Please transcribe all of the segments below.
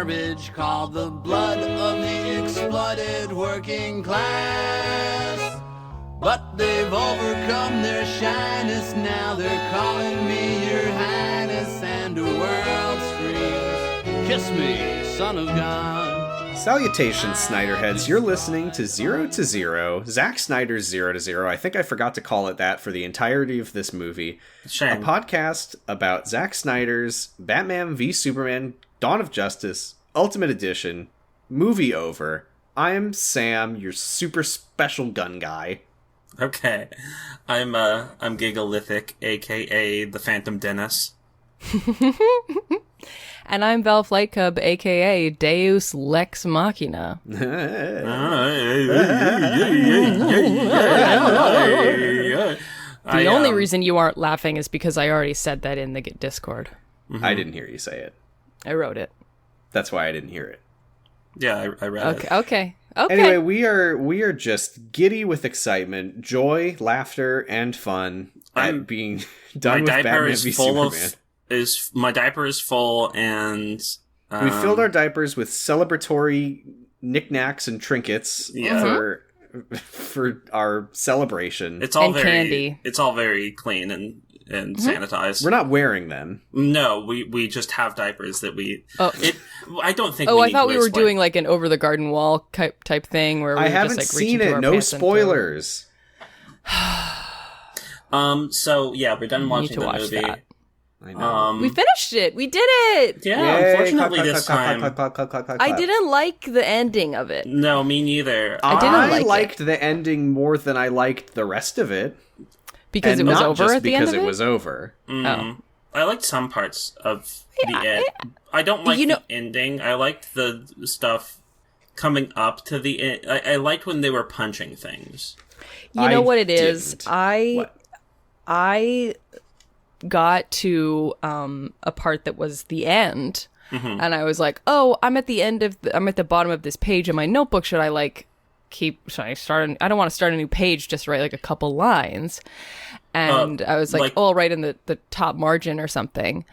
garbage called the blood of the exploited working class. But they've overcome their shyness, now they're calling me your highness, and the world screams, kiss me, son of God. Salutations, Snyderheads. You're listening to 0 to 0, Zack Snyder's 0 to 0. I think I forgot to call it that for the entirety of this movie. Shame. A podcast about Zack Snyder's Batman v Superman, Dawn of Justice, Ultimate Edition, movie over. I'm Sam, your super special gun guy. Okay. I'm Gigalithic, aka the Phantom Dennis. And I'm Val Flightcub, aka Deus Lex Machina. The only reason you aren't laughing is because I already said that in the Discord. Mm-hmm. I didn't hear you say it. I wrote it. That's why I didn't hear it. Yeah, I read it. Okay. Anyway, we are just giddy with excitement, joy, laughter, and fun at being done with Batman v Superman. My diaper is full, and we filled our diapers with celebratory knickknacks and trinkets for our celebration. It's all and candy. It's all very clean and sanitized. We're not wearing them. No, we just have diapers that we. I don't think. I thought we were doing like an over the garden wall type thing where we I haven't just, like, seen it. No spoilers. So yeah, we're done watching the movie. That. I know. We finished it. We did it. Yeah, yay, unfortunately this time I didn't like the ending of it. No, me neither. I liked the ending more than I liked the rest of it. Because and it was not over just at the end of it? because it was over. Oh. I liked some parts of the end. I don't like the ending. I liked the stuff coming up to the end. I liked when they were punching things. You know what it is? Didn't. I got to a part that was the end, and I was like, "Oh, I'm at the bottom of this page in my notebook. Should I start? I don't want to start a new page. Just write like a couple lines." And I was like, "Oh, I'll write in the top margin or something."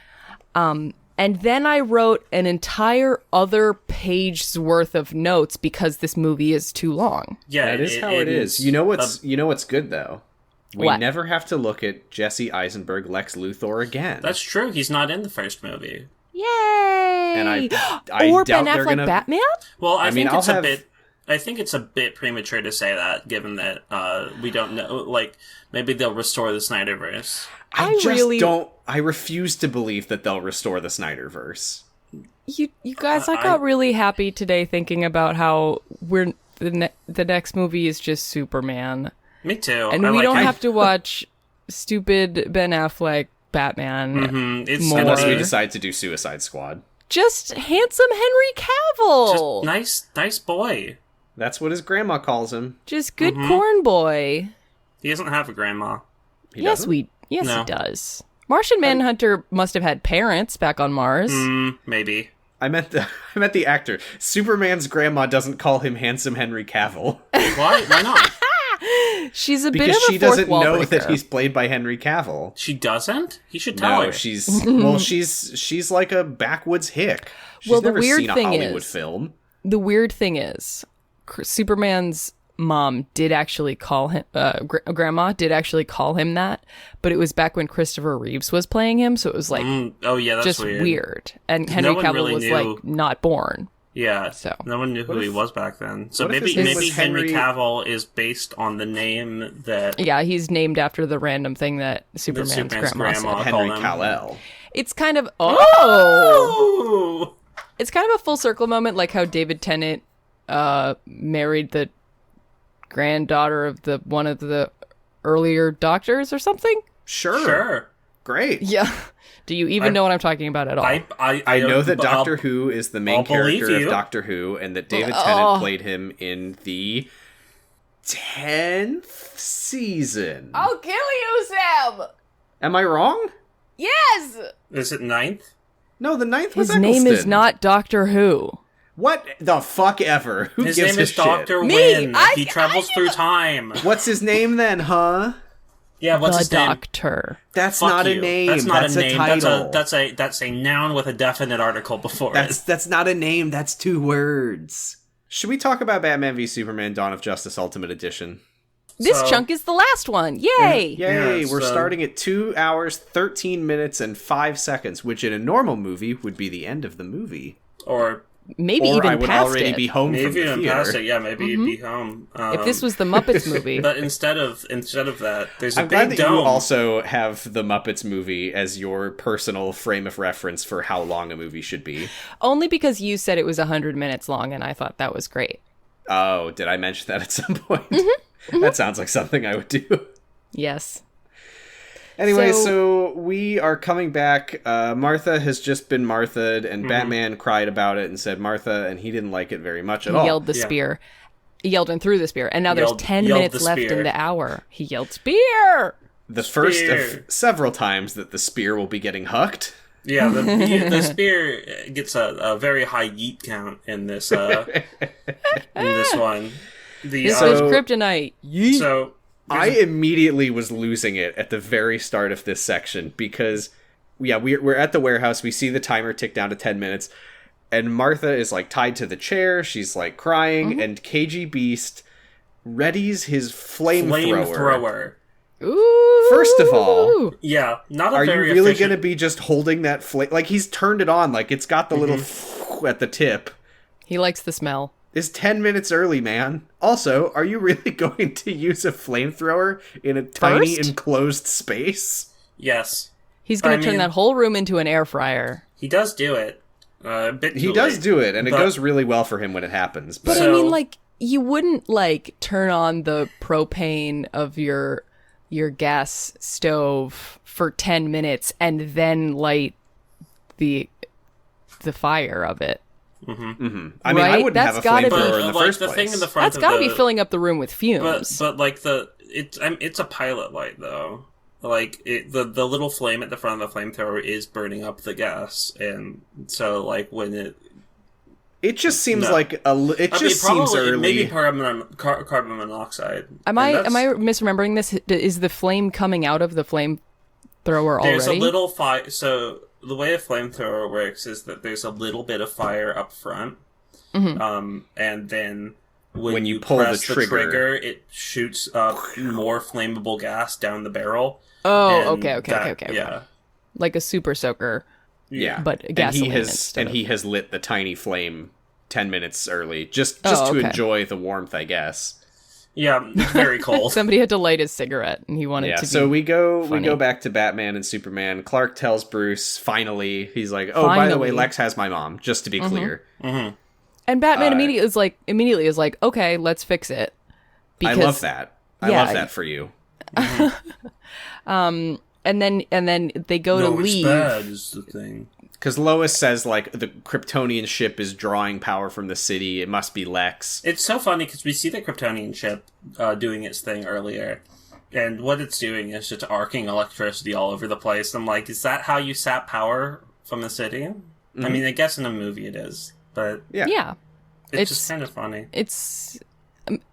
And then I wrote an entire other page's worth of notes because this movie is too long. Yeah, that is how it is. You know what's good though? We never have to look at Jesse Eisenberg Lex Luthor again. That's true. He's not in the first movie. Yay! And I or doubt Ben they're Affleck gonna... Batman? Well, I think it's a bit premature to say that, given that we don't know. Like, maybe they'll restore the Snyderverse. I refuse to believe that they'll restore the Snyderverse. You guys, I got really happy today thinking about how the next movie is just Superman. Me too. And we don't have to watch stupid Ben Affleck Batman. Unless we decide to do Suicide Squad. Just handsome Henry Cavill. Just nice boy. That's what his grandma calls him. Just good corn boy. He doesn't have a grandma. He does. Martian Manhunter must have had parents back on Mars. Maybe. I meant the actor. Superman's grandma doesn't call him handsome Henry Cavill. Why? Why not? She's a because bit of a she doesn't know breaker. that he's played by Henry Cavill. She doesn't? He should tell her. She's like a backwoods hick. She's never seen a Hollywood film. The weird thing is, Superman's mom did actually call him, grandma did actually call him that, but it was back when Christopher Reeves was playing him, so it was like, that's just weird. And Henry Cavill was like not born. Yeah, so no one knew who he was back then. So maybe Henry Cavill is based on the name that... Yeah, he's named after the random thing that Superman's grandma said. Henry Kal-El. It's kind of... It's kind of a full circle moment, like how David Tennant married the granddaughter of one of the earlier doctors or something? Sure. Great. Yeah. Do you even know what I'm talking about at all? I know that Doctor Who is the main character of Doctor Who, and that David Tennant played him in the 10th season. I'll kill you, Sam! Am I wrong? Yes! Is it 9th? No, the 9th was His name is not Doctor Who. What the fuck ever? Who his gives name is shit? Dr. Wynn. He travels through time. What's his name then, huh? Yeah, what's the his name? Doctor. That's Fuck not a you. name. That's not That's a name. title. That's a noun with a definite article before it. That's not a name. That's 2 words. Should we talk about Batman v Superman: Dawn of Justice Ultimate Edition? This chunk is the last one. Yay! Yay! Yeah, We're starting at 2 hours, 13 minutes, and 5 seconds, which in a normal movie would be the end of the movie. Or Maybe or even I would past already it. be home maybe from the even theater. past it. Yeah, maybe you'd be home. If this was the Muppets movie. But instead of that, there's a I'm glad big that dome. you also have the Muppets movie as your personal frame of reference for how long a movie should be. Only because you said it was 100 minutes long, and I thought that was great. Oh, did I mention that at some point? That sounds like something I would do. Yes. Anyway, so we are coming back. Martha has just been Martha'd, and Batman cried about it and said Martha, and he didn't like it very much at all. He yelled the spear. He yelled and threw the spear. And now there's 10 minutes left in the hour. He yelled, spear! The first of several times that the spear will be getting hucked. Yeah, the spear gets a very high yeet count in this one. This is kryptonite. Yeet. So I immediately was losing it at the very start of this section because, we're at the warehouse. We see the timer tick down to 10 minutes, and Martha is like tied to the chair. She's like crying, and KG Beast readies his flamethrower. Ooh. First of all, yeah, not a are very you really efficient... going to be just holding that flame? Like, he's turned it on. Like, it's got the little at the tip. He likes the smell. Is 10 minutes early, man. Also, are you really going to use a flamethrower in a tiny enclosed space? Yes. He's going to turn that whole room into an air fryer. He does do it. He does do it, and it goes really well for him when it happens. But I mean, like, you wouldn't, like, turn on the propane of your gas stove for 10 minutes and then light the fire of it. I mean, I wouldn't have a flamethrower in the first place. Thing in the front That's got to be filling up the room with fumes. But like it's a pilot light though. Like the little flame at the front of the flamethrower is burning up the gas, and so like when it just seems like seems early. Maybe carbon monoxide. Am I misremembering this? Is the flame coming out of the flamethrower already? There's a little fire. So the way a flamethrower works is that there's a little bit of fire up front, and then when you pull press the trigger, it shoots up more flammable gas down the barrel. Oh, okay. Yeah, like a super soaker. Yeah, but gasoline and he has lit the tiny flame 10 minutes early, just to enjoy the warmth, I guess. Yeah, it's very cold. Somebody had to light his cigarette, and he wanted to be so we go funny. back to Batman and Superman. Clark tells Bruce, finally, he's like, oh, by the way, Lex has my mom, just to be clear. And Batman immediately is like, okay, let's fix it. Because, I love that. I love that for you. And then they go to leave. It's bad is the thing. Because Lois says, like, the Kryptonian ship is drawing power from the city. It must be Lex. It's so funny because we see the Kryptonian ship doing its thing earlier. And what it's doing is just arcing electricity all over the place. I'm like, is that how you sap power from the city? I mean, I guess in a movie it is. But yeah. It's just kind of funny. It's...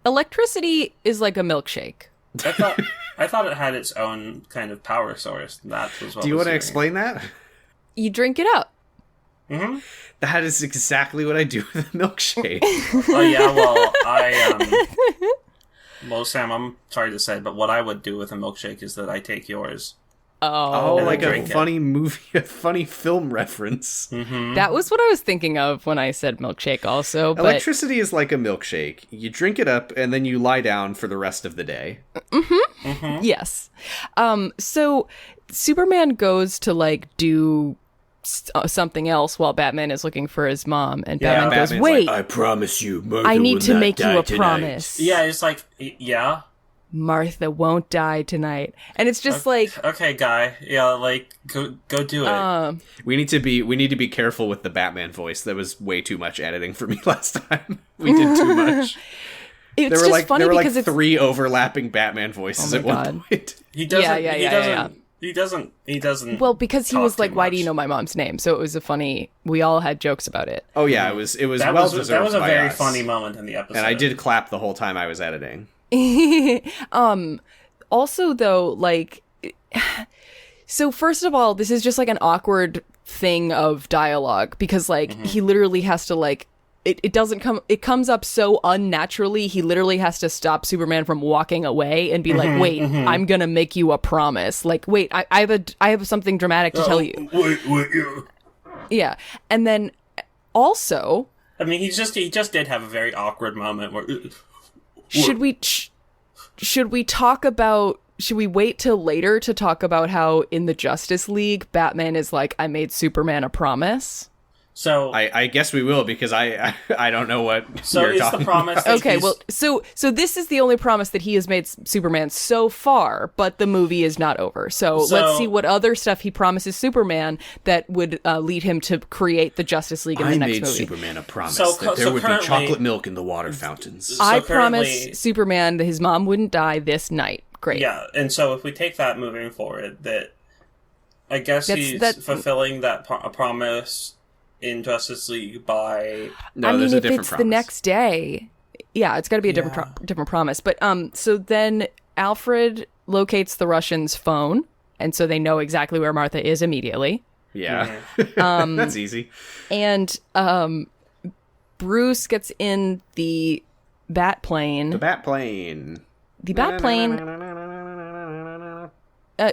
electricity is like a milkshake. I thought it had its own kind of power source. That was what Do you want to explain that? You drink it up. Mm-hmm. That is exactly what I do with a milkshake. Oh yeah, well Sam, I'm sorry to say, but what I would do with a milkshake is that I take yours. Oh, like a funny movie, a funny film reference. Mm-hmm. That was what I was thinking of when I said milkshake also. But... electricity is like a milkshake. You drink it up and then you lie down for the rest of the day. Yes. So Superman goes to like do something else while Batman is looking for his mom, and Batman goes, wait, like, I promise you, I need to make you a promise. Yeah, it's like, yeah, Martha won't die tonight. And it's just like, okay, guy, yeah, like go do it. We need to be careful with the Batman voice. That was way too much editing for me last time. We did too much. It's just funny because it's 3 overlapping Batman voices at one point. He doesn't. Yeah. He doesn't. Well, because he was like, "Why do you know my mom's name?" So it was a funny. We all had jokes about it. Oh yeah, it was well deserved. That was a very us. funny moment in the episode, and I did clap the whole time I was editing. also, though, like, so first of all, this is just like an awkward thing of dialogue because, like, he literally has to, like, it comes up so unnaturally. He literally has to stop Superman from walking away and be like, wait, I'm gonna make you a promise. Like, wait, I have something dramatic to tell you. Wait, Yeah. And then also, I mean, he just did have a very awkward moment where should we talk about, should we wait till later to talk about how in the Justice League, Batman is like, I made Superman a promise? So I guess we will, because I don't know what so you're is talking the promise that Okay, he's- well, so this is the only promise that he has made Superman so far, but the movie is not over. So let's see what other stuff he promises Superman that would lead him to create the Justice League in the next movie. Superman a promise So that there would be currently- chocolate milk in the water fountains. I currently- promise Superman that his mom wouldn't die this night. Great. Yeah, and so if we take that moving forward, that I guess he's fulfilling that promise in Justice League by... No, I mean, there's a if different it's promise. the next day, yeah, it's got to be a different promise. But so then Alfred locates the Russians' phone, and so they know exactly where Martha is immediately. Yeah, that's easy. And Bruce gets in the bat plane. The bat plane. The bat plane.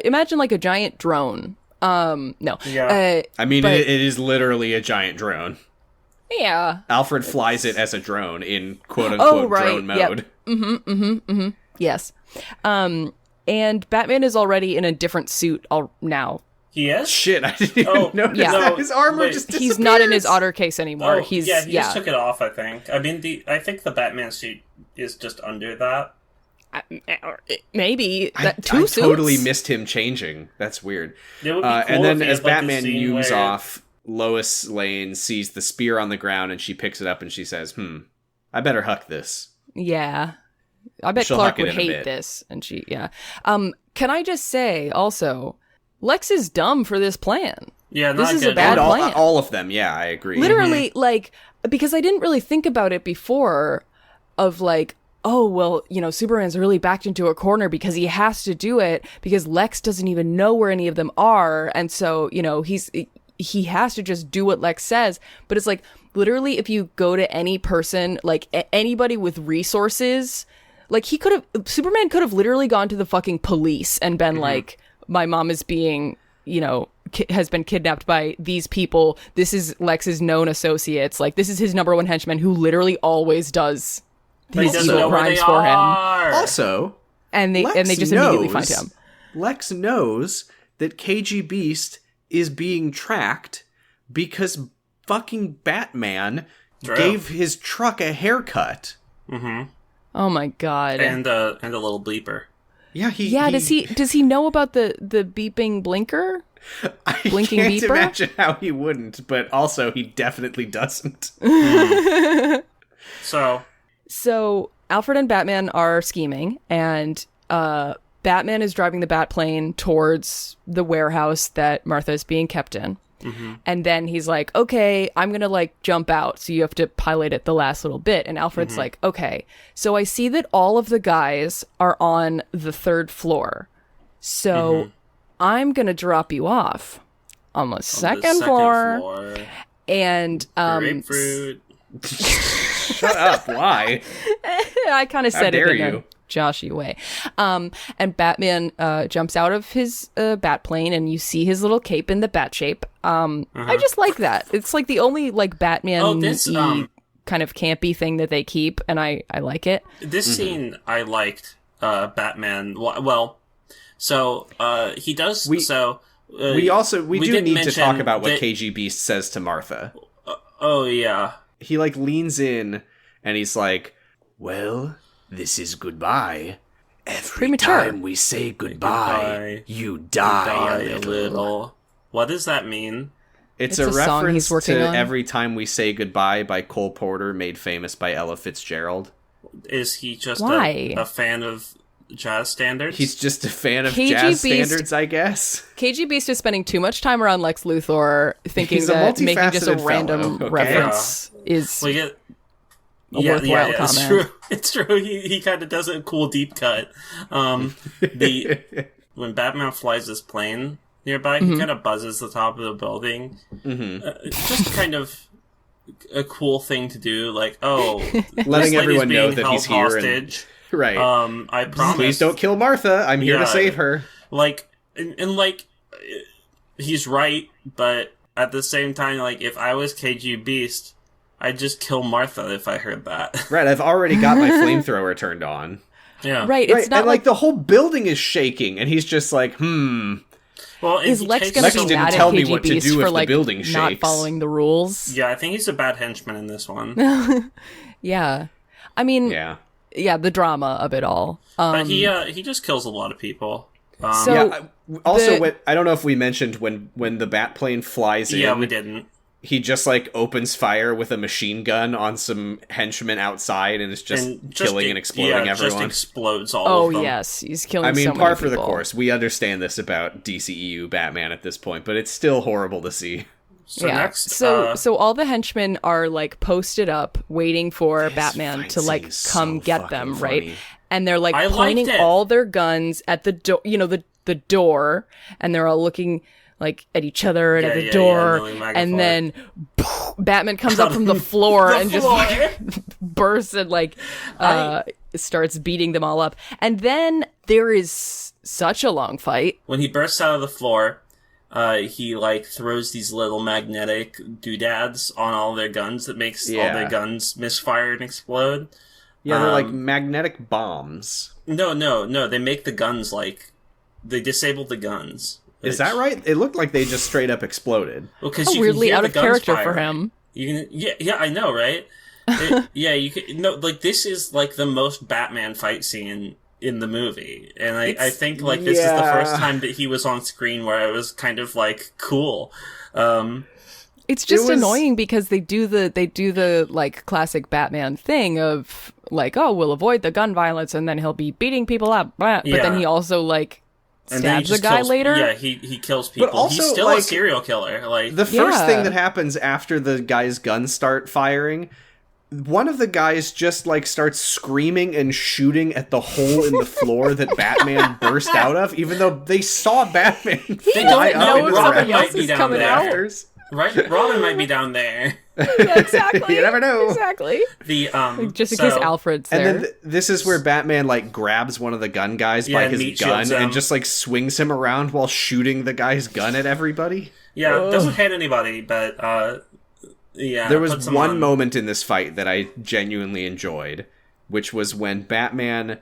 Imagine like a giant drone. No. Yeah. I mean, but- it is literally a giant drone. Yeah. Alfred flies it as a drone in quote-unquote drone Yep. mode. Yes. And Batman is already in a different suit now. He is? Shit, I didn't even notice yeah. that. His armor Wait. just disappears. He's not in his otter case anymore. Oh, He's he just took it off, I think. I mean, I think the Batman suit is just under that. Maybe I two suits. totally missed him changing. That's weird. It would be cool And then if he as had, like, a Batman scene zooms where- off, Lois Lane sees the spear on the ground and she picks it up and she says, I better huck this. Yeah. I bet She'll Clark huck it would in a hate bit. this. And she, yeah. Can I just say also, Lex is dumb for this plan. Yeah, This not is a good. bad And plan. all of them, yeah, I agree. Literally, like, because I didn't really think about it before of like, oh, well, you know, Superman's really backed into a corner because he has to do it because Lex doesn't even know where any of them are. And so, you know, he has to just do what Lex says. But it's like, literally, if you go to any person, like anybody with resources, like Superman could have literally gone to the fucking police and been like, my mom is being, you know, has been kidnapped by these people. This is Lex's known associates. Like, this is his number one henchman who literally always does But he these doesn't evil know where crimes they for him. are. Also, And they Lex just immediately find knows- him. Lex knows that KG Beast is being tracked because fucking Batman True. gave his truck a haircut. Oh my god. And a little bleeper. Yeah, Does he know about the beeping blinker? Blinking I can't beeper? imagine how he wouldn't, but also he definitely doesn't. So Alfred and Batman are scheming, and Batman is driving the Batplane towards the warehouse that Martha is being kept in. And then he's like, okay, I'm going to like jump out. So you have to pilot it the last little bit. And Alfred's like, okay, so I see that all of the guys are on the third floor. So I'm going to drop you off on the second floor. And grapefruit. Shut up, why? I kind of How said dare it in you. a Joshy way. And Batman jumps out of his bat plane, and you see his little cape in the bat shape. I just like that. It's like the only like Batman kind of campy thing that they keep, and I like it. This scene I liked. Batman. Well, so he does. We do didn't need to talk mention about what that- KG Beast says to Martha. Oh yeah. He like leans in and he's like, "Well, this is goodbye. Every Premature. time we say Goodbye. you die, Die a little." What does that mean? It's It's a a song reference he's working to on. Every Time We Say Goodbye by Cole Porter, made famous by Ella Fitzgerald. Is he just Why? a fan of jazz standards? He's just a fan of KG jazz Beast- standards, I guess. KG Beast is spending too much time around Lex Luthor, thinking He's a that making just a multifaceted random fellow, okay? reference is we get worthwhile comment. It's true. It's true. He kind of does a cool deep cut. When Batman flies this plane nearby, he kind of buzzes the top of the building. Just kind of a cool thing to do. Like, letting everyone know that he's here. Hostage. Right. I promise. Please don't kill Martha. I'm here to save her. Like, and like, he's right, but at the same time, like, if I was KG Beast, I'd just kill Martha if I heard that. Right, I've already got my flamethrower turned on. Yeah. Right, it's not and like the whole building is shaking, and he's just like, Well, Is Lex going to be didn't mad tell at me what to KGBeast do if for, the like, building not shakes. following the rules? Yeah, I think he's a bad henchman in this one. Yeah. I mean, yeah, the drama of it all. But he just kills a lot of people. So also, I don't know if we mentioned when the bat plane flies in. Yeah, we didn't. He just like opens fire with a machine gun on some henchmen outside, and is just killing and exploding everyone. Just explodes all of them. Oh yes, he's killing. I mean, so many par for the people. course. We understand this about DCEU Batman at this point, but it's still horrible to see. So next, so all the henchmen are like posted up, waiting for Batman fight to like scene is come so get them, fucking right? funny. And they're like I pointing liked it. all their guns at the door, the door, and they're all looking like at each other and at the door, and then Batman comes up from the floor and just bursts and like starts beating them all up. And then there is such a long fight. When he bursts out of the floor, he like throws these little magnetic doodads on all their guns that makes all their guns misfire and explode. Yeah, they're like magnetic bombs. No. They make the guns like they disable the guns. Is that right? It looked like they just straight up exploded. Well, because you Weirdly can hear out the of guns character firing. for him. You can, yeah, I know, right? You can. No, like this is like the most Batman fight scene in the movie, and I think like this is the first time that he was on screen where I was kind of like cool. It's just annoying because they do the like classic Batman thing of like, oh, we'll avoid the gun violence and then he'll be beating people up, but then he also like stabs a guy later. Yeah, he kills people. But also, he's still like, a serial killer. Like the first thing that happens after the guy's guns start firing, one of the guys just like starts screaming and shooting at the hole in the floor that Batman burst out of, even though they saw Batman fly don't know up if into somebody the else is coming out. rafters. Right, Robin might be down there. Yeah, exactly. You never know. Exactly. The Just in case Alfred's there. And then this is where Batman like grabs one of the gun guys by his gun and just like swings him around while shooting the guy's gun at everybody. Yeah, doesn't hit anybody, but There was one moment in this fight that I genuinely enjoyed, which was when Batman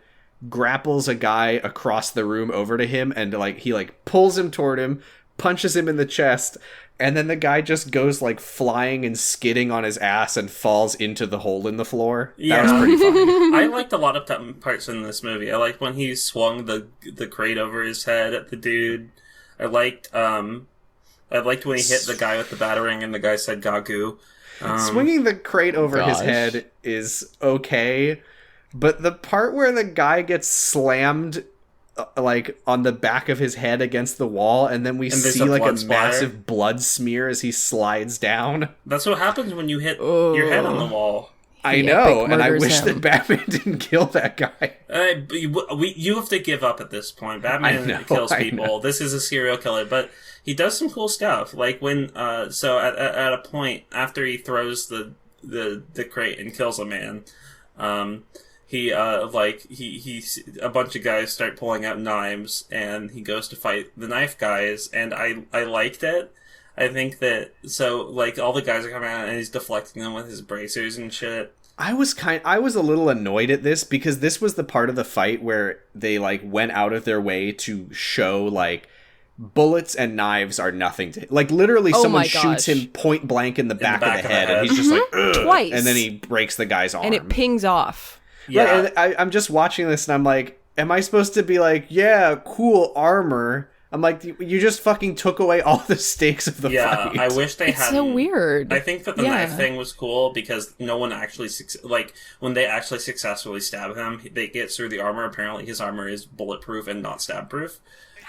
grapples a guy across the room over to him and like he like pulls him toward him, punches him in the chest, and then the guy just goes like flying and skidding on his ass and falls into the hole in the floor. Yeah. That was pretty funny. I liked a lot of parts in this movie. I liked when he swung the crate over his head at the dude. I liked when he hit the guy with the batarang and the guy said "Gagoo." Swinging the crate over his head is okay, but the part where the guy gets slammed like on the back of his head against the wall, and then we see like a massive blood smear as he slides down. That's what happens when you hit your head on the wall. I know, and I wish that Batman didn't kill that guy. You have to give up at this point. Batman kills people. This is a serial killer, but he does some cool stuff. Like when, so at a point after he throws the crate and kills a man, he a bunch of guys start pulling out knives, and he goes to fight the knife guys, and I liked it. I think that, so, like, all the guys are coming out and he's deflecting them with his bracers and shit. I was a little annoyed at this because this was the part of the fight where they like went out of their way to show like bullets and knives are nothing to like literally someone shoots him point blank in the back of the head and he's just like ugh, twice, and then he breaks the guy's arm and it pings off. Yeah, right, and I'm just watching this and I'm like, am I supposed to be like, yeah, cool armor? I'm like, you just fucking took away all the stakes of the fight. Yeah, I wish they had. It's so weird. I think that the knife thing was cool because no one actually, like, when they actually successfully stab him, they get through the armor. Apparently his armor is bulletproof and not stab-proof.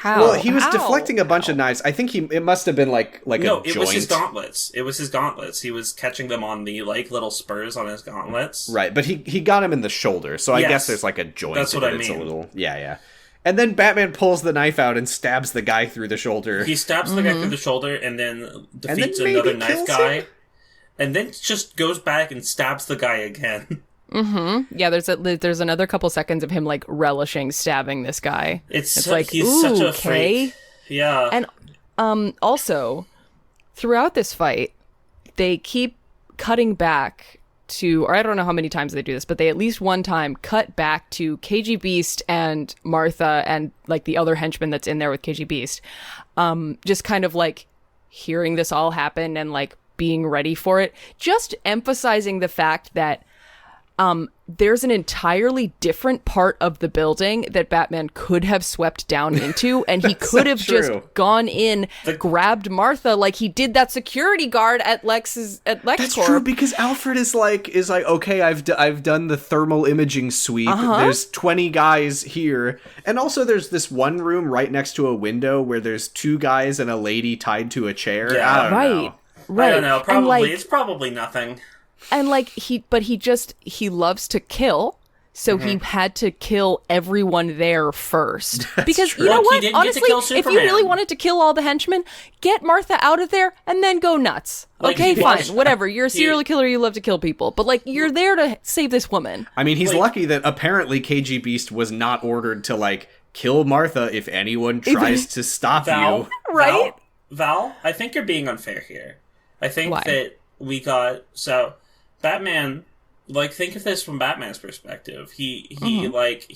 How? Well, he was How? deflecting a bunch of knives. I think it must have been like a joint. It was his gauntlets. It was his gauntlets. He was catching them on the like little spurs on his gauntlets. Right, but he got him in the shoulder, so I Yes. guess there's like a joint. That's what I It's a mean. little, yeah. And then Batman pulls the knife out and stabs the guy through the shoulder. He stabs the guy through the shoulder and then defeats maybe another knife kills guy. him? And then just goes back and stabs the guy again. Yeah, there's another couple seconds of him like relishing stabbing this guy. It's like, he's ooh, such a okay. freak. Yeah. And also, throughout this fight, they keep cutting back to, or I don't know how many times they do this, but they at least one time cut back to KG Beast and Martha and like the other henchman that's in there with KG Beast, just kind of like hearing this all happen and like being ready for it, just emphasizing the fact that there's an entirely different part of the building that Batman could have swept down into, and he could have just gone in, grabbed Martha like he did that security guard at LexCorp. That's true, because Alfred is like, okay, I've done the thermal imaging sweep. There's 20 guys here, and also there's this one room right next to a window where there's 2 guys and a lady tied to a chair. Yeah. I don't know. I don't know. Probably like, it's probably nothing. And like he loves to kill, so he had to kill everyone there first. Because true. you know Look, he what? didn't get to Honestly, kill if you Superman. really wanted to kill all the henchmen, get Martha out of there and then go nuts. Like, Okay, he fine, watched- whatever. You're a serial killer. You love to kill people, but like you're there to save this woman. I mean, he's Like- lucky that apparently KG Beast was not ordered to like kill Martha if anyone tries to stop Val, you. Right? Val, I think you're being unfair here. I think Why? that we got Batman. Like, think of this from Batman's perspective. He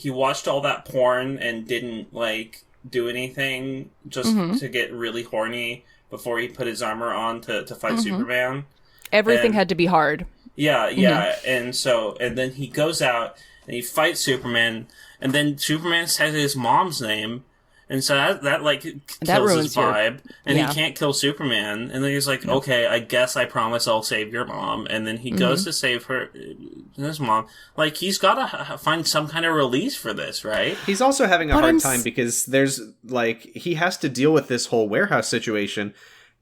watched all that porn and didn't like do anything just to get really horny before he put his armor on to fight Superman. Everything And- had to be hard. Yeah, and then he goes out and he fights Superman, and then Superman says his mom's name, and so that like kills ruins his vibe, and yeah. he can't kill Superman, and then he's like, okay, I guess I promise I'll save your mom, and then he goes to save his mom. Like, he's gotta find some kind of release for this, right? He's also having a But hard I'm time because there's like he has to deal with this whole warehouse situation,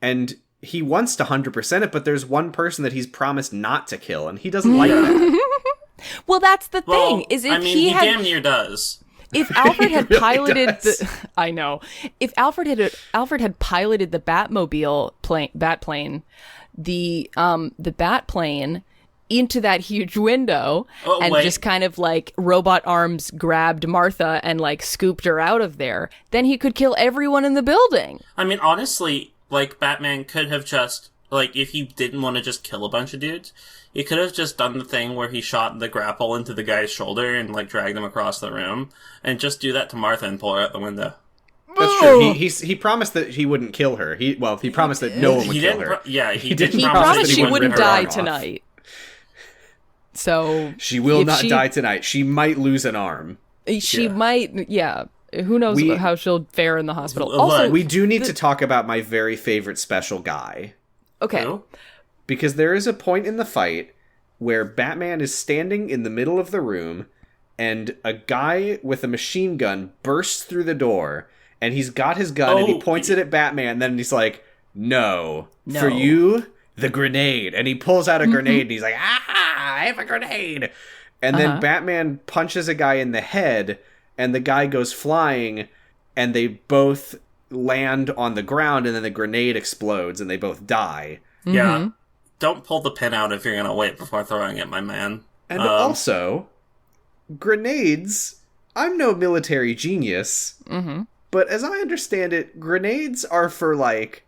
and he wants to 100% it, but there's one person that he's promised not to kill, and he doesn't like that. Well, that's the Well, thing. Is if I mean, he damn near does. If Alfred had really piloted does. I know. If Alfred had piloted the Batplane, the Batplane into that huge window and wait. just kind of like robot arms grabbed Martha and like scooped her out of there, then he could kill everyone in the building. I mean, honestly, like, Batman could have just, like, if he didn't want to just kill a bunch of dudes, he could have just done the thing where he shot the grapple into the guy's shoulder and, like, dragged him across the room, and just do that to Martha and pull her out the window. That's true. He promised that he wouldn't kill her. He promised that no one would He kill didn't, her. he didn't didn't He promise promised that she he wouldn't wouldn't rip her die arm off. tonight. So She will if not she- die tonight. She might lose an arm. she might, yeah. Who knows how she'll fare in the hospital? Look, Also, We do need to talk about my very favorite special guy. okay. Who? Because there is a point in the fight where Batman is standing in the middle of the room and a guy with a machine gun bursts through the door and he's got his gun and he points it at Batman and then he's like, no. For you, the grenade. And he pulls out a grenade and he's like, I have a grenade. And then Batman punches a guy in the head and the guy goes flying and they both land on the ground and then the grenade explodes and they both die. Yeah. Don't pull the pin out if you're gonna wait before throwing it, my man. And also, grenades, I'm no military genius, but as I understand it, grenades are for, like,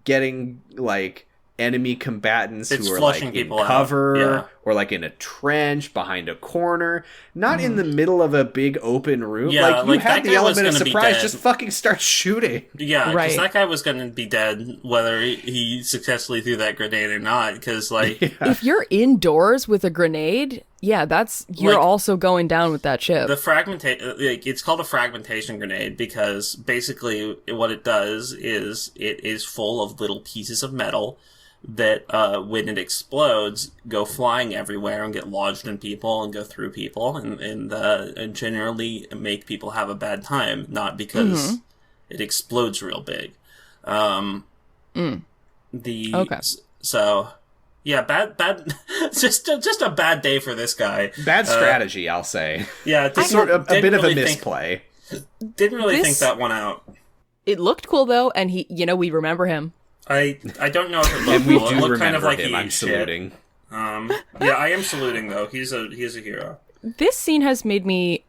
getting, like, enemy combatants It's who are, flushing like, in people out, cover, yeah. or, like, in a trench, behind a corner, not in the middle of a big open room. Yeah, like, you like, have that the guy was element of gonna be surprise, dead. just fucking start shooting. Yeah, because Right. that guy was gonna be dead whether he successfully threw that grenade or not, because, like... If you're indoors with a grenade, yeah, you're Like, also going down with that ship. The it's called a fragmentation grenade because basically what it does is it is full of little pieces of metal that, when it explodes, go flying everywhere and get lodged in people and go through people and generally make people have a bad time. Not because it explodes real big. Okay. So, yeah, bad. just a bad day for this guy. Bad strategy, I'll say. Yeah, Sort of a bit of a misplay. Didn't really think that one out. It looked cool though, and we remember him. I don't know if it looked And we cool. It do looked kind of remember like him. he I'm ate shit. saluting. Yeah, I am saluting though. He's a hero. This scene has made me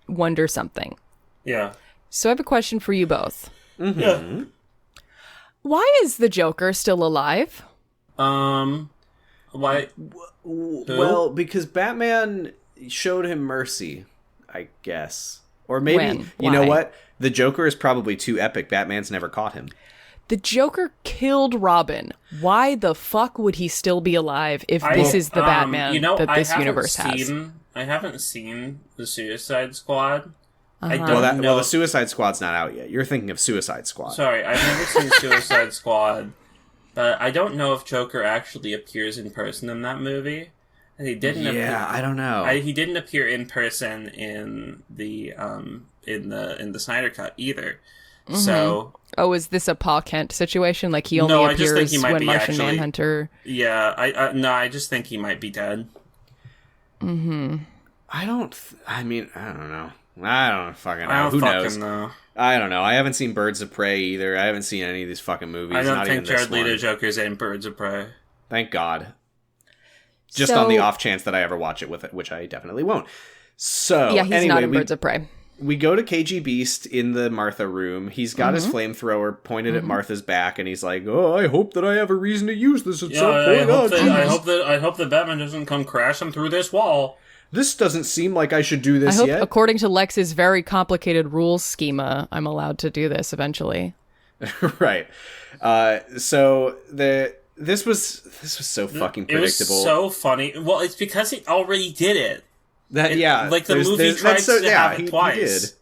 wonder something. Yeah. So I have a question for you both. Mm-hmm. Yeah. Why is the Joker still alive? Why? Well, because Batman showed him mercy, I guess. Or maybe, When? you know Why? what? The Joker is probably too epic. Batman's never caught him. The Joker killed Robin. Why the fuck would he still be alive if this is the Batman that this universe has? I haven't seen the Suicide Squad. I don't Well, know. the Suicide Squad's not out yet. You're thinking of Suicide Squad. Sorry, I've never seen Suicide Squad, but I don't know if Joker actually appears in person in that movie. And he didn't. I don't know. He didn't appear in person in the Snyder Cut either. Mm-hmm. So. Oh, is this a Pa Kent situation? Like he only No, I just think appears he might when be Martian actually- Manhunter. Yeah, I just think he might be dead. Mm-hmm. I don't know. I don't fucking know. I don't Who fucking knows? know. I don't know. I haven't seen Birds of Prey either. I haven't seen any of these fucking movies. I don't not think even this Jared Leto one. Joker's in Birds of Prey. Thank God. Just So- on the off chance that I ever watch it with it, which I definitely won't. So Yeah, he's anyway, not in Birds of Prey. we go to KG Beast in the Martha room. He's got his flamethrower pointed at Martha's back, and he's like, "Oh, I hope that I have a reason to use this at some point." I hope that Batman doesn't come crashing through this wall. This doesn't seem like I should do I this hope, yet. according to Lex's very complicated rules schema, I'm allowed to do this eventually. Right. So this was so fucking predictable. It was so funny. Well, it's because he already did it. Like the movie tried to have it twice. He did.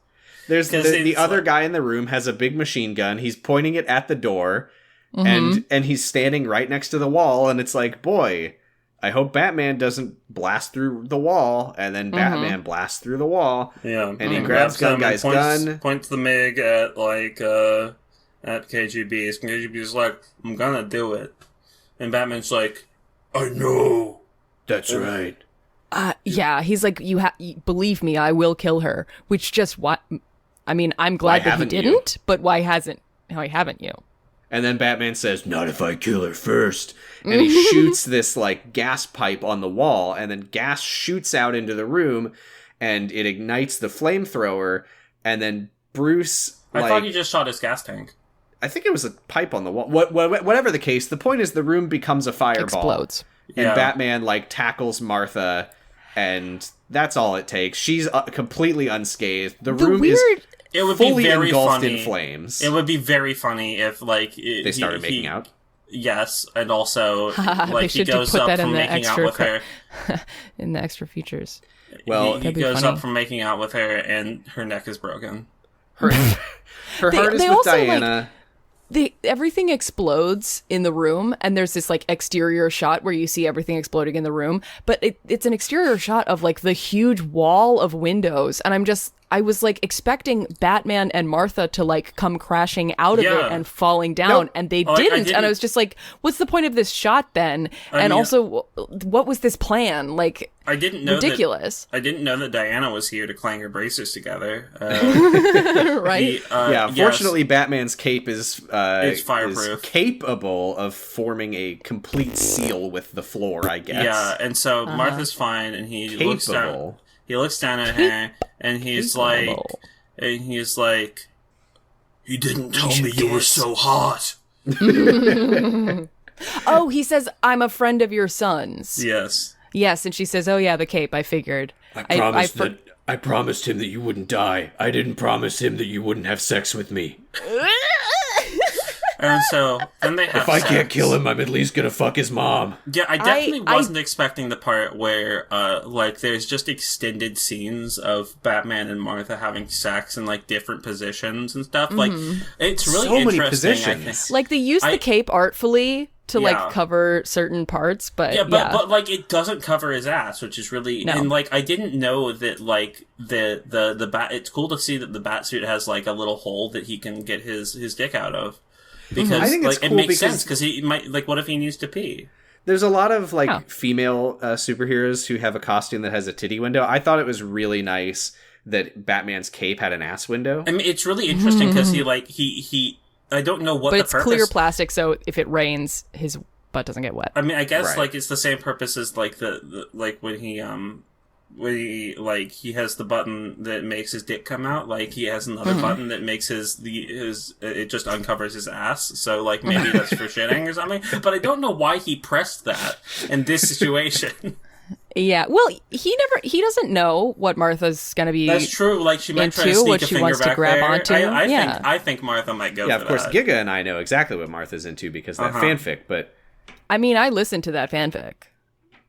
There's the other guy in the room has a big machine gun. He's pointing it at the door, and he's standing right next to the wall. And it's like, boy, I hope Batman doesn't blast through the wall. And then Batman blasts through the wall. Yeah, and he grabs Gun Guy's gun. Points the MiG at at KGB. And KGB's like, "I'm gonna do it," and Batman's like, "I know." That's right. Yeah, he's like, believe me, I will kill her. Which just I mean, I'm glad that he didn't, but why haven't you? And then Batman says, "Not if I kill her first." And he shoots this like gas pipe on the wall, and then gas shoots out into the room, and it ignites the flamethrower. And then Bruce, I thought he just shot his gas tank. I think it was a pipe on the wall. Whatever the case, the point is the room becomes a fireball. Explodes. And Batman like tackles Martha, and that's all it takes. She's completely unscathed. The room is It would fully be very engulfed funny. in flames. It would be very funny if they started making out. Yes, and also They like he should goes put up that in from the making out extra with her. in the extra features. Well, he That'd be goes funny. up from making out with her, and her neck is broken. Her heart is they with also, like, Diana. Everything explodes in the room, and there's this like exterior shot where you see everything exploding in the room, but it's an exterior shot of like the huge wall of windows, and I was like expecting Batman and Martha to like come crashing out of it and falling down, Nope. and they I didn't. And I was just like, what's the point of this shot then? Also, what was this plan? Like, I didn't know ridiculous. I didn't know that Diana was here to clang her braces together. Right? Fortunately, Batman's cape is fireproof. is capable of forming a complete seal with the floor, I guess. Yeah, and so Martha's fine, and he looks down. Capable. He looks down at her, and he's like, "He didn't tell me you were so hot." Oh, he says, "I'm a friend of your son's." Yes. Yes, and she says, "Oh yeah, the cape. I figured." I promised him that you wouldn't die. I didn't promise him that you wouldn't have sex with me. And so then they have. If I can't kill him, I'm at least gonna fuck his mom. Yeah, I definitely wasn't expecting the part where, like, there's just extended scenes of Batman and Martha having sex in, like, different positions and stuff. Like, it's really So many interesting, I positions. think. Like, they use the cape artfully, to Yeah. like cover certain parts, but Yeah, but like it doesn't cover his ass, which is really No. and like I didn't know that like the bat. It's cool to see that the bat suit has like a little hole that he can get his dick out of because I think it's like it cool makes because- sense because he might like what if he needs to pee? There's a lot of like Oh. female superheroes who have a costume that has a titty window. I thought it was really nice that Batman's cape had an ass window. I mean, it's really interesting because he. I don't know what but the it's purpose. clear plastic, so if it rains, his butt doesn't get wet. I mean, I guess Right. like it's the same purpose as like the like when he like he has the button that makes his dick come out. Like he has another button that makes his it just uncovers his ass. So like maybe that's for shitting or something. But I don't know why he pressed that in this situation. Yeah, well, he doesn't know what Martha's gonna be. That's true. Like she might try to into sneak what a she finger wants to back grab there. onto. I Yeah. think I think Martha might go. Yeah, for of course, that. Giga and I know exactly what Martha's into because of that fanfic, but I mean, I listened to that fanfic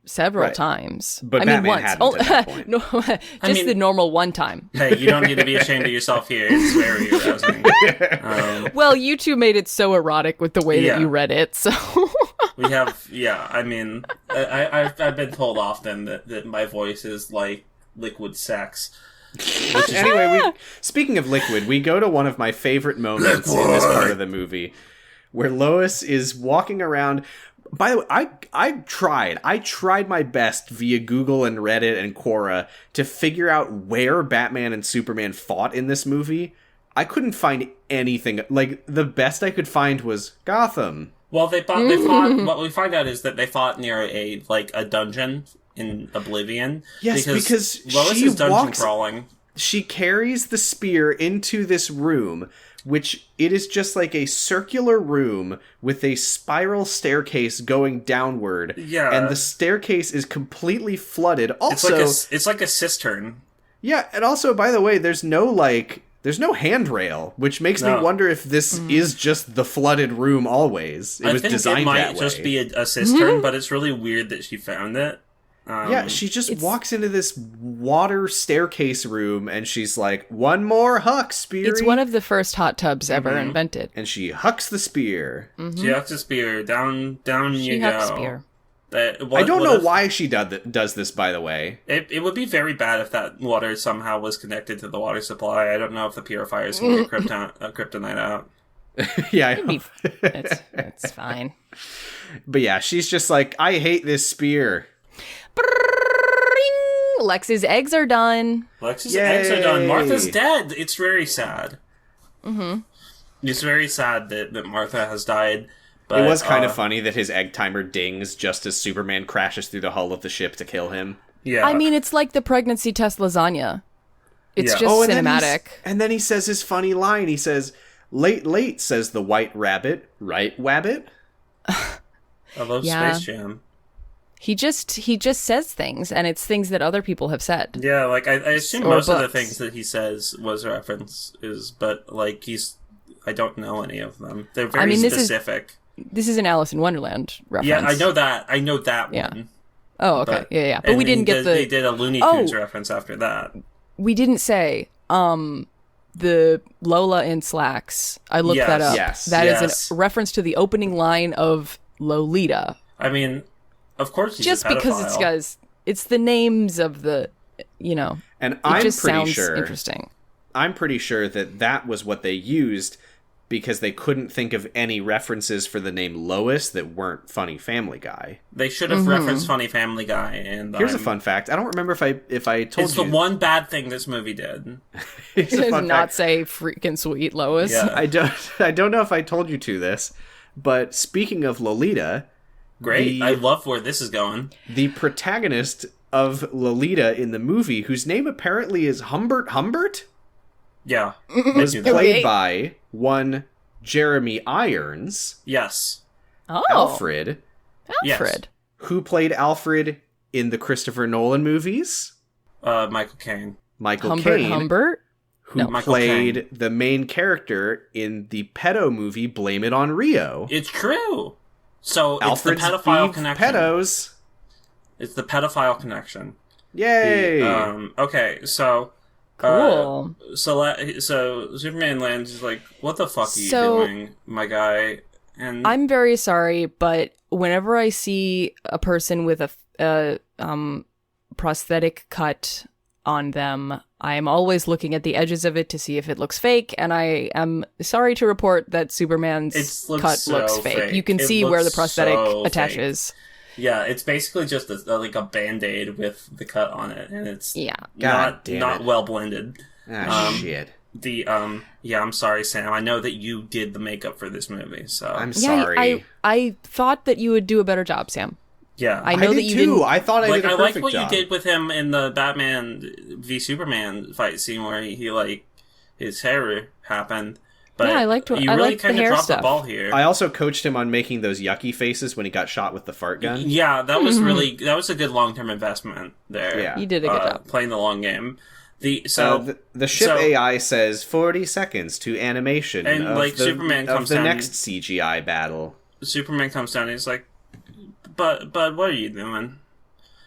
several Right. times. But I mean, Batman once. hadn't at that point. No, just mean- the normal one time. Hey, you don't need to be ashamed of yourself here. It's very arousing. Well, you two made it so erotic with the way Yeah. that you read it, so We have, yeah. I mean, I've been told often that my voice is like liquid sex. anyway, speaking of liquid, we go to one of my favorite moments in this part of the movie where Lois is walking around. By the way, I tried my best via Google and Reddit and Quora to figure out where Batman and Superman fought in this movie. I couldn't find anything. Like, the best I could find was Gotham. Well, they fought. What we find out is that they fought near a dungeon in Oblivion. Yes, because Lois she is dungeon walks- crawling. She carries the spear into this room, which it is just like a circular room with a spiral staircase going downward. Yeah. And the staircase is completely flooded. Also, It's like a cistern. yeah, and also, by the way, there's no handrail, which makes me No. wonder if this is just the flooded room always. It I was think designed it might that way. just be a cistern, but it's really weird that she found it. Yeah, she just walks into this water staircase room, and she's like, "One more huck, spear." it's one of the first hot tubs ever Mm-hmm. invented. and she hucks the spear. She hucks a spear down. She You hucks go. spear. I don't know why she does this, by the way. It would be very bad if that water somehow was connected to the water supply. I don't know if the purifiers can get kryptonite out. Yeah, It'd be- it's fine. but yeah, she's just like, "I hate this spear." Bring! Lex's eggs are done. Lex's Yay! eggs are done. Martha's dead. It's very sad. Mm-hmm. It's very sad that Martha has died. But, It was kind of funny that his egg timer dings just as Superman crashes through the hull of the ship to kill him. Yeah. I mean, it's like the pregnancy test lasagna. It's Yeah. just and cinematic. and then he says his funny line. He says, "Late, late," says the white rabbit. Right, Wabbit? I love Yeah. Space Jam. He just says things, and it's things that other people have said. Yeah, like I assume Or most of the books. things that he says was references, but like I don't know any of them. They're very mean, this is- specific. This is an Alice in Wonderland reference. Yeah, I know that. I know that Yeah. one. Oh, okay. Yeah. But and we didn't get They the. did a Looney Oh. Tunes reference after that. We didn't say the Lola in slacks. I looked Yes. that up. Yes. That is Yes. a reference to the opening line of Lolita. I mean, of course he's Just a because it's pedophile. guys, it's the names of the, And it I'm just pretty sounds sure. interesting. I'm pretty sure that was what they used because they couldn't think of any references for the name Lois that weren't Funny Family Guy. They should have referenced Funny Family Guy. And Here's a fun fact. I don't remember if I told It's you. the one bad thing this movie did. Here's a fun Not fact. say freaking sweet Lois. Yeah. I don't know if I told you to this, but speaking of Lolita, Great. The- I love where this is going. the protagonist of Lolita in the movie, whose name apparently is Humbert, Yeah. was I knew that. played Okay. by one Jeremy Irons, Yes. Oh, Alfred, Alfred. who played Alfred in the Christopher Nolan movies, Michael Caine. Michael Humbert. Caine, Humbert. who No. Michael played Caine. the main character in the pedo movie Blame It on Rio. It's true. So Alfred's it's the pedophile beef connection. pedos. It's the pedophile connection. Yay! Okay, so Cool. so Superman lands. He's like, "What the fuck are you So- doing, my guy?" And I'm very sorry, but whenever I see a person with a prosthetic cut on them, I am always looking at the edges of it to see if it looks fake, and I am sorry to report that Superman's cut looks fake. You can see where the prosthetic attaches. Fake. Yeah, it's basically just like a Band-Aid with the cut on it, and it's not well blended. Shit. I'm sorry, Sam. I know that you did the makeup for this movie, so I'm sorry. I thought that you would do a better job, Sam. Yeah, I know did that you too. didn't. I thought I did a perfect job. I like what you did with him in the Batman v Superman fight scene where he like his hair happened. But yeah, I liked what you I really liked kind the of hair dropped stuff. the ball here. I also coached him on making those yucky faces when he got shot with the fart gun. Yeah, that was a good long-term investment there. Yeah. You did a good job playing the long game. The ship AI says 40 seconds to animation and of like the, Superman of comes the down, next CGI battle. Superman comes down and he's like, but what are you doing?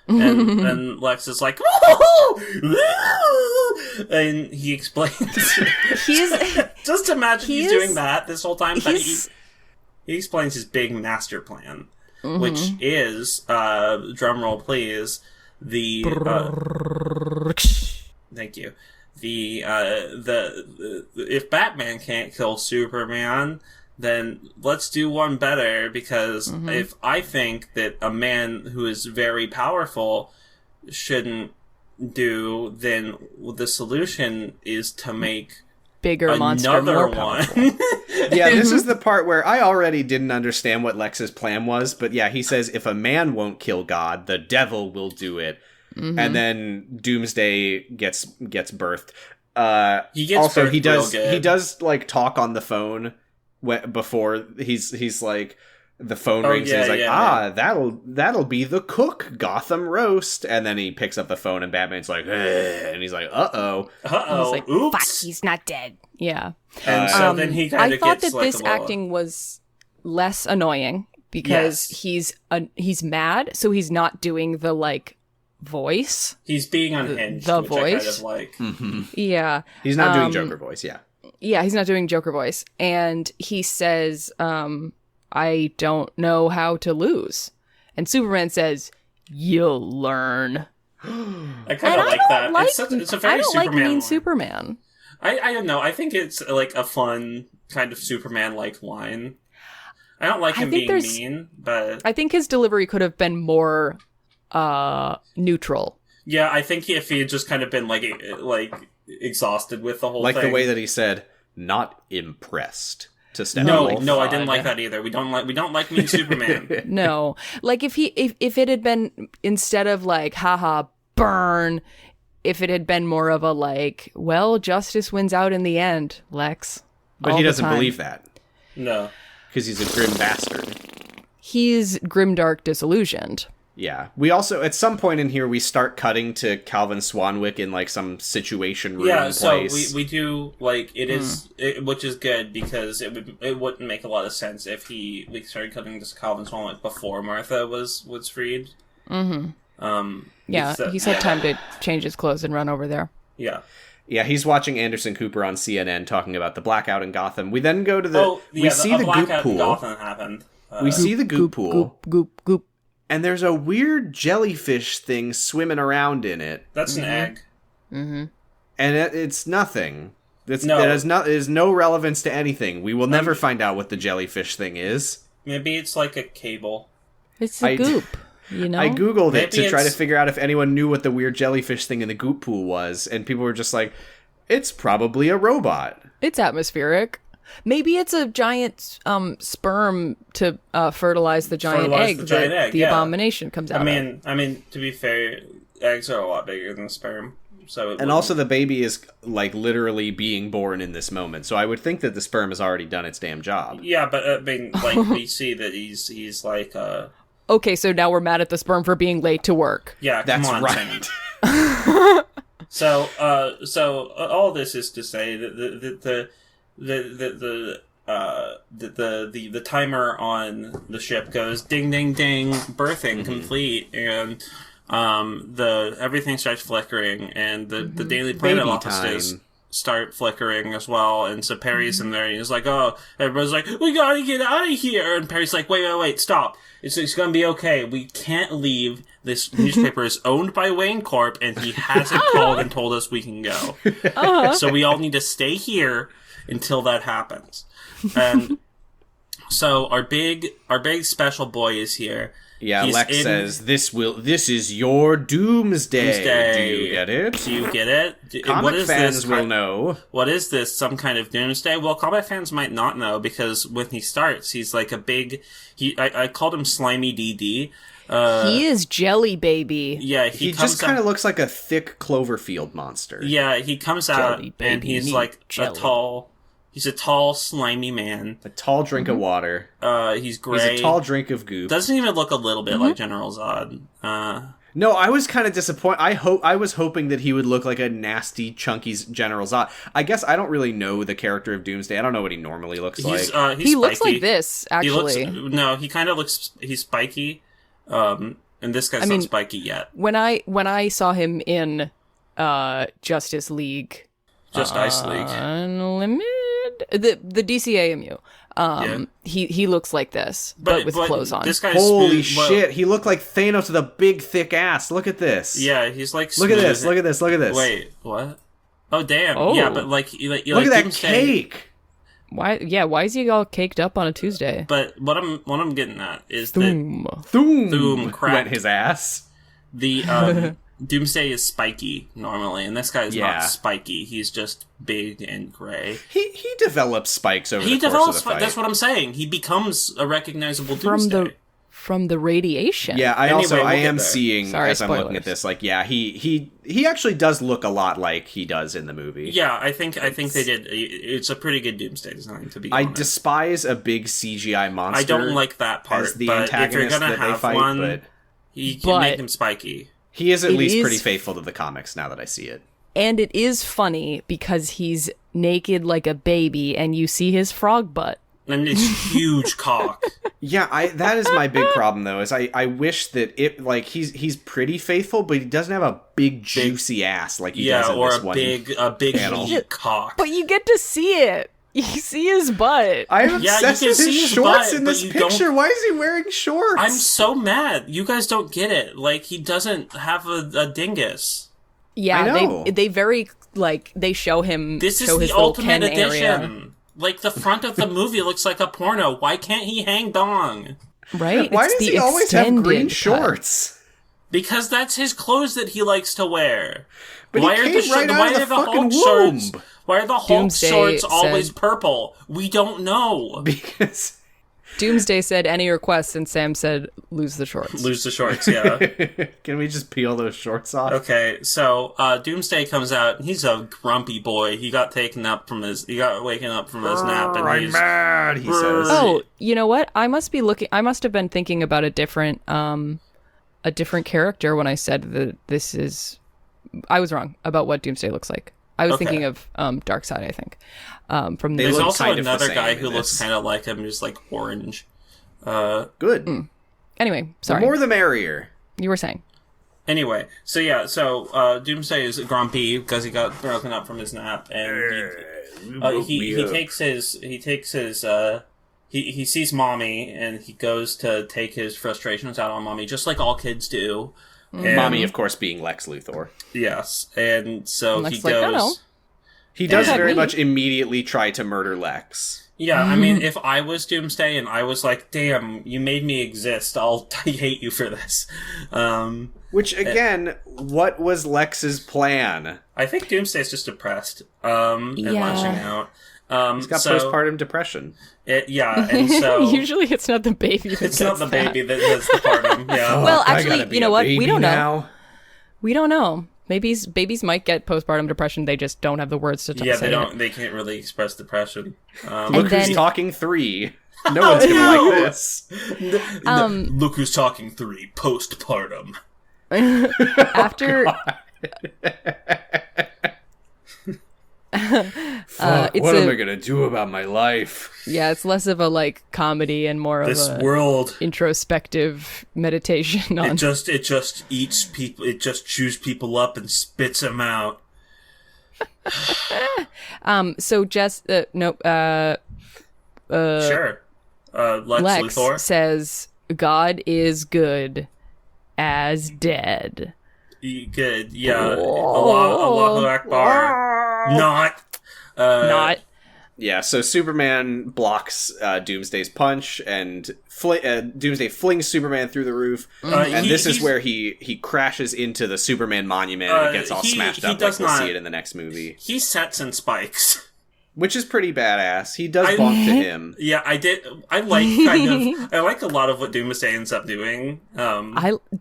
And Lex is like, and he explains. Just imagine he's doing that this whole time. But he explains his big master plan, which is, drum roll please, thank you. If Batman can't kill Superman, then let's do one better, because if I think that a man who is very powerful shouldn't do, then the solution is to make bigger monster more powerful. Yeah, this is the part where I already didn't understand what Lex's plan was, but yeah, he says if a man won't kill God, the devil will do it. And then Doomsday gets birthed. He does he does like talk on the phone before he's like, the phone rings and he's like, that'll be the cook Gotham roast, and then he picks up the phone and Batman's like, and he's like, He's like, oops, fuck, he's not dead. Yeah. And so then he kind of I thought gets that like this acting was less annoying because he's mad, so he's not doing the like voice. He's being unhinged. The which voice. I kind of like. Yeah. he's not doing Joker voice. Yeah, he's not doing Joker voice. And he says, I don't know how to lose. And Superman says, you'll learn. I kind of like that. It's a very I don't Superman like mean line. Superman. I don't know. I think it's like a fun kind of Superman-like line. I don't like him being mean, but I think his delivery could have been more neutral. yeah, I think if he had just kind of been like exhausted with the whole Like thing. the way that he said, not impressed to Steppenwolf. No, I didn't like that either. We don't like mean Superman. No, like if it had been, instead of like haha burn, if it had been more of a like, well, justice wins out in the end, Lex. But all he the doesn't time. believe that No. because he's a grim bastard. He's grimdark disillusioned. Yeah. We also, at some point in here, we start cutting to Calvin Swanwick in, like, some situation room Yeah, so place. we do, like, which is good, because it wouldn't make a lot of sense if we started cutting to Calvin Swanwick before Martha was freed. Yeah, he's had time to change his clothes and run over there. Yeah. Yeah, he's watching Anderson Cooper on CNN talking about the blackout in Gotham. We then go to the... we see a the goop blackout in pool. Gotham happened. We see the goop pool. Goop. And there's a weird jellyfish thing swimming around in it. That's an egg. And it's nothing. It No. has no relevance to anything. We will never find out what the jellyfish thing is. Maybe it's like a cable. It's a goop, you know? I googled it Maybe to try to it's- figure out if anyone knew what the weird jellyfish thing in the goop pool was, and people were just like, it's probably a robot. It's atmospheric. Maybe it's a giant sperm to fertilize the giant egg that the abomination comes out of. I mean, to be fair, eggs are a lot bigger than sperm. So And also the baby is, like, literally being born in this moment, so I would think that the sperm has already done its damn job. yeah, but I mean, like, we see that he's like, Okay, so now we're mad at the sperm for being late to work. yeah, That's come on, right. Sam. So all this is to say that the timer on the ship goes ding ding ding, birthing complete, and everything starts flickering, and the Daily Planet Baby offices time. start flickering as well, and so Perry's in there, and he's like, oh, everybody's like, we gotta get out of here, and Perry's like, wait, stop. It's gonna be okay. We can't leave. This newspaper is owned by Wayne Corp, and he hasn't called and told us we can go. So we all need to stay here until that happens. And so our big special boy is here. Yeah, Lex says, this is your Doomsday. Do you get it? Do you get it? Comic what is fans this? will know. What is this? Some kind of Doomsday? Well, comic fans might not know, because when he starts, he's like a big... I called him Slimy DD. He is Jelly Baby. Yeah, he just kind of looks like a thick Cloverfield monster. Yeah, he comes out, and he's like He's a tall, slimy man. A tall drink of water. He's gray. He's a tall drink of goop. Doesn't even look a little bit like General Zod. No, I was kind of disappointed. I was hoping that he would look like a nasty, chunky General Zod. I guess I don't really know the character of Doomsday. I don't know what he normally looks like. He's he looks like this, actually. He kind of looks... He's spiky. And this guy's not spiky yet. When I saw him in Justice League... Ice League. Unlimited? The DCAMU. He looks like this, but with clothes on. This guy's holy shit! He looked like Thanos with a big, thick ass. Look at this. Yeah, he's like. Look at this! Look at this! Look at this! Wait, what? Oh damn! Oh. Yeah, but like, look at that cake. Why? Yeah, why is he all caked up on a Tuesday? But what I'm getting at is Thoom. Thoom crap. Went his ass. The Doomsday is spiky normally, and this guy is not spiky. He's just big and gray. He develops spikes over the course of the fight. That's what I'm saying. He becomes a recognizable Doomsday. From the radiation. Yeah, I am seeing, Sorry, as I'm looking at this, like, yeah, he actually does look a lot like he does in the movie. Yeah, I think they did. It's a pretty good Doomsday design, to be honest. I despise a big CGI monster. I don't like that part, as the but antagonist if you're gonna that they have fight, one, but you can make him spiky. He is at least pretty faithful to the comics now that I see it. And it is funny because he's naked like a baby and you see his frog butt. And this huge cock. Yeah, that is my big problem though. Is I wish that it like he's pretty faithful, but he doesn't have a big juicy ass like he does in this one. a big heat cock. But you get to see it. You see his butt. I'm obsessed with his shorts in this picture. Why is he wearing shorts? I'm so mad. You guys don't get it. Like, he doesn't have a dingus. Yeah, I know. they very like they show him. This is show his the little ultimate Ken edition. area. Like, the front of the movie looks like a porno. Why can't he hang dong? Right? Why it's does the he always have green extended shorts? Because that's his clothes that he likes to wear. But why he came right out of the fucking Hulk womb. shorts? Why are the Hulk Doomsday shorts always said- purple? We don't know. Because Doomsday said any requests, and Sam said lose the shorts. Lose the shorts, yeah. can we just peel those shorts off? Okay, so Doomsday comes out. He's a grumpy boy. He got waken up from his nap, and I'm he's mad. He says. Oh, you know what? I must have been thinking about a different character when I said that this is. I was wrong about what Doomsday looks like. I was thinking of Darkseid, I think. From There's look also kind of the another same guy in who looks this. kind of like him, just like orange. Good. Anyway, The sorry. more the merrier. You were saying. Anyway, so Doomsday is grumpy because he got broken up from his nap, and he sees Mommy, and he goes to take his frustrations out on Mommy, just like all kids do. And, Mommy, of course, being Lex Luthor. yes, and so Lex he is like, goes. no. He does Yeah, very me. much immediately try to murder Lex. Yeah, I mean, if I was Doomsday and I was like, "Damn, you made me exist. I hate you for this." Which, again, what was Lex's plan? I think Doomsday's just depressed and Yeah. lashing out. He's got postpartum depression. And so Usually it's not the baby that it's gets not the that. baby that's the partum. Yeah. Well, I actually, gotta be you know a what? baby We don't know. now. We don't know. Babies might get postpartum depression. They just don't have the words to Yeah, say they it. don't. They can't really express depression. Look then- who's talking 3. No one's gonna like this. Look who's talking 3 postpartum. After Fuck, it's what am a- I gonna do about my life? yeah, it's less of a like comedy and more This of a world, introspective meditation on. it just eats people. It just chews people up and spits them out. So Jess, no, Sure. Lex Luthor. says God is good as dead. Good. Yeah. Allahu Akbar. Not. Yeah, so Superman blocks Doomsday's punch, and Doomsday flings Superman through the roof, and this is where he crashes into the Superman monument and it gets all smashed up like we'll see it in the next movie. He sets and spikes. Which is pretty badass. He does bonk to him. Yeah, I did. I like a lot of what Doomsday ends up doing.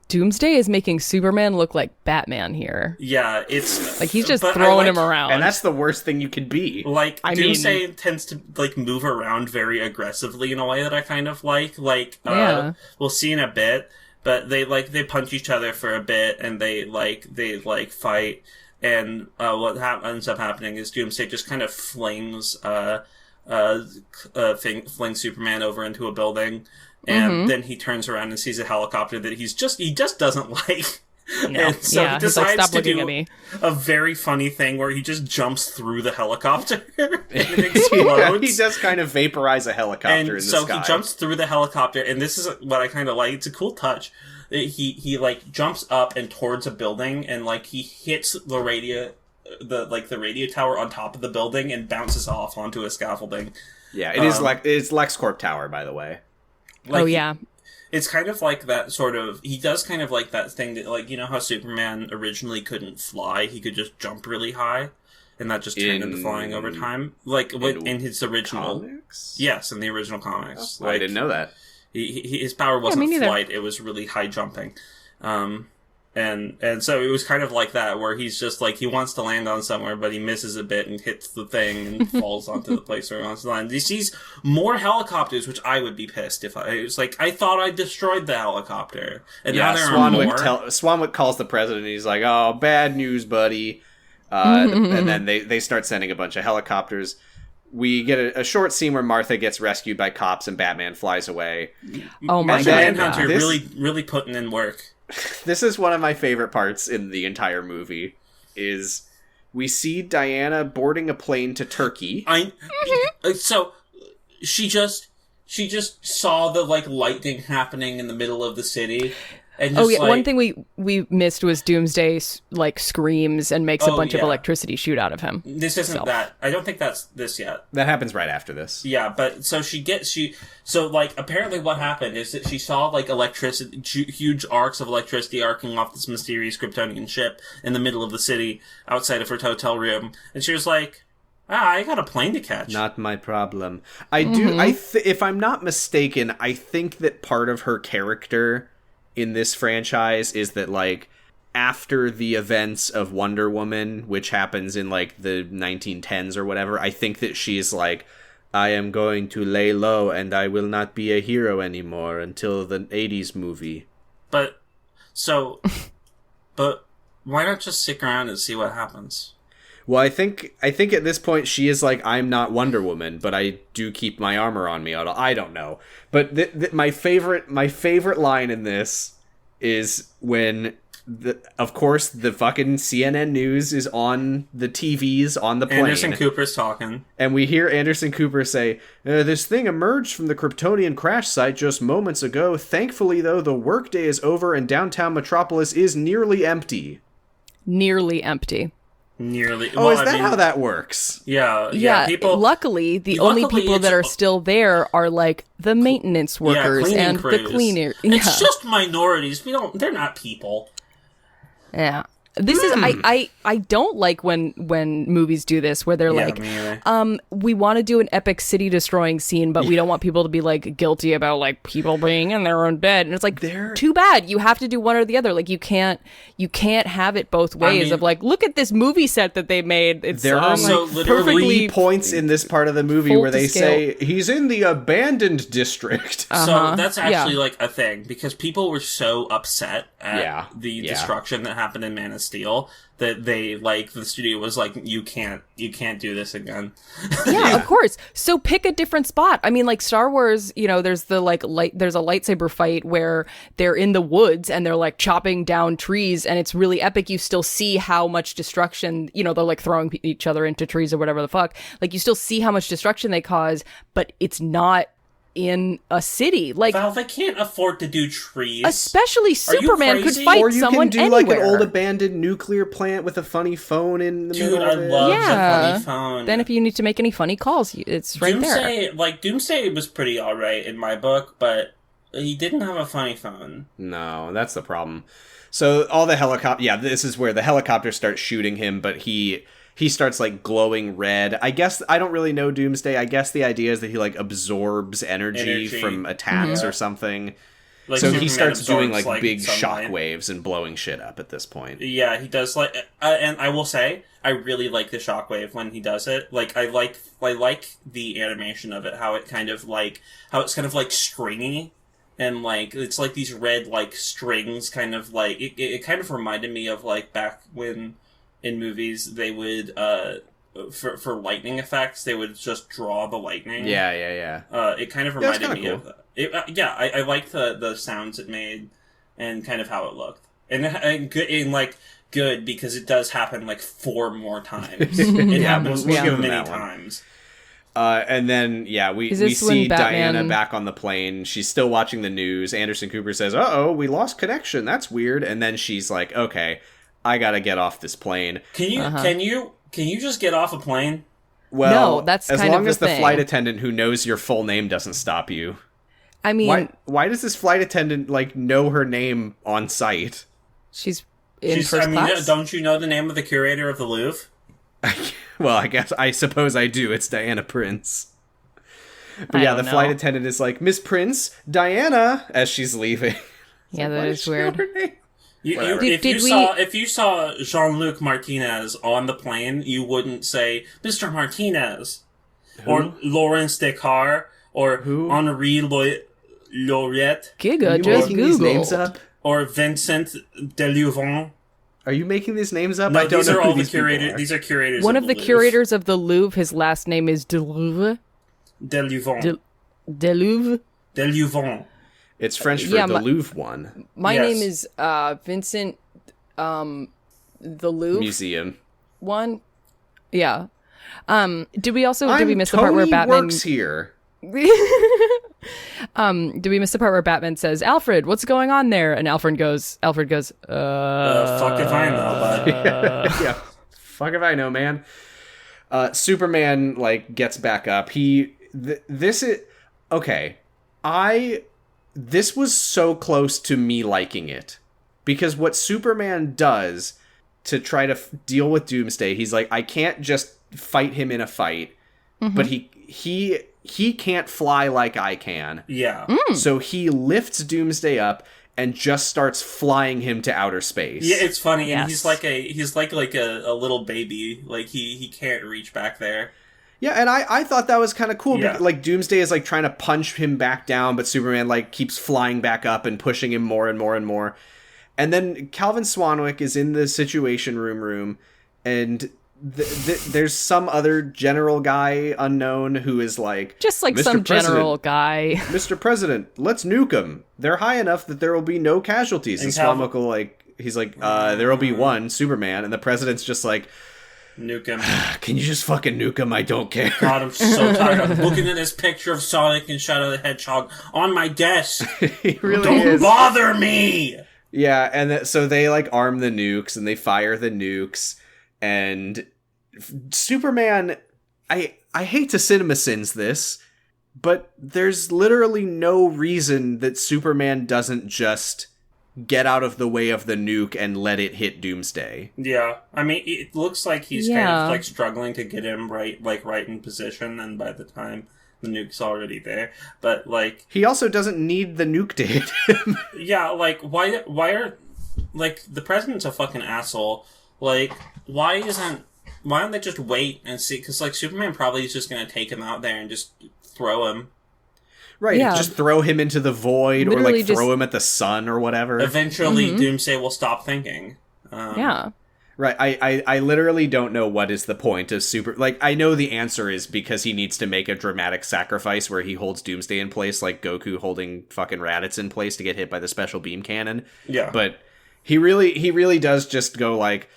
Doomsday is making Superman look like Batman here. Yeah, it's like he's just throwing him around, and that's the worst thing you could be. Like Doomsday tends to like move around very aggressively in a way that I kind of like. We'll see in a bit, but they punch each other for a bit, and they fight. And what ends up happening is Doomsday just kind of flings Superman over into a building, and then he turns around and sees a helicopter that he just doesn't like. No. And so he decides Stop to looking do at me. a very funny thing where he just jumps through the helicopter and it explodes. He does kind of vaporize a helicopter in the sky. And so he jumps through the helicopter, and this is what I kind of like. It's a cool touch. He like jumps up and towards a building, and like he hits the radio tower on top of the building and bounces off onto a scaffolding. Yeah, it's LexCorp Tower, by the way. It's kind of like that sort of... He does kind of like that thing that, like, you know how Superman originally couldn't fly? He could just jump really high, and that just turned into flying over time. Like, in his original... Comics? Yes, in the original comics. I didn't know that. His power wasn't flight, it was really high jumping. And so it was kind of like that, where he's just like, he wants to land on somewhere, but he misses a bit and hits the thing and falls onto the place where he wants to land. He sees more helicopters, which I would be pissed if it was like, I thought I destroyed the helicopter. And now there are more. Swanwick calls the president, and he's like, oh, bad news, buddy. And then they start sending a bunch of helicopters. We get a short scene where Martha gets rescued by cops and Batman flies away. Oh my god. Manhunter really putting in work. This is one of my favorite parts in the entire movie, is we see Diana boarding a plane to Turkey. So she just saw the like lightning happening in the middle of the city. And one thing we missed was Doomsday like screams and makes a bunch of electricity shoot out of him. This isn't that. I don't think that's this yet. That happens right after this. Yeah, but so apparently what happened is that she saw like electricity, huge arcs of electricity arcing off this mysterious Kryptonian ship in the middle of the city outside of her hotel room, and she was like, I got a plane to catch. Not my problem. If I'm not mistaken, I think that part of her character in this franchise is that, like, after the events of Wonder Woman, which happens in, like, the 1910s or whatever, I think that she's like, I am going to lay low and I will not be a hero anymore until the 80s movie. But why not just stick around and see what happens? Well, I think at this point she is like, I'm not Wonder Woman, but I do keep my armor on me. I don't know. But my favorite line in this is when, of course, the fucking CNN News is on the TVs on the plane. Anderson Cooper's talking. And we hear Anderson Cooper say, this thing emerged from the Kryptonian crash site just moments ago. Thankfully, though, the workday is over and downtown Metropolis is nearly empty. Nearly empty. Nearly. Oh, is that how that works? Yeah. People. Luckily, the only people that are still there are like the maintenance workers and crews. the cleaner. It's just minorities. They're not people. Yeah. This is I don't like when movies do this where they're like, we want to do an epic city destroying scene, but we don't want people to be like guilty about like people being in their own bed. And it's like, too bad. You have to do one or the other. Like you can't have it both ways. Of like, look at this movie set that they made. It's there are so like perfectly 3 points in this part of the movie where they say he's in the abandoned district. So that's actually like a thing because people were so upset at the destruction that happened in Man of Steel, that the studio was like, you can't do this again. Yeah, of course. So pick a different spot. I mean, like Star Wars, there's the there's a lightsaber fight where they're in the woods and they're like chopping down trees, and it's really epic. You still see how much destruction, they're like throwing each other into trees or whatever the fuck. Like you still see how much destruction they cause, but it's not in a city. Like, Val, they can't afford to do trees. Especially Superman could fight or you someone can do anywhere. like an old abandoned nuclear plant with a funny phone in the middle of it. Dude, I love the funny phone. Then if you need to make any funny calls, it's right there. Doomsday was pretty alright in my book, but he didn't have a funny phone. No, that's the problem. So all the helicopter, this is where the helicopter starts shooting him, but he starts like glowing red. I guess I don't really know Doomsday. I guess the idea is that he like absorbs energy from attacks or something. Like so he starts doing like big shock waves and blowing shit up at this point. Yeah, he does and I will say I really like the shockwave when he does it. Like I like the animation of it, how it's kind of like stringy. And, like, it's like these red, like, strings kind of, like... It kind of reminded me of, like, back when in movies they would, for lightning effects, they would just draw the lightning. Yeah. It kind of reminded me of that. I liked the sounds it made and kind of how it looked. And good, because it does happen, like, 4 more times. It happens too many times. And then, we see Diana back on the plane. She's still watching the news. Anderson Cooper says, uh-oh, we lost connection. That's weird. And then she's like, okay, I gotta get off this plane. Can you just get off a plane? Well, no, that's as kind long of as the thing. flight attendant who knows your full name doesn't stop you. I mean... Why does this flight attendant, like, know her name on sight? She's in first class? Don't you know the name of the curator of the Louvre? Well, I suppose I do. It's Diana Prince. But the flight attendant is like, Miss Prince, Diana, as she's leaving. Yeah, that is weird. If you saw Jean-Luc Martinez on the plane, you wouldn't say, Mr. Martinez. Who? Or Lawrence Descartes. Or Henri Lauriette. Giga, just Google. These names up? Or Vincent Delouvin. Are you making these names up? No, I don't these know are who all these the curators. people are. These are curators. One of the curators of the Louvre. His last name is Delouvre. Delouvin. Delouvre. Delouvin. It's French for the Louvre one. My name is Vincent. The Louvre Museum one. Yeah. Did we miss the part where Batman works here? Do we miss the part where Batman says, Alfred, what's going on there? And Alfred goes, fuck if I know, bud. Yeah, fuck if I know, man. Superman, like, gets back up. This was so close to me liking it. Because what Superman does to try to deal with Doomsday, he's like, I can't just fight him in a fight, but he can't fly like I can. Yeah. So he lifts Doomsday up and just starts flying him to outer space. Yeah, it's funny, and he's like a little baby. Like he can't reach back there. Yeah, and I thought that was kind of cool. Yeah. Because, like, Doomsday is like trying to punch him back down, but Superman like keeps flying back up and pushing him more and more and more. And then Calvin Swanwick is in the Situation Room, and there's some other general guy unknown who is like... Just like some general guy. Mr. President, let's nuke them. They're high enough that there will be no casualties. And Swanwick will he's like, there will be one, Superman. And the president's just like... Nuke him. Can you just fucking nuke him? I don't care. God, I'm so tired of looking at this picture of Sonic and Shadow the Hedgehog on my desk. He really Don't bother me! Yeah, and so they, like, arm the nukes, and they fire the nukes, and Superman, I hate to CinemaSins this, but there's literally no reason that Superman doesn't just get out of the way of the nuke and let it hit Doomsday. Yeah, I mean, it looks like he's kind of, like, struggling to get him right in position, and by the time the nuke's already there, but, like... He also doesn't need the nuke to hit him. Yeah, like, why are... Like, the president's a fucking asshole. Like, why don't they just wait and see? Because, like, Superman probably is just going to take him out there and just throw him. Right, just throw him into the void, literally, or, like, throw him at the sun or whatever. Eventually, Doomsday will stop thinking. Yeah. Right. I literally don't know what is the point of super... Like, I know the answer is because he needs to make a dramatic sacrifice where he holds Doomsday in place, like Goku holding fucking Raditz in place to get hit by the special beam cannon. Yeah. But he really does just go like,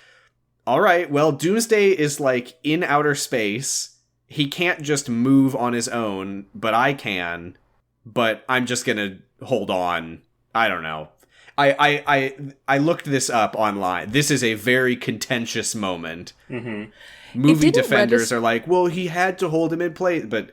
all right, well, Doomsday is, like, in outer space. He can't just move on his own, but I can. But I'm just gonna hold on. I don't know. I looked this up online. This is a very contentious moment. Mm-hmm. Movie defenders are like, well, he had to hold him in place. But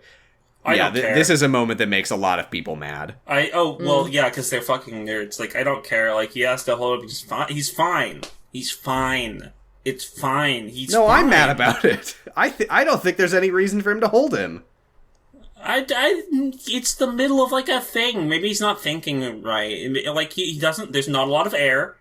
yeah, this is a moment that makes a lot of people mad. Yeah, because they're fucking nerds. Like, I don't care. Like, he has to hold him. He's fine. He's fine. He's fine. It's fine. He's fine. I'm mad about it. I don't think there's any reason for him to hold him. It's the middle of, like, a thing. Maybe he's not thinking right. Like, he doesn't... There's not a lot of air.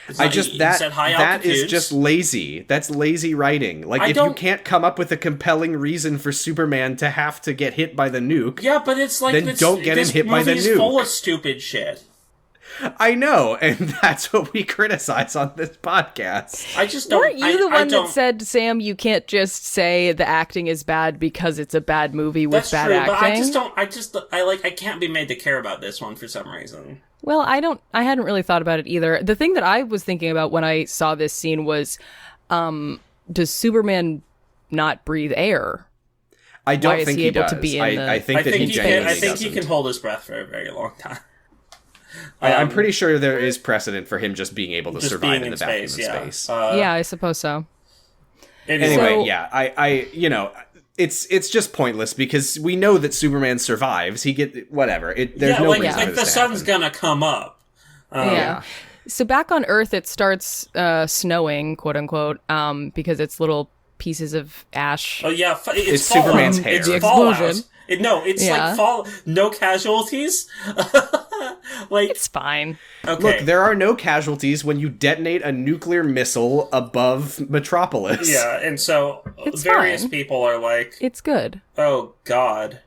That is just lazy. That's lazy writing. Like, if you can't come up with a compelling reason for Superman to have to get hit by the nuke... Yeah, but it's like... Then don't get him hit by the nuke. This movie's full of stupid shit. I know, and that's what we criticize on this podcast. I just don't... Weren't you the one that said, Sam, you can't just say the acting is bad because it's a bad movie with bad acting? But I can't be made to care about this one for some reason. Well, I hadn't really thought about it either. The thing that I was thinking about when I saw this scene was, does Superman not breathe air? I don't think he does. I think he can hold his breath for a very long time. I'm pretty sure there is precedent for him just being able to survive in the vacuum of space. Yeah, I suppose so. Anyway, it's just pointless because we know that Superman survives. There's no reason for this the sun's gonna come up. So back on Earth, it starts snowing, quote unquote, because it's little pieces of ash. Oh yeah, it's Superman's hair. It's the explosion. Like fall. No casualties. Like, it's fine. Okay. Look, there are no casualties when you detonate a nuclear missile above Metropolis. Yeah, and so various people are like, it's good. Oh God,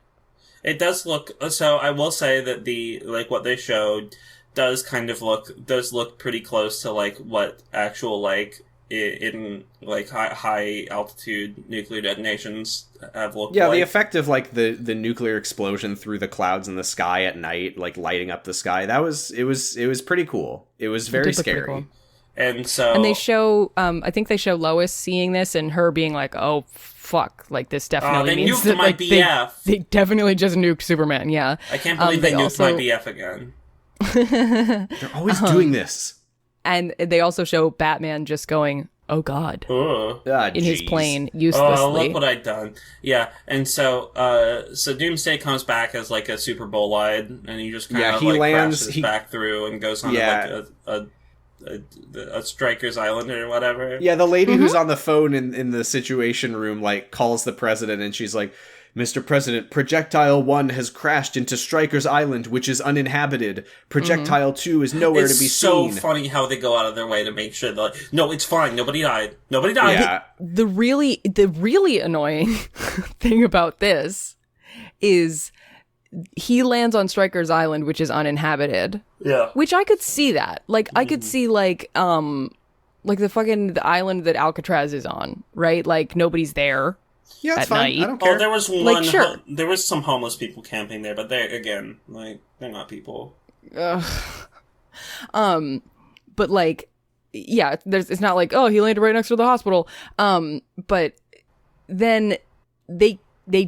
it does look. So I will say that what they showed does look pretty close to like what actual like in like high altitude nuclear detonations have looked like. The effect of like the nuclear explosion through the clouds in the sky at night, like lighting up the sky, it was pretty cool. It was very scary. Cool. And they show I think they show Lois seeing this and her being like, oh fuck, like this definitely means that like they definitely just nuked Superman. Yeah, I can't believe they nuked my BF again. They're always doing this. And they also show Batman just going, oh God, in his plane, uselessly. Oh, look what I've done. Yeah, and so Doomsday comes back as like a Super Bolide, and he just kind of crashes back through and goes on a Striker's Island or whatever. Yeah, the lady who's on the phone in the Situation Room like calls the president, and she's like, Mr. President, Projectile 1 has crashed into Striker's Island, which is uninhabited. Projectile 2 is nowhere to be seen. It's so funny how they go out of their way to make sure that, no, it's fine. Nobody died. Nobody died. Yeah. The really annoying thing about this is he lands on Striker's Island, which is uninhabited. Yeah. Which I could see that. Like, I could see, like the island that Alcatraz is on, right? Like, nobody's there. Yeah, it's fine. Night. I don't care. Oh, there was one. Like, sure. There was some homeless people camping there, but they're not people. But like, yeah, it's not like, oh, he landed right next to the hospital. But then they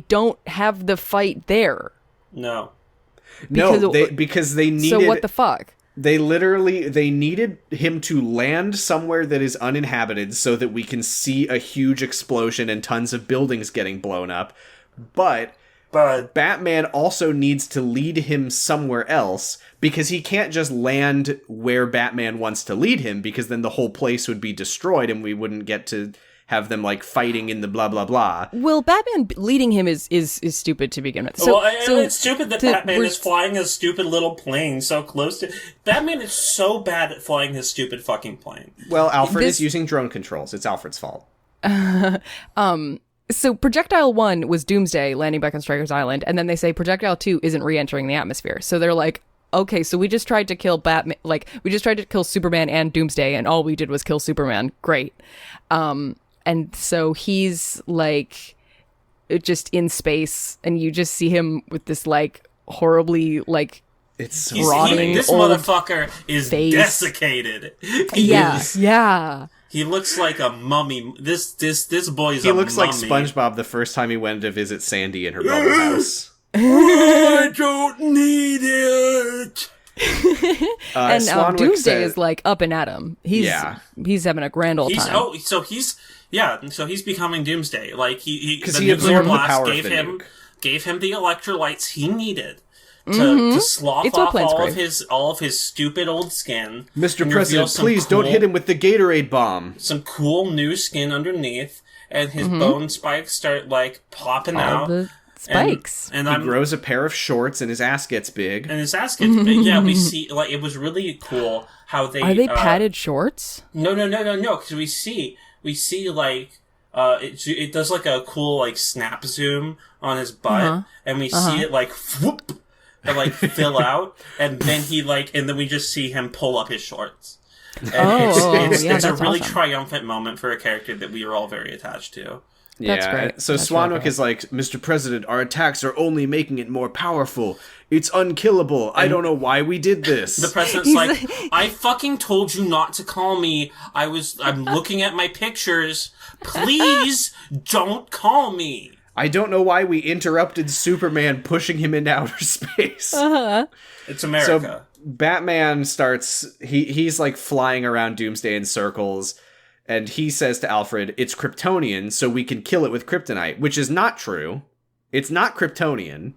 don't have the fight there. No. Because they needed. So what the fuck? They needed him to land somewhere that is uninhabited so that we can see a huge explosion and tons of buildings getting blown up. But Batman also needs to lead him somewhere else because he can't just land where Batman wants to lead him because then the whole place would be destroyed and we wouldn't get to have them like fighting in the blah blah blah. Well, Batman leading him is stupid to begin with. So it's stupid that Batman is flying a stupid little plane so close to. Batman is so bad at flying his stupid fucking plane. Well, Alfred is using drone controls. It's Alfred's fault. So Projectile 1 was Doomsday landing back on Striker's Island, and then they say Projectile 2 isn't re-entering the atmosphere. So they're like, okay, so we just tried to kill Batman, like, we just tried to kill Superman and Doomsday, and all we did was kill Superman. Great. And so he's, like, just in space, and you just see him with this, like, horribly, like, It's so rotting This old motherfucker is face. desiccated. Yeah. He looks like a mummy. This boy's He a looks mummy. like SpongeBob the first time he went to visit Sandy in her bubble house. I don't need it. And Swanwick Doomsday said- is, like, up and at him. He's having a grand old time. So he's becoming Doomsday. Like he 'Cause the he nuclear absorbed the blast power of gave the him nuke. the electrolytes he needed to slough It's all off Plains all of his stupid old skin. Mr. and reveal President, some please don't hit him with the Gatorade bomb. some cool new skin underneath, and his bone spikes start like popping All out. the spikes. And He I'm grows a pair of shorts and his ass gets big. and his ass gets big. Yeah, we see like it was really cool how they Are they padded shorts? No, because we see like it does like a cool like snap zoom on his butt, and we see it like whoop and like fill out, and then we just see him pull up his shorts. And it's yeah, a that's really awesome. triumphant moment for a character that we are all very attached to. That's Yeah, great. so That's Swanwick really great. is like, Mr. President, our attacks are only making it more powerful. It's unkillable. I don't know why we did this. The president's like, I fucking told you not to call me. I'm looking at my pictures. Please don't call me. I don't know why we interrupted Superman pushing him into outer space. It's America. So Batman starts, he's like flying around Doomsday in circles, and he says to Alfred, it's Kryptonian, so we can kill it with kryptonite, which is not true. It's not Kryptonian.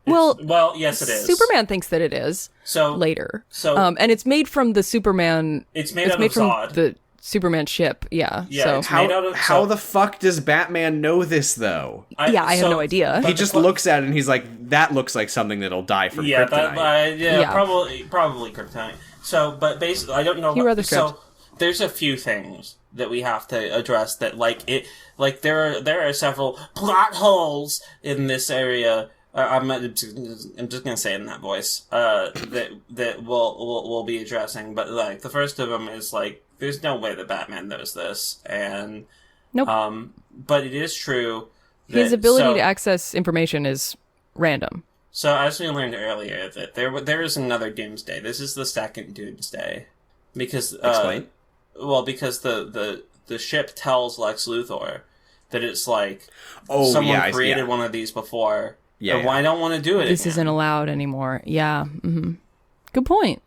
Well, yes, it is. Superman thinks that it is. So Later. So and it's made from the Superman. It's made out of from Zod. the Superman ship. Yeah. Yeah, So it's made out of How the fuck does Batman know this, though? I have no idea. but He the just que- looks at it and he's like, that looks like something that'll die from Yeah, kryptonite. Yeah. probably kryptonite. So, but basically, I don't know. He read the script. So there's a few things that we have to address that, there are several plot holes in this area. I'm just gonna say it in that voice. That we'll be addressing. But like the first of them is like, there's no way that Batman knows this, and Nope. but it is true. His ability to access information is random. So as we learned earlier, that there is another Doomsday. This is the second Doomsday, because Explain. Well, because the ship tells Lex Luthor that it's like I created one of these before. Yeah, Why don't want to do it? This again. isn't allowed anymore. Yeah. Mm-hmm. Good point.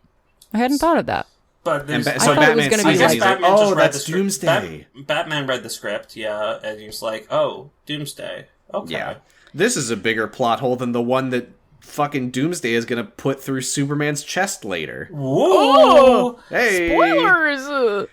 I hadn't thought of that. But there's, So I thought it was Batman gonna sees be it and guess he's like, Batman oh, just read that's the script. Doomsday. Batman read the script, yeah, and he was like, "Oh, Doomsday." Okay. Yeah. This is a bigger plot hole than the one that fucking Doomsday is gonna put through Superman's chest later. Whoa! Hey! Spoilers!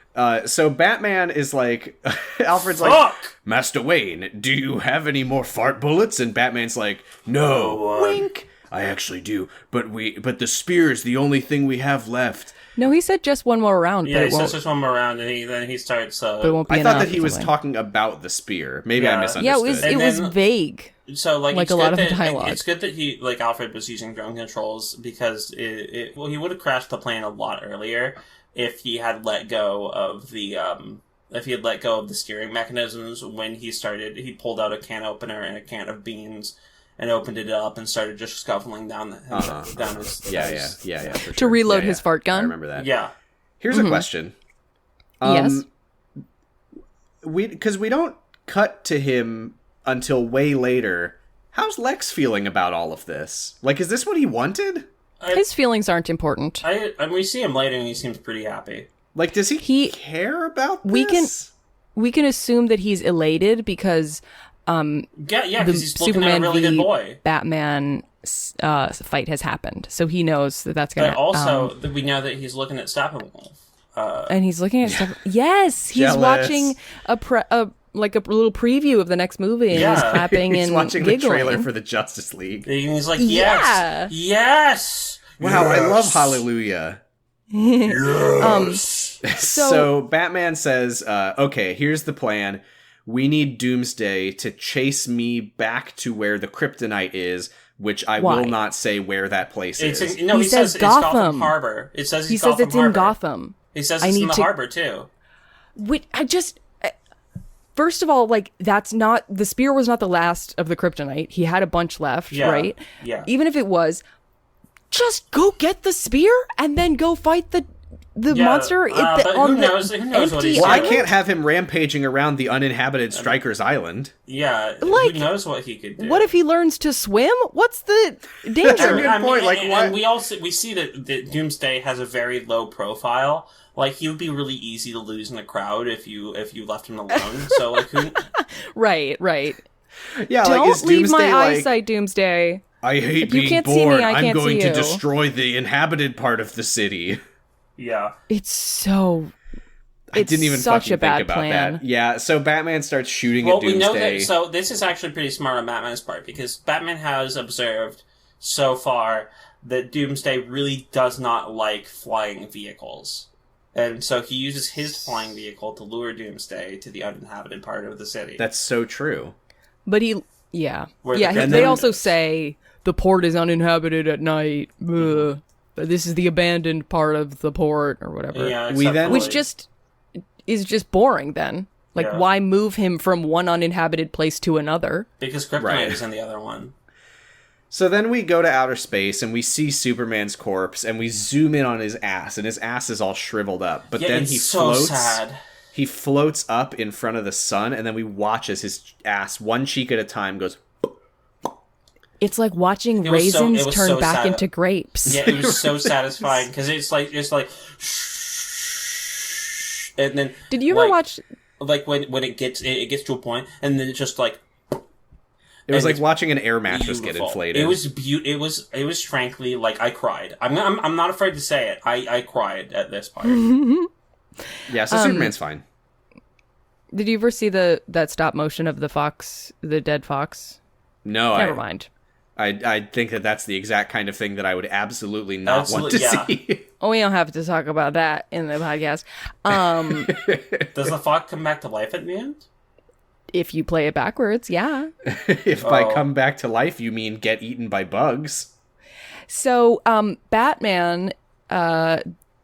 So Batman is like, Alfred's like, Fuck! Master Wayne, do you have any more fart bullets? And Batman's like, no. Wink. I actually do, but the spear is the only thing we have left. No, he said just one more round, Yeah, but he it won't. says just one more round, and then he starts. But it won't be I thought enough that he or was something. talking about the spear. Maybe Yeah. I misunderstood. Yeah, it was And then- vague. So like Like it's a lot good of the that- dialogue. It's good that Alfred was using drone controls, because he would have crashed the plane a lot earlier if he had let go of the steering mechanisms when he pulled out a can opener and a can of beans and opened it up and started just scuffling down his Yeah. For To sure. reload Yeah, his fart gun? I remember that. Yeah. Here's a question. Yes. Because we don't cut to him until way later. How's Lex feeling about all of this? Like, is this what he wanted? His feelings aren't important. We see him later and he seems pretty happy. Like, does he He- care about this? We can assume that he's elated because Yeah, the because he's looking Superman at a really good v boy. Batman fight has happened, so he knows that that's gonna. But also, we know that he's looking at Steppenwolf. and he's looking at stuff. Yes, he's Jealous. watching a little preview of the next movie, and Yeah. he's clapping He's and watching giggling. the trailer for the Justice League. And he's like, Yeah. yes! Wow, I love Hallelujah. So Batman says, okay, here's the plan. We need Doomsday to chase me back to where the kryptonite is which I Why? will not say where that place is. He He says says it's Gotham Gotham. Harbor. It says He it's says Gotham it's Harbor. in Gotham. He says I it's in need the to- harbor, too. Which first of all, like, that's not, the spear was not the last of the kryptonite. He had a bunch left, Yeah, right? yeah. Even if it was, just go get the spear and then go fight the Yeah, monster but on who knows what empty he's Well, I doing? can't have him rampaging around the uninhabited Strikers Island. Yeah, Like, who knows what he could do? What if he learns to swim? What's the danger? a good point, like, why- and we see that Doomsday has a very low profile. Like, he would be really easy to lose in a crowd if you left him alone. So, like, who? Right. Yeah, Don't like, is leave Doomsday my like, eyesight, Doomsday. I hate If you being can't see me, bored. I I'm can't going see to you." destroy the inhabited part of the city. Yeah. It's so... I didn't even such fucking a bad think about plan. that. Yeah, so Batman starts shooting Well, at we know Doomsday. that. So this is actually pretty smart on Batman's part because Batman has observed so far that Doomsday really does not like flying vehicles. And so he uses his flying vehicle to lure Doomsday to the uninhabited part of the city. That's so true. But he... Yeah. Where Yeah, the- And they then- also say the port is uninhabited at night. Ugh. But this is the abandoned part of the port or whatever. Yeah, We except then- for, Which like- just is just boring then. Like, Yeah. why move him from one uninhabited place to another? because Kryptonite Right. is in the other one. So then we go to outer space and we see Superman's corpse and we zoom in on his ass and his ass is all shriveled up. But Yeah, then it's he so floats. sad. He floats up in front of the sun and then we watch as his ass, one cheek at a time, goes. It's like watching It was so- raisins it was turn so back sad. into grapes. Yeah, it was so satisfying because it's like, and then Did you ever like, watch... like when it gets to a point, and then it's just like It was And like it's watching an air mattress beautiful. get inflated. It was frankly like I cried. I'm not afraid to say it. I cried at this part. Yeah, so Superman's fine. Did you ever see that stop motion of the dead fox? No, Never mind. I think that's the exact kind of thing that I would absolutely not want to Absolutely, see. Oh, we don't have to talk about that in the podcast. Does the fox come back to life at the end? If you play it backwards, yeah. If by come back to life you mean get eaten by bugs. So, Batman,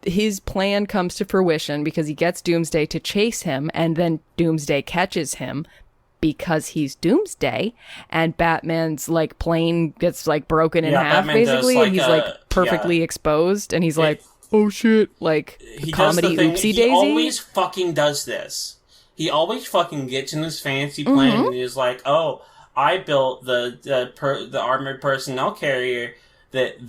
his plan comes to fruition because he gets Doomsday to chase him, and then Doomsday catches him because he's Doomsday, and Batman's like plane gets like broken in Yeah, half Batman does, basically, like, and he's like perfectly exposed, and he's like, "Oh shit!" Like He comedy does the thing. oopsie He daisy. always fucking does this. He always fucking gets in his fancy plane and he's like, "Oh, I built the armored personnel carrier that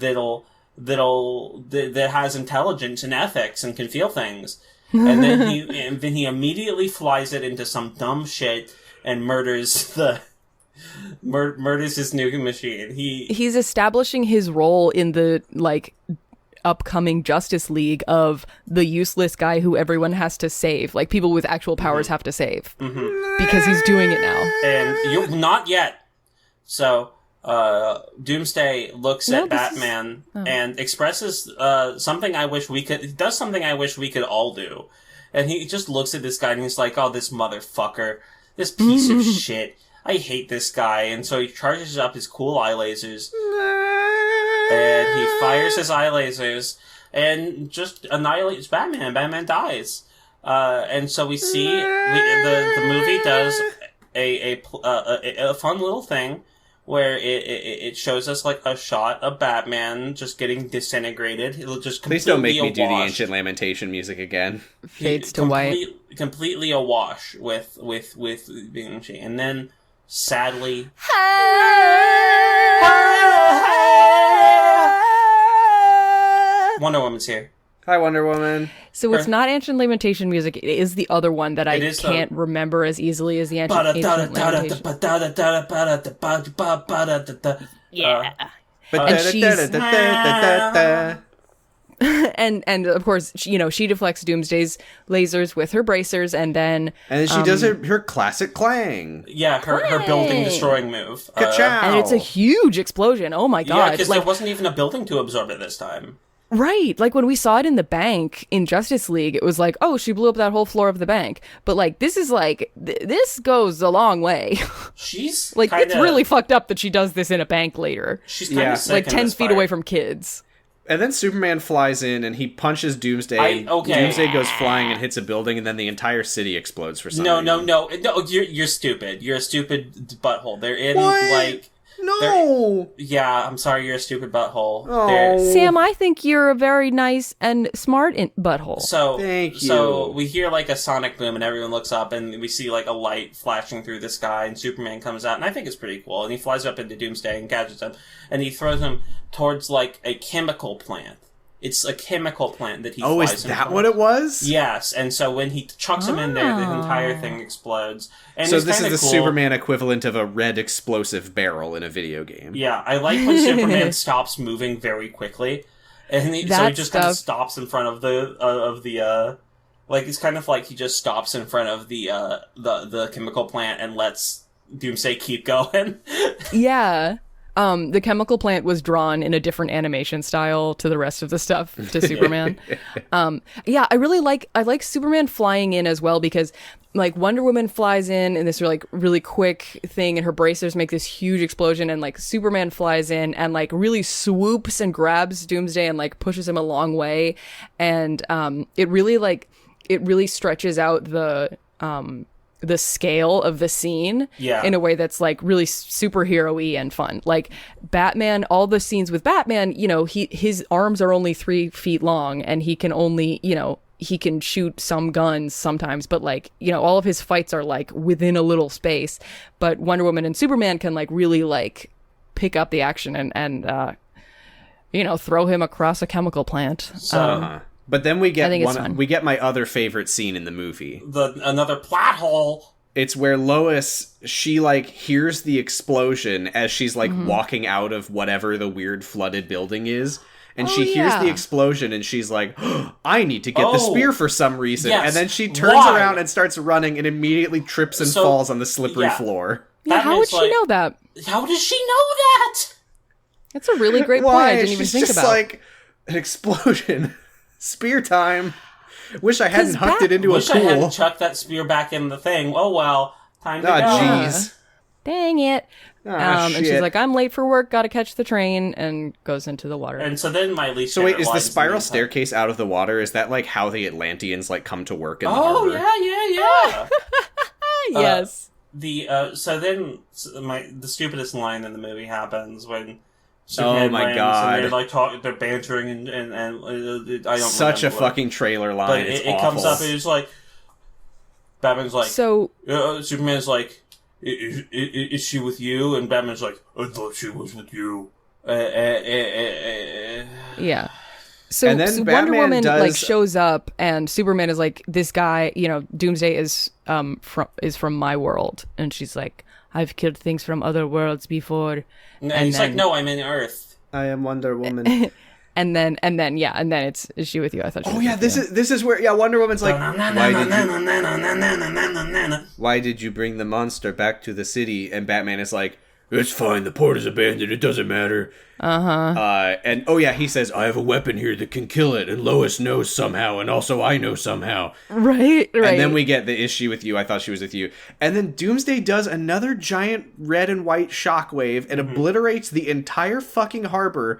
has intelligence and ethics and can feel things." And then he immediately flies it into some dumb shit and murders his nuke machine. He's establishing his role in the like upcoming Justice League of the useless guy who everyone has to save, like people with actual powers have to save, because he's doing it now. And you not yet. So Doomsday looks No, at this is- Batman and expresses something I wish we could. Does something I wish we could all do. And he just looks at this guy and he's like, "Oh, this motherfucker, this piece of shit. I hate this guy." And so he charges up his cool eye lasers. And he fires his eye lasers and just annihilates Batman. Batman dies. And so we see the movie does a fun little thing where it shows us like a shot of Batman just getting disintegrated. It'll just Please don't make me completely do the awash. ancient lamentation music again. Fades to white. Completely awash with Banshee, and then sadly. Wonder Woman's here. Hi, Wonder Woman. So it's not ancient lamentation music. It is the other one that I It is the- can't remember as easily as the ancient lamentation. Yeah. And she's- and of course, she deflects Doomsday's lasers with her bracers, and then And then she does her classic clang. Yeah, her building destroying move. Ka-chow! and it's a huge explosion. Oh my Yeah, god! because Like, there wasn't even a building to absorb it this time. Right. Like when we saw it in the bank in Justice League, it was like, oh, she blew up that whole floor of the bank. But like, this is like, this goes a long way. She's like, kinda, it's really fucked up that she does this in a bank later. She's kind of sick like in 10 this feet part. away from kids. And then Superman flies in and he punches Doomsday. Doomsday goes flying and hits a building, and then the entire city explodes for some reason. No, you're stupid. You're a stupid butthole. They're in, What? like... No! Yeah, I'm sorry, you're a stupid butthole. Oh. Sam, I think you're a very nice and smart butthole. Thank you. So we hear like a sonic boom and everyone looks up and we see like a light flashing through the sky and Superman comes out and I think it's pretty cool. And he flies up into Doomsday and catches him and he throws him towards like a chemical plant. It's a chemical plant that he flies is him that towards. what it was? Yes, and so when he chucks him in there, the entire thing explodes. And So it's this is kinda the cool. Superman equivalent of a red explosive barrel in a video game. Yeah, I like when Superman stops moving very quickly, and so he just kind of stops in front of the like it's kind of like he just stops in front of the chemical plant and lets Doomsday keep going. Yeah. The chemical plant was drawn in a different animation style to the rest of the stuff to Superman. Yeah, I like Superman flying in as well because like Wonder Woman flies in this like really quick thing and her bracers make this huge explosion and like Superman flies in and like really swoops and grabs Doomsday and like pushes him a long way. And it really stretches out the scale of the scene in a way that's like really superhero-y and fun. Like Batman, all the scenes with Batman, you know, his arms are only 3 feet long and he can only, you know, he can shoot some guns sometimes, but like, you know, all of his fights are like within a little space. But Wonder Woman and Superman can like really like pick up the action and you know, throw him across a chemical plant. But then we get fun. we get my other favorite scene in the movie. Another plot hole. It's where Lois, she like hears the explosion as she's like walking out of whatever the weird flooded building is. And she hears the explosion and she's like, oh, I need to get the spear for some reason. Yes. And then she turns around and starts running and immediately trips and falls on the slippery floor. Yeah, how would she know that? How does she know that? That's a really great point. I didn't even think just about. Like an explosion. Spear time. Wish I hadn't hucked it into a Wish I hadn't pool. chucked that spear back in the thing. Oh well, time to go. Jeez. Dang it. And she's shit. like, I'm late for work, gotta catch the train, and goes into the water. And so then my least So wait, favorite is the line spiral staircase out of the water? Is that like how the Atlanteans like come to work in the Oh harbor? yeah. Yes. So then the stupidest line in the movie happens when Superman my lands God. and they're like they're bantering and I don't Such a remember fucking trailer line. But It's it awful. comes up and it's like Batman's like So Superman's like is she with you? And Batman's like I thought she was with you. yeah. So, And then so Wonder Batman Woman does- like shows up, and Superman is like, "This guy, you know, Doomsday is from my world," and she's like, "I've killed things from other worlds before." And he's like, no, I'm in Earth. I am Wonder Woman. and then it's is she with you? I thought. She was with you. This is where Wonder Woman's like, why did you bring the monster back to the city? And Batman is like, it's fine, the port is abandoned, it doesn't matter. And he says, I have a weapon here that can kill it, and Lois knows somehow, and also I know somehow. Right. And then we get the issue with you, I thought she was with you. And then Doomsday does another giant red and white shockwave and obliterates the entire fucking harbor.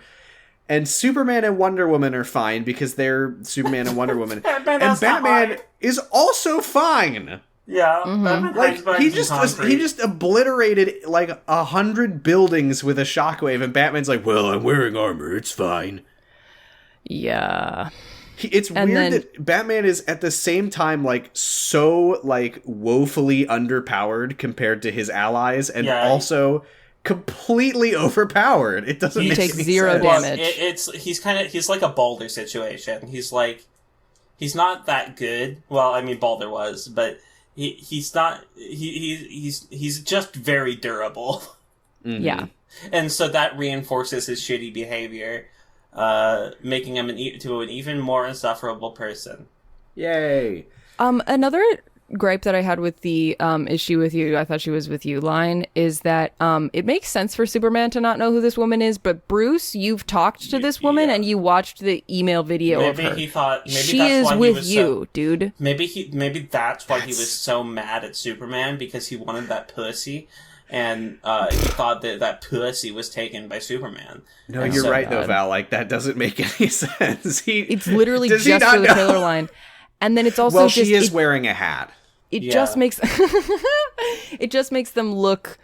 And Superman and Wonder Woman are fine because they're Superman and Wonder Woman. And Batman is also fine. Yeah, Batman hides behind he some just concrete. obliterated like 100 buildings with a shockwave, and Batman's like, "Well, I'm wearing armor; it's fine." Yeah. It's And weird then- that Batman is at the same time like so like woefully underpowered compared to his allies, and also completely overpowered. It doesn't He make takes any zero sense. damage. He's like a Balder situation. He's like he's not that good. Well, I mean Balder was, but. He's not. He's just very durable. Mm-hmm. Yeah. And so that reinforces his shitty behavior, making him to an even more insufferable person. Yay! Another gripe that I had with the issue with you, I thought she was with you line, is that it makes sense for Superman to not know who this woman is, but Bruce, you've talked to this woman and you watched the email video of her. Maybe he thought she that's is why with he was you, dude. Maybe that's why he was so mad at Superman, because he wanted that pussy. And he thought that pussy was taken by Superman. No, you're right, though, Val. Like, that doesn't make any sense. It's literally just for the trailer line. And then it's also she is wearing a hat. It just makes it just makes them look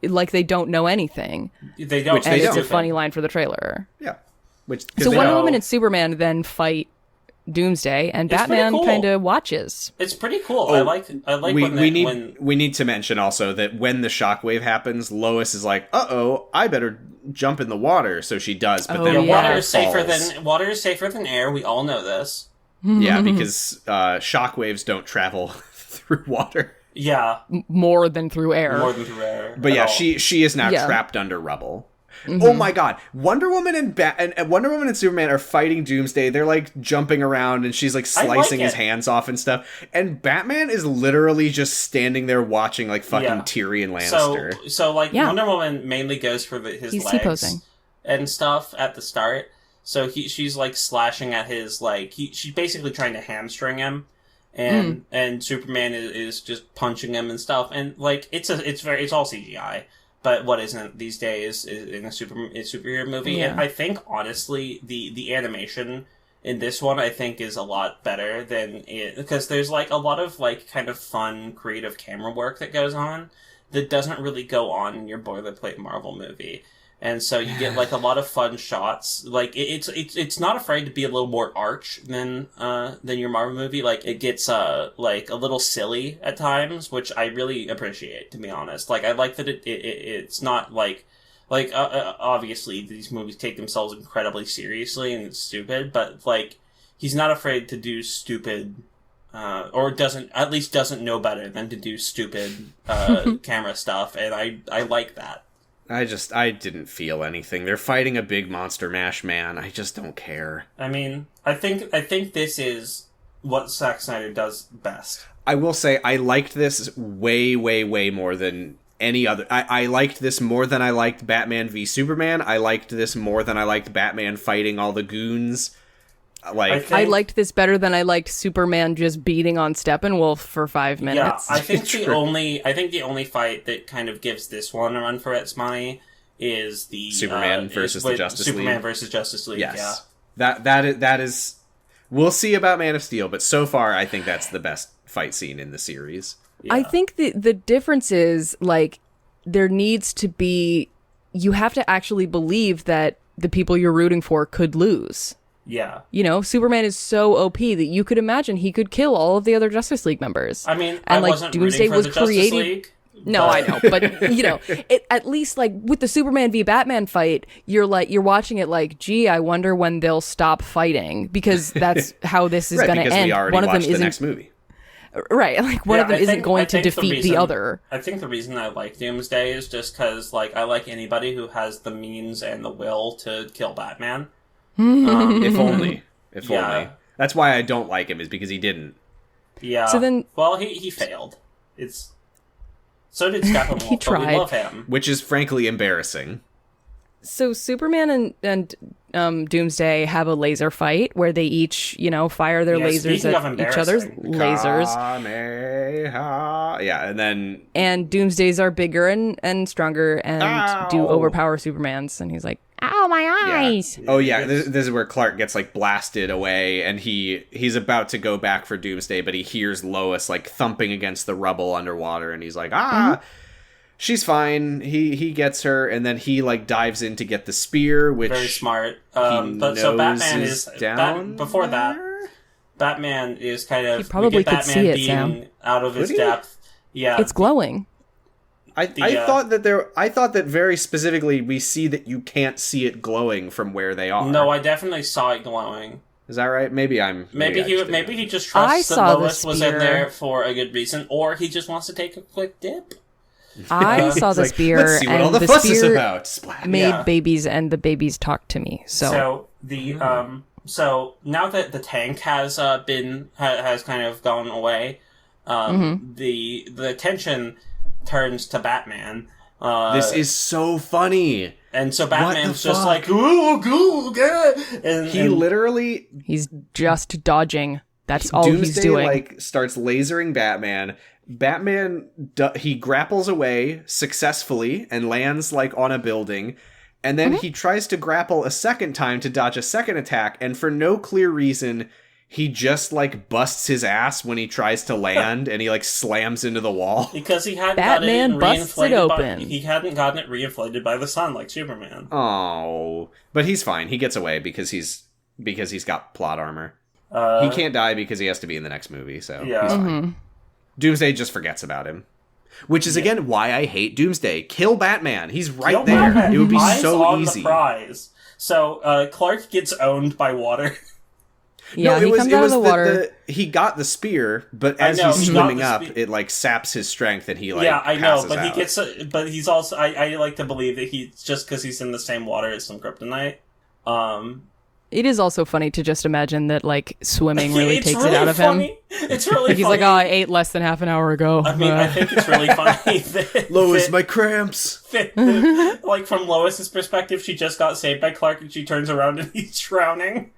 like they don't know anything. They don't. And it's a funny line for the trailer. Yeah. So Wonder Woman and Superman then fight Doomsday, and Batman kind of watches. It's pretty cool. I like we need to mention also that when the shockwave happens, Lois is like, "Uh-oh, I better jump in the water." So she does, but then water is safer than air. We all know this. Yeah, because shockwaves don't travel through water. Yeah, more than through air. But yeah, she is now trapped under rubble. Mm-hmm. Oh my god, Wonder Woman and Superman are fighting Doomsday. They're like jumping around, and she's like slicing his hands off and stuff. And Batman is literally just standing there watching, like fucking Tyrion Lannister. So Wonder Woman mainly goes for his legs T-posing and stuff at the start. So she's like slashing at his she's basically trying to hamstring him, and Superman is just punching him and stuff. And like it's all CGI. But what isn't these days in a superhero movie? Yeah. And I think, honestly, the animation in this one, I think, is a lot better than it... Because there's, like, a lot of, like, kind of fun, creative camera work that goes on that doesn't really go on in your boilerplate Marvel movie. And so you get, like, a lot of fun shots. Like, it's not afraid to be a little more arch than your Marvel movie. Like, it gets, like, a little silly at times, which I really appreciate, to be honest. Like, I like that it's not, obviously, these movies take themselves incredibly seriously, and it's stupid, but, like, he's not afraid to do stupid, or doesn't know better than to do stupid, camera stuff, and I like that. I didn't feel anything. They're fighting a big monster mash man. I just don't care. I mean, I think this is what Zack Snyder does best. I will say I liked this way, way, way more than any other. I liked this more than I liked Batman v Superman. I liked this more than I liked Batman fighting all the goons. I liked this better than I liked Superman just beating on Steppenwolf for 5 minutes. Yeah, I think the only fight that kind of gives this one a run for its money is the Superman versus the Justice League. Superman versus Justice League. Yes. Yeah. That is. We'll see about Man of Steel, but so far I think that's the best fight scene in the series. Yeah. I think the difference is, like, there needs to be. You have to actually believe that the people you're rooting for could lose. Yeah. You know, Superman is so OP that you could imagine he could kill all of the other Justice League members. I mean, and I wasn't Doomsday was the created. League, no, I know, but you know, at least like with the Superman v Batman fight, you're watching it like, gee, I wonder when they'll stop fighting, because that's how this is going to end. One of them isn't the next movie. Right, like one of them isn't going to defeat the other. I think the reason I like Doomsday is just because, like, I like anybody who has the means and the will to kill Batman. If only. That's why I don't like him, is because he didn't. Yeah. So then, well, he failed. So did Steppenwolf. He tried. But we love him, which is frankly embarrassing. So Superman and Doomsday have a laser fight where they each, fire their lasers at each other's lasers. Yeah, and Doomsdays are bigger and stronger and do overpower Superman's, and he's like, "Ow, my eyes!" Yeah. Oh yeah, this is where Clark gets like blasted away, and he's about to go back for Doomsday, but he hears Lois like thumping against the rubble underwater, and he's like, she's fine. He gets her, and then he like dives in to get the spear, which very smart. So Batman is down. Before that, Batman is kind of he probably could see it, being Sam. Out of his depth. Yeah, it's glowing. I thought that very specifically we see that you can't see it glowing from where they are. No, I definitely saw it glowing. Is that right? Maybe he just trusts that Lois was in there for a good reason, or he just wants to take a quick dip. I saw the spear, let's see what all the fuss is about. Splat. Made babies, and the babies talked to me. So so now that the tank has kind of gone away, the attention turns to Batman. This is so funny. And so Batman's just like, ooh, cool, good. And He literally He's just dodging. That's all he's Doomsday doing. starts lasering Batman. He grapples away successfully and lands on a building, and then he tries to grapple a second time to dodge a second attack, and for no clear reason he just busts his ass when he tries to land and he slams into the wall because he hadn't Batman busts it open. He hadn't gotten it reinflated by the sun like Superman. Oh, but he's fine. He gets away because he's got plot armor. He can't die because he has to be in the next movie, so he's fine. Doomsday just forgets about him. Which is, again, why I hate Doomsday. Kill Batman. He's right there. Batman. It would be Eyes so on easy. The prize. So, Clark gets owned by water. Yeah, he comes out of the water. He got the spear, but as he's swimming up, it saps his strength and he yeah, I know, but out. he gets. But he's also. I like to believe that he's just because he's in the same water as some kryptonite. It is also funny to just imagine that swimming really takes really it out of funny. him. It's really He's funny. oh, I ate less than half an hour ago. I mean, I think it's really funny that Lois, my cramps. From Lois's perspective, she just got saved by Clark and she turns around and he's drowning.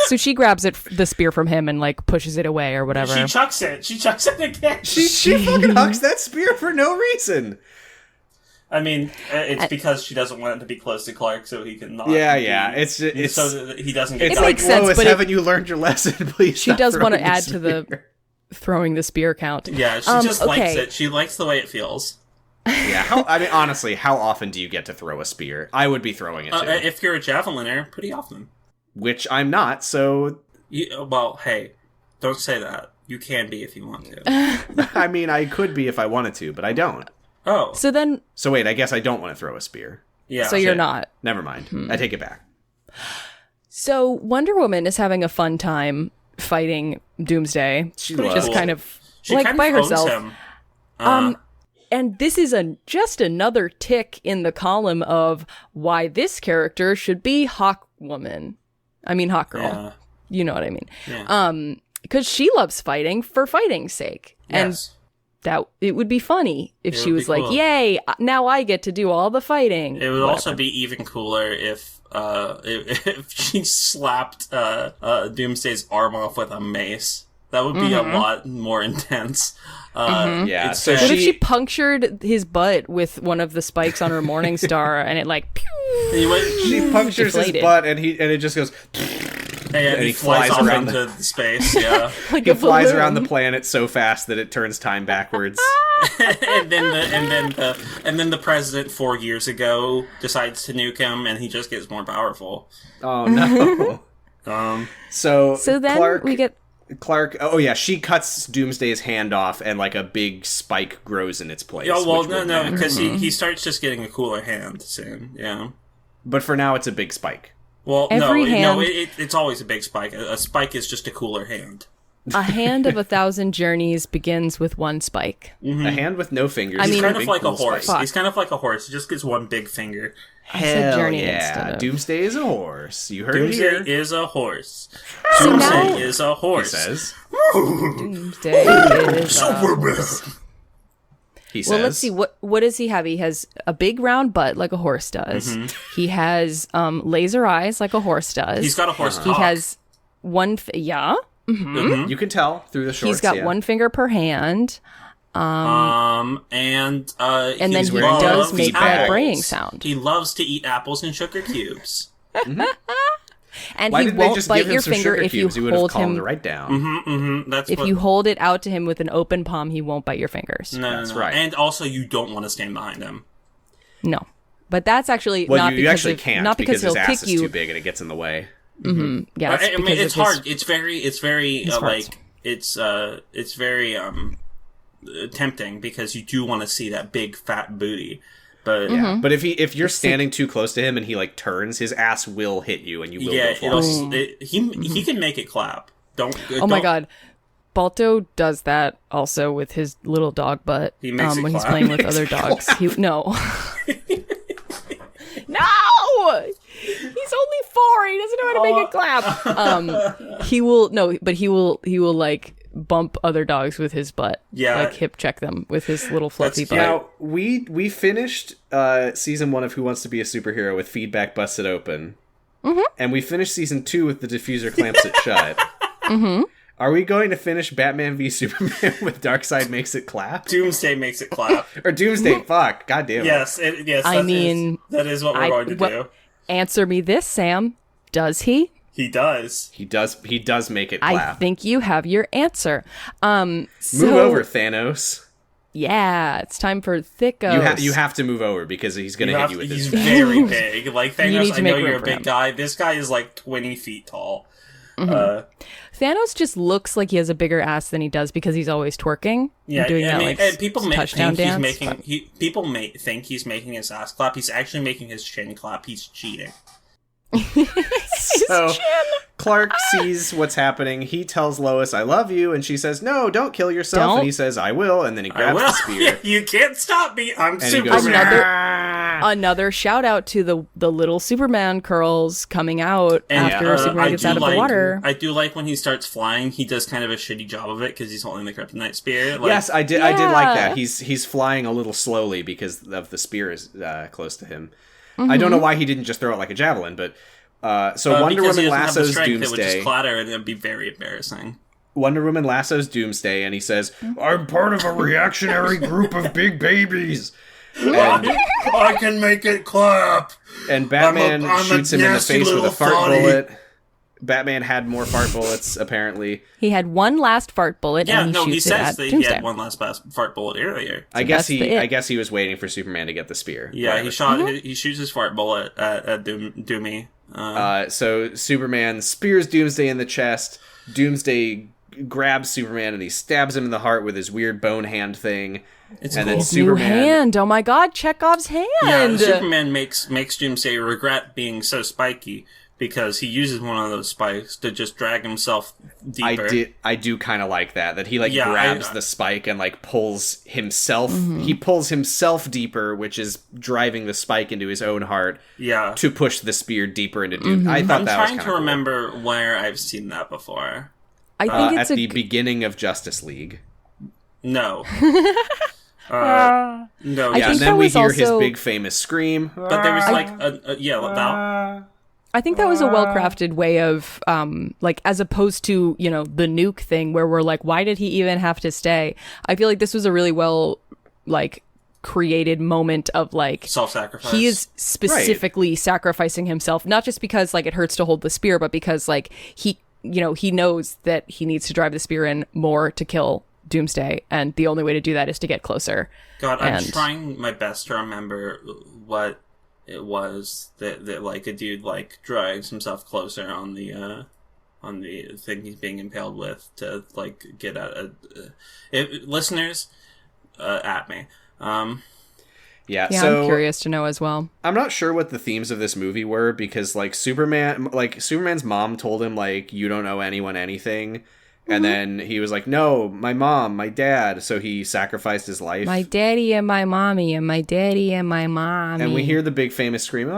So she grabs the spear from him and pushes it away or whatever. She chucks it again. She fucking hucks that spear for no reason. I mean, it's because she doesn't want it to be close to Clark, so he can not. Yeah. It's so that he doesn't get. It makes sense, Lois, but haven't you learned your lesson? Please. She does want to add to the throwing the spear count. Yeah, she just likes it. She likes the way it feels. Yeah. Honestly, how often do you get to throw a spear? I would be throwing it too. If you're a javeliner, pretty often. Which I'm not. So. Well, hey, don't say that. You can be if you want to. I could be if I wanted to, but I don't. Oh. So wait, I guess I don't want to throw a spear. Yeah. So you're not. Never mind. I take it back. So Wonder Woman is having a fun time fighting Doomsday. She just kind of she kind by of owns herself. him. And this is just another tick in the column of why this character should be Hawk Girl. Yeah. You know what I mean? Yeah. Because she loves fighting for fighting's sake. Yes. And that it would be funny if she was cool. yay, now I get to do all the fighting. It would also be even cooler if she slapped Doomsday's arm off with a mace. That would be a lot more intense. Yeah. So What if she punctured his butt with one of the spikes on her Morning Star and it pew, she punctures his deflated. butt and it just goes. and he flies off into space. Yeah. He flies around the planet so fast that it turns time backwards. and then the president 4 years ago decides to nuke him, and he just gets more powerful. Oh no! So then we get Clark. Oh yeah, she cuts Doomsday's hand off, and a big spike grows in its place. Oh well, no, because he starts just getting a cooler hand soon. Yeah, but for now, it's a big spike. Well, hand... it's always a big spike. A spike is just a cooler hand. A hand of 1,000 journeys begins with one spike. Mm-hmm. A hand with no fingers. He's kind of like cool a horse. Spike. He's kind of like a horse. He just gets one big finger. Hell journey yeah! Doomsday is a horse. You heard Doomsday it here. is a horse. So Doomsday is a horse. He says. Doomsday is a horse. He says. Well, let's see. What does he have? He has a big round butt like a horse does. Mm-hmm. He has laser eyes like a horse does. He's got a horse He cock. has one. You can tell through the shorts. He's got one finger per hand. And then he he wearing does loves make that apples. braying sound. He loves to eat apples and sugar cubes. And Why he didn't they won't just bite give him your some finger sugar if you cubes? He would have hold calmed him. it right down. That's If what, you hold it out to him with an open palm, he won't bite your fingers. no, That's no. right. And also, you don't want to stand behind him. No, but that's actually Well, not you because actually of, can't not because his he'll ass kick is you. too big and it gets in the way. Yeah, I it's mean, because it's of hard. his- It's very farts. it's very tempting because you do want to see that big fat booty. But But if you're standing too close to him and he turns, his ass will hit you and you will yeah, go flying. he can make it clap. Oh my god. Balto does that also with his little dog butt He makes it when he's clap. playing with other dogs. No. No! He's only before. He doesn't know how to make it clap. He will like bump other dogs with his butt. Yeah. Like hip check them with his little fluffy butt. Now, we finished season 1 of Who Wants to Be a Superhero with feedback busted open. Mm-hmm. And we finished season 2 with the diffuser clamps it shut. Mm-hmm. Are we going to finish Batman v Superman with Darkseid makes it clap? Doomsday makes it clap. Or Doomsday, fuck, god damn it. Yes, that is what we're going to do. Answer me this, Sam. Does he? He does. He does make it clap. I think you have your answer. Move over, Thanos. Yeah, it's time for Thickos. You have to move over because he's going to hit you with He's his very big. Like, Thanos, I know you're a big him. guy. This guy is like 20 feet tall. Mm-hmm. Thanos just looks like he has a bigger ass than he does because he's always twerking. Yeah, and doing I that, mean, like, and people touchdown dance. People may think he's making his ass clap. He's actually making his chin clap. He's cheating. So Clark sees what's happening. He tells Lois, "I love you," and she says, "No, don't kill yourself." Don't. And he says, "I will," and then he grabs the spear. You can't stop me. I'm And he Superman. goes, Another shout out to the little Superman curls coming out after Superman gets out of the water. I do like when he starts flying. He does kind of a shitty job of it because he's holding the kryptonite spear. Like, yes, I did like that. He's flying a little slowly because of the spear is close to him. I don't know why he didn't just throw it like a javelin, but so Wonder because Woman he doesn't have the lassos strength, it would Doomsday. just clatter and it would be very embarrassing. Wonder Woman lassos Doomsday, and he says, "I'm part of a reactionary group of big babies." And, I can make it clap. and Batman I'm a shoots him in the nasty face with a little fart thotty. bullet. Batman had more fart bullets, apparently. He had one last fart bullet, Yeah, and no, he shoots it says at that he Doomsday. had one last fart bullet earlier. I guess that's he was waiting for Superman to get the spear. Yeah, Whatever. he shoots his fart bullet at Doomy. So Superman spears Doomsday in the chest. Doomsday grabs Superman and he stabs him in the heart with his weird bone hand thing. It's and cool. then New Superman hand! Oh my God, Chekhov's hand! Yeah, Superman makes Doomsday regret being so spiky because he uses one of those spikes to just drag himself deeper. I do kind of like that he like Yeah, grabs the spike and like pulls himself. He pulls himself deeper, which is driving the spike into his own heart. Yeah. To push the spear deeper into Doom. I thought I'm that was trying kind to of remember where I've seen that before. I think at it's the beginning of Justice League. No. No. I Yeah, think and that then we was hear his also- big famous scream. But there was like about I think that was a well-crafted way of, like, as opposed to, the nuke thing where we're like, why did he even have to stay? I feel like this was a really well, like, created moment of, like, self-sacrifice. he is specifically sacrificing himself, not just because, like, it hurts to hold the spear, but because, like, he knows that he needs to drive the spear in more to kill Doomsday, and the only way to do that is to get closer. God, I'm trying my best to remember what it was that like a dude like drags himself closer on the thing he's being impaled with to like get at listeners at me. Yeah, Yeah, so I'm curious to know as well. I'm not sure what the themes of this movie were because Superman's mom told him like you don't owe anyone anything. And then he was like, no, my mom, my dad. So he sacrificed his life. My daddy and my mommy, and my daddy and my mommy. And we hear the big famous scream,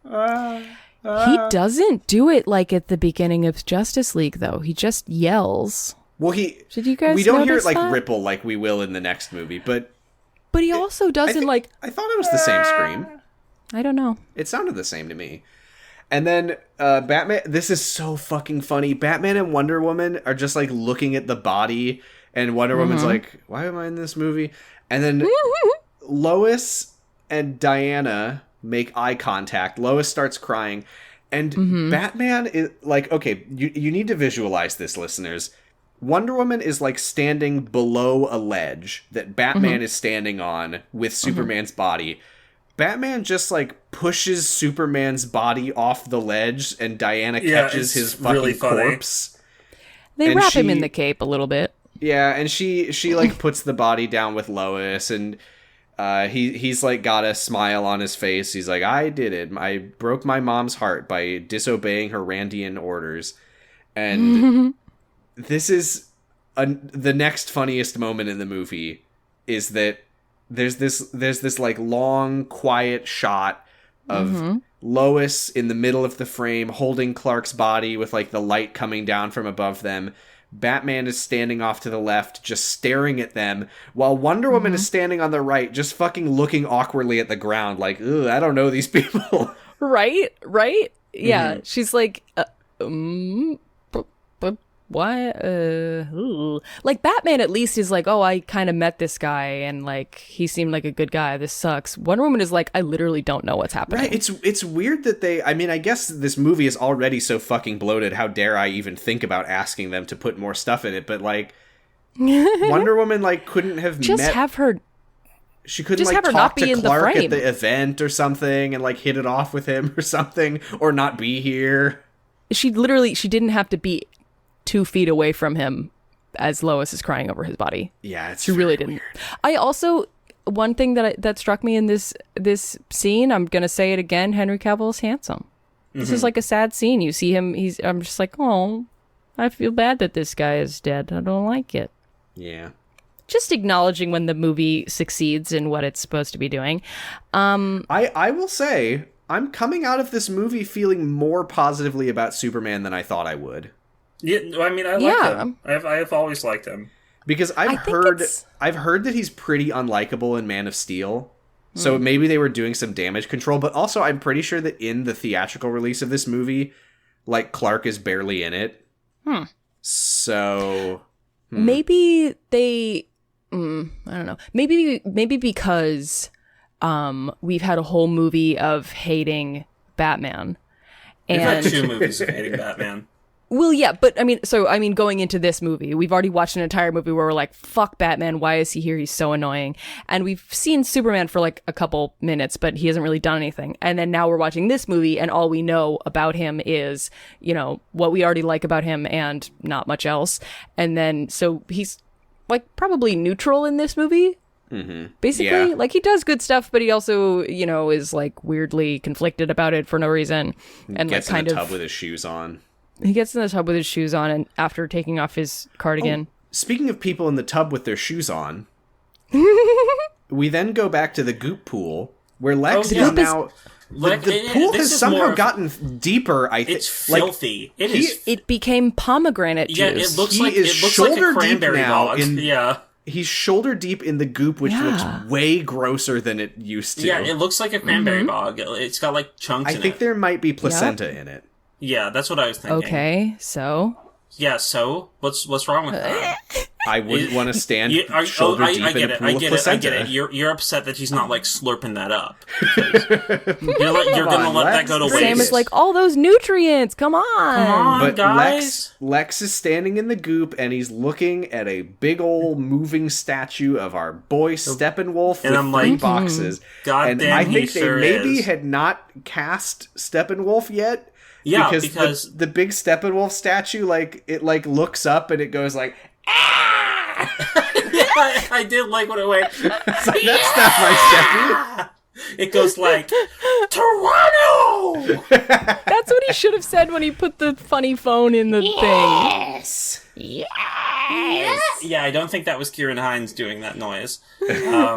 He doesn't do it like at the beginning of Justice League, though. He just yells. Well, Did you guys we don't hear it notice like that? ripple like we will in the next movie, but But he also doesn't, I thought it was the same scream. I don't know. It sounded the same to me. And then Batman, this is so fucking funny. Batman and Wonder Woman are just like looking at the body, and Wonder Woman's like, why am I in this movie? And then Lois and Diana make eye contact. Lois starts crying, and Batman is like, okay, you need to visualize this, listeners. Wonder Woman is like standing below a ledge that Batman is standing on with Superman's body. Batman just like pushes Superman's body off the ledge, and Diana catches his fucking really funny. corpse. They And wrap him she- in the cape a little bit. Yeah, and she like puts the body down with Lois, and he's like got a smile on his face. He's like, I did it. I broke my mom's heart by disobeying her Randian orders. And this is the next funniest moment in the movie is that there's this like long quiet shot of Lois in the middle of the frame holding Clark's body with like the light coming down from above them. Batman is standing off to the left, just staring at them, while Wonder Woman is standing on the right, just fucking looking awkwardly at the ground, like, ugh, I don't know these people. Right? Yeah, she's like, why? Ooh. Like, Batman at least is like, oh, I kind of met this guy, and like, he seemed like a good guy. This sucks. Wonder Woman is like, I literally don't know what's happening. Right, it's weird that I mean, I guess this movie is already so fucking bloated, how dare I even think about asking them to put more stuff in it, but like, Wonder Woman, like, couldn't have just met... have her... She couldn't, just like, have her talk not be to in the Clark frame. at the event or something, and like, hit it off with him or something, or not be here. She didn't have to be 2 feet away from him as Lois is crying over his body. Yeah, she really didn't. Weird. I also, one thing that struck me in this scene, I'm gonna say it again, Henry Cavill is handsome. This is like a sad scene. You see him, I'm just like, oh, I feel bad that this guy is dead. I don't like it. Yeah. Just acknowledging when the movie succeeds in what it's supposed to be doing. I will say, I'm coming out of this movie feeling more positively about Superman than I thought I would. Yeah, I mean, I like him. I've always liked him. Because I've heard that he's pretty unlikable in Man of Steel. So maybe they were doing some damage control, but also I'm pretty sure that in the theatrical release of this movie, like, Clark is barely in it. So maybe they I don't know. Maybe because we've had a whole movie of hating Batman. We've had And 2 movies of hating Batman. well, yeah, but I mean, going into this movie, we've already watched an entire movie where we're like, fuck Batman, why is he here? He's so annoying. And we've seen Superman for like a couple minutes, but he hasn't really done anything. And then now we're watching this movie, and all we know about him is, you know, what we already like about him and not much else. And then, so he's like probably neutral in this movie. Basically, like, he does good stuff, but he also, you know, is like weirdly conflicted about it for no reason. And gets like kind in the of tub with his shoes on. He gets in the tub with his shoes on, and after taking off his cardigan. Speaking of people in the tub with their shoes on, we then go back to the goop pool, where Lex is now... The pool has somehow gotten deeper, I think. It's filthy. Like, it became pomegranate juice. Yeah, it looks like shoulder a cranberry deep now bog. in, He's shoulder deep in the goop, which looks way grosser than it used to. Yeah, it looks like a cranberry bog. It's got like chunks in it. I think there might be placenta in it. Yeah, that's what I was thinking. Okay, so? Yeah, so? What's wrong with that? I wouldn't want to stand shoulder deep in a pool of placenta. I get it. You're upset that he's not, like, slurping that up. You're gonna let that go to waste. Sam is like, all those nutrients, come on! But guys. Lex is standing in the goop, and he's looking at a big old moving statue of our boy Steppenwolf with I'm 3 like, boxes. God and damn, I think he sure they maybe is. had not cast Steppenwolf yet. Yeah, because the big Steppenwolf statue, like, it like looks up and it goes like, I did like when it went. that's not my Steppy. It goes like, Toronto! That's what he should have said when he put the funny phone in the thing. Yeah, I don't think that was Kieran Hines doing that noise. It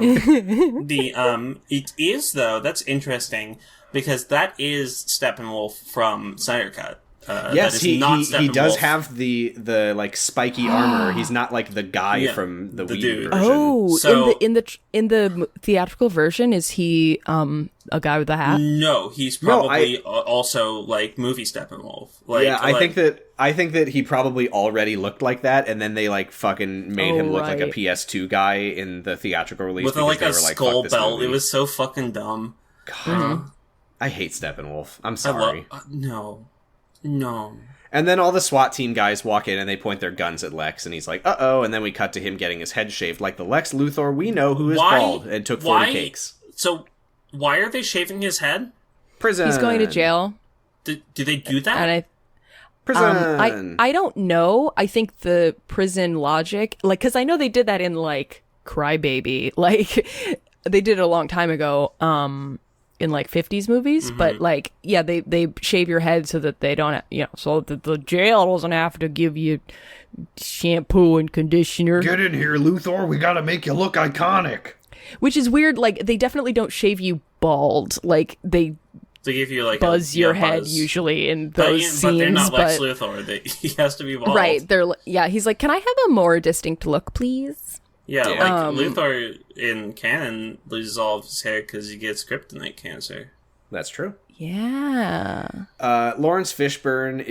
is, though, that's interesting, because that is Steppenwolf from Snyder Cut. Yes, he does have the like spiky armor. He's not like the guy from the Wii dude. version. Oh, So- in the theatrical version, is he a guy with a hat? No, he's probably also like movie Steppenwolf. Like, yeah, I think that he probably already looked like that, and then they like fucking made him look like a PS2 guy in the theatrical release with because like they a were like, skull "Fuck this belt. movie." It was so fucking dumb. God, I hate Steppenwolf. I'm sorry. No. And then all the SWAT team guys walk in and they point their guns at Lex, and he's like, "Uh-oh!" And then we cut to him getting his head shaved, like the Lex Luthor we know, who is bald and took 40 cakes. So, why are they shaving his head? Prison. He's going to jail. Do they do that? And Prison. I don't know. I think the prison logic, like, because I know they did that in like Crybaby, like they did it a long time ago. In like 50s movies, but like, yeah, they shave your head so that they don't, so that the jail doesn't have to give you shampoo and conditioner. Get in here, Luthor. We gotta make you look iconic. Which is weird. Like, they definitely don't shave you bald. Like, they To give you like buzz your head buzz. usually in those scenes. But they're not Lex Luthor. He has to be bald. Right. He's like, can I have a more distinct look, please? Yeah, like Luthor in canon loses all of his hair because he gets kryptonite cancer. That's true. Yeah. Lawrence Fishburne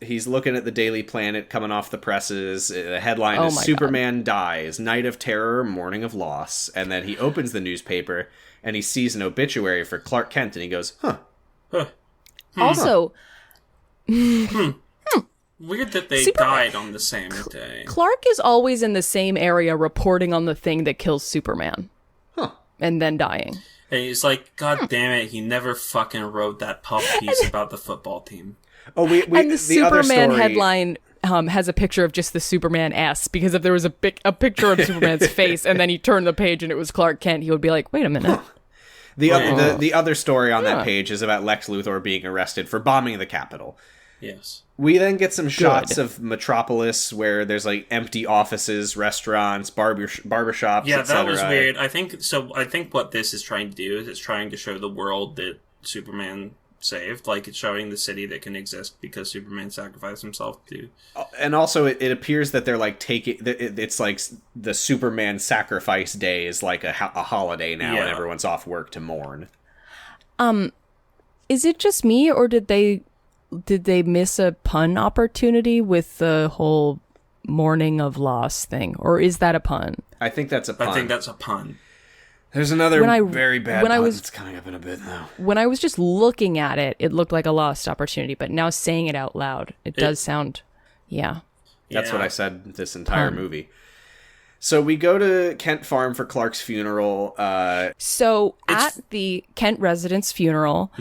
he's looking at the Daily Planet coming off the presses. The headline is Superman dies, night of terror, morning of loss. And then he opens the newspaper and he sees an obituary for Clark Kent and he goes, huh. Also, weird that they died on the same day. Clark is always in the same area reporting on the thing that kills Superman. Huh. And then dying. And he's like, God damn it, he never fucking wrote that puff piece about the football team. Oh, and the Superman headline has a picture of just the Superman S, because if there was a picture of Superman's face and then he turned the page and it was Clark Kent, he would be like, wait a minute. The other story on that page is about Lex Luthor being arrested for bombing the Capitol. Yes. We then get some shots of Metropolis where there's like empty offices, restaurants, barbershops, yeah, etc. that was weird. I think what this is trying to do is it's trying to show the world that Superman saved. Like, it's showing the city that can exist because Superman sacrificed himself to. And also, it appears that they're like it's like the Superman sacrifice day is like a holiday now, and everyone's off work to mourn. Is it just me, or did they miss a pun opportunity with the whole morning of loss thing, or is that a pun? I think that's a pun. I think that's a pun. There's another very bad pun that's coming up in a bit, though. When I was just looking at it, it looked like a lost opportunity, but now saying it out loud, it does sound, That's what I said this entire movie. So we go to Kent Farm for Clark's funeral. So at the Kent residence funeral,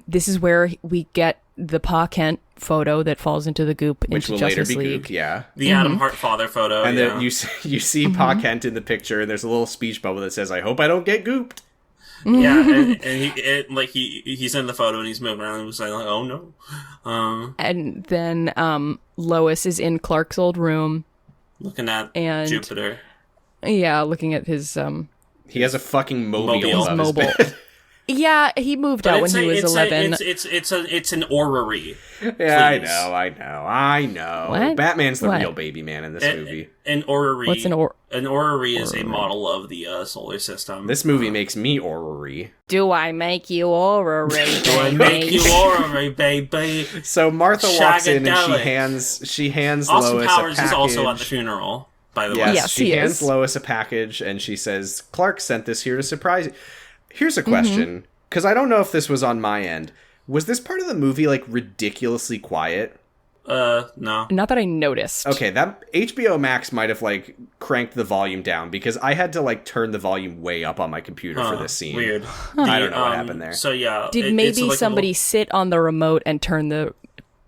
this is where we get the Pa Kent photo that falls into the goop which into will Justice later be League. goop, yeah. The Adam Hart father photo. And then you see Pa Kent in the picture, and there's a little speech bubble that says, "I hope I don't get gooped." Yeah, and he's in the photo and he's moving around and was like, "Oh no." And then Lois is in Clark's old room, looking at Jupiter. Yeah, looking at his He has a fucking mobile above his bed. Yeah, he moved out when he was 11. It's an orrery. Yeah, I know. What? Batman's the real baby man in this movie. An orrery. What's an orrery? An orrery is a model of the solar system. This movie makes me orrery. Do I make you orrery? Do I make you orrery, baby? So Martha walks in and she hands Austin Lois Powers a package. is also at the funeral, by the way. Yes, she he hands is. Lois a package and she says, "Clark sent this here to surprise you." Here's a question, because I don't know if this was on my end. Was this part of the movie like ridiculously quiet? No. Not that I noticed. Okay, that HBO Max might have like cranked the volume down because I had to like turn the volume way up on my computer for this scene. Weird. I don't know what happened there. So yeah, Did maybe somebody sit on the remote and turn the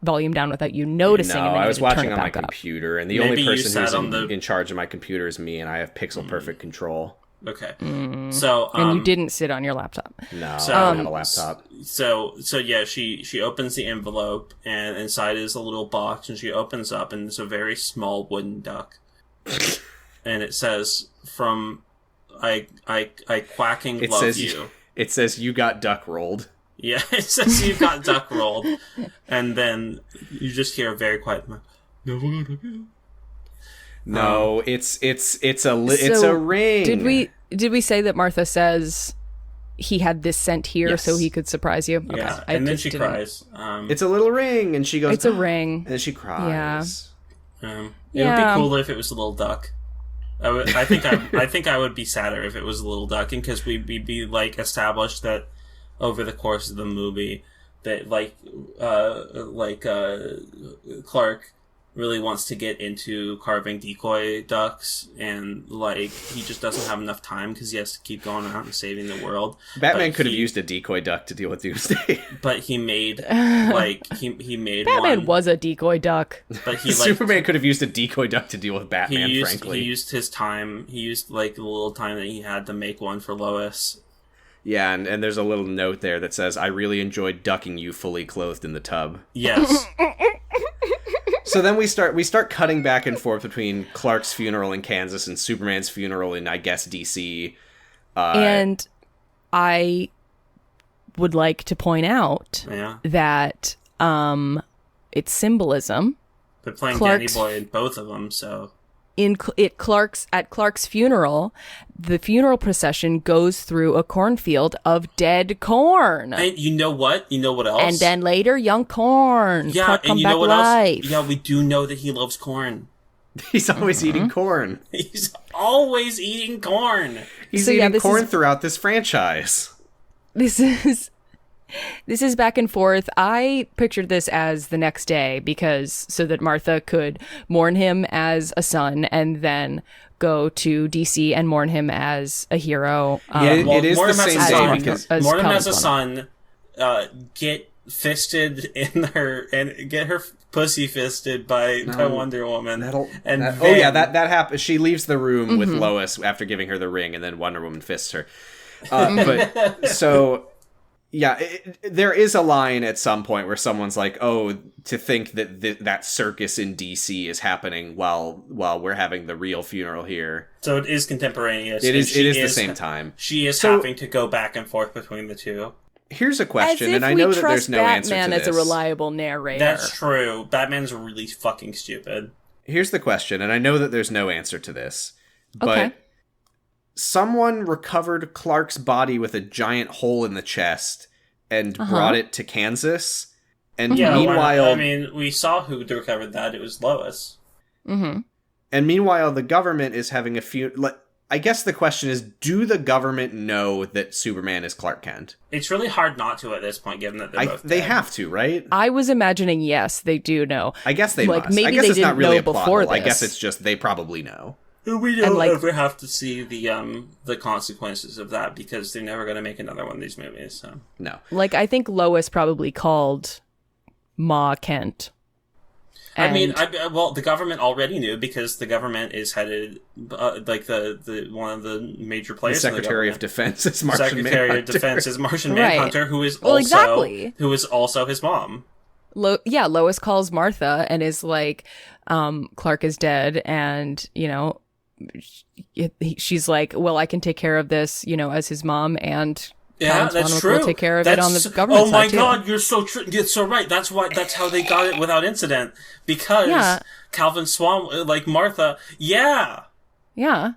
volume down without you noticing? No, and then I you was had to turn watching it on my back up? computer, and the Maybe only you person sat who's in charge of my computer is me, and I have pixel perfect control. Okay. So and you didn't sit on your laptop. No, So- I don't have a laptop. So yeah, she opens the envelope, and inside is a little box, and she opens up, and it's a very small wooden duck, and it says, "From I quacking It love says you." It says you got duck rolled. Yeah, it says you got duck rolled, and then you just hear a very quiet. No, it's a ring. Did we say that Martha says he had this sent here so he could surprise you? Okay. Yeah, I and then just she didn't- cries. It's a little ring, and she goes. It's a ring. And then she cries. It would Yeah. be cooler if it was a little duck. I think I would be sadder if it was a little duck, and because we'd be like established that over the course of the movie that Clark really wants to get into carving decoy ducks, and like he just doesn't have enough time because he has to keep going out and saving the world. Batman could have used a decoy duck to deal with Doomsday. But he made he made Batman one. was a decoy duck. But he Superman could have used a decoy duck to deal with Batman. Frankly, he used his time. He used like the little time that he had to make one for Lois. yeah, and there's a little note there that says, "I really enjoyed ducking you fully clothed in the tub." Yes. So then we start cutting back and forth between Clark's funeral in Kansas and Superman's funeral in, I guess, DC. And I would like to point out that it's symbolism. They're playing Clark's- Danny Boy in both of them, so... At Clark's funeral, the funeral procession goes through a cornfield of dead corn. And you know what? You know what else? And then later, young corn. Yeah, Clark and come you back know what life. else? Yeah, we do know that he loves corn. He's always eating corn. He's always eating corn. He's So, yeah, eating this corn is- throughout this franchise. This is back and forth. I pictured this as the next day because so that Martha could mourn him as a son and then go to DC and mourn him as a hero. It is the same day son, because as Mourn him Calvin as a Swan. son, get fisted in her and get her pussy fisted by Wonder Woman. That happens. She leaves the room with Lois after giving her the ring, and then Wonder Woman fists her. There is a line at some point where someone's like, "Oh, to think that that circus in DC is happening while we're having the real funeral here." So it is contemporaneous. It is the same time. She is having to go back and forth between the two. Here's a question, as if and I we know that trust there's no answer Batman to this. as a reliable narrator. That's true. Batman's really fucking stupid. Here's the question, and I know that there's no answer to this, but Okay. someone recovered Clark's body with a giant hole in the chest and brought it to Kansas. And meanwhile, we saw who recovered that. It was Lois. Mm-hmm. And meanwhile, the government is having a few. I guess the question is, do the government know that Superman is Clark Kent? It's really hard not to at this point, given that they're both They dead. have to, right? I was imagining yes, they do know. I guess they must. Maybe I guess they it's not didn't really know a plot before hole. I this. guess it's just they probably know. We don't And, ever have to see the consequences of that because they're never going to make another one of these movies. So. No. I think Lois probably called Ma Kent. And The government already knew because the government is headed the one of the major The players. Secretary of Defense is Martian Secretary Manhunter. of Defense is Martian Right. Manhunter, who is Well, also exactly. who is also his mom. Lois calls Martha and is like, Clark is dead, and she's like, well, I can take care of this, as his mom, and Yeah, Calvin that's Swanwick true. will take care of it on the government Oh my side, too. god, you're so It's so right. That's how they got it without incident because Calvin Swan, like Martha. Yeah. Yeah.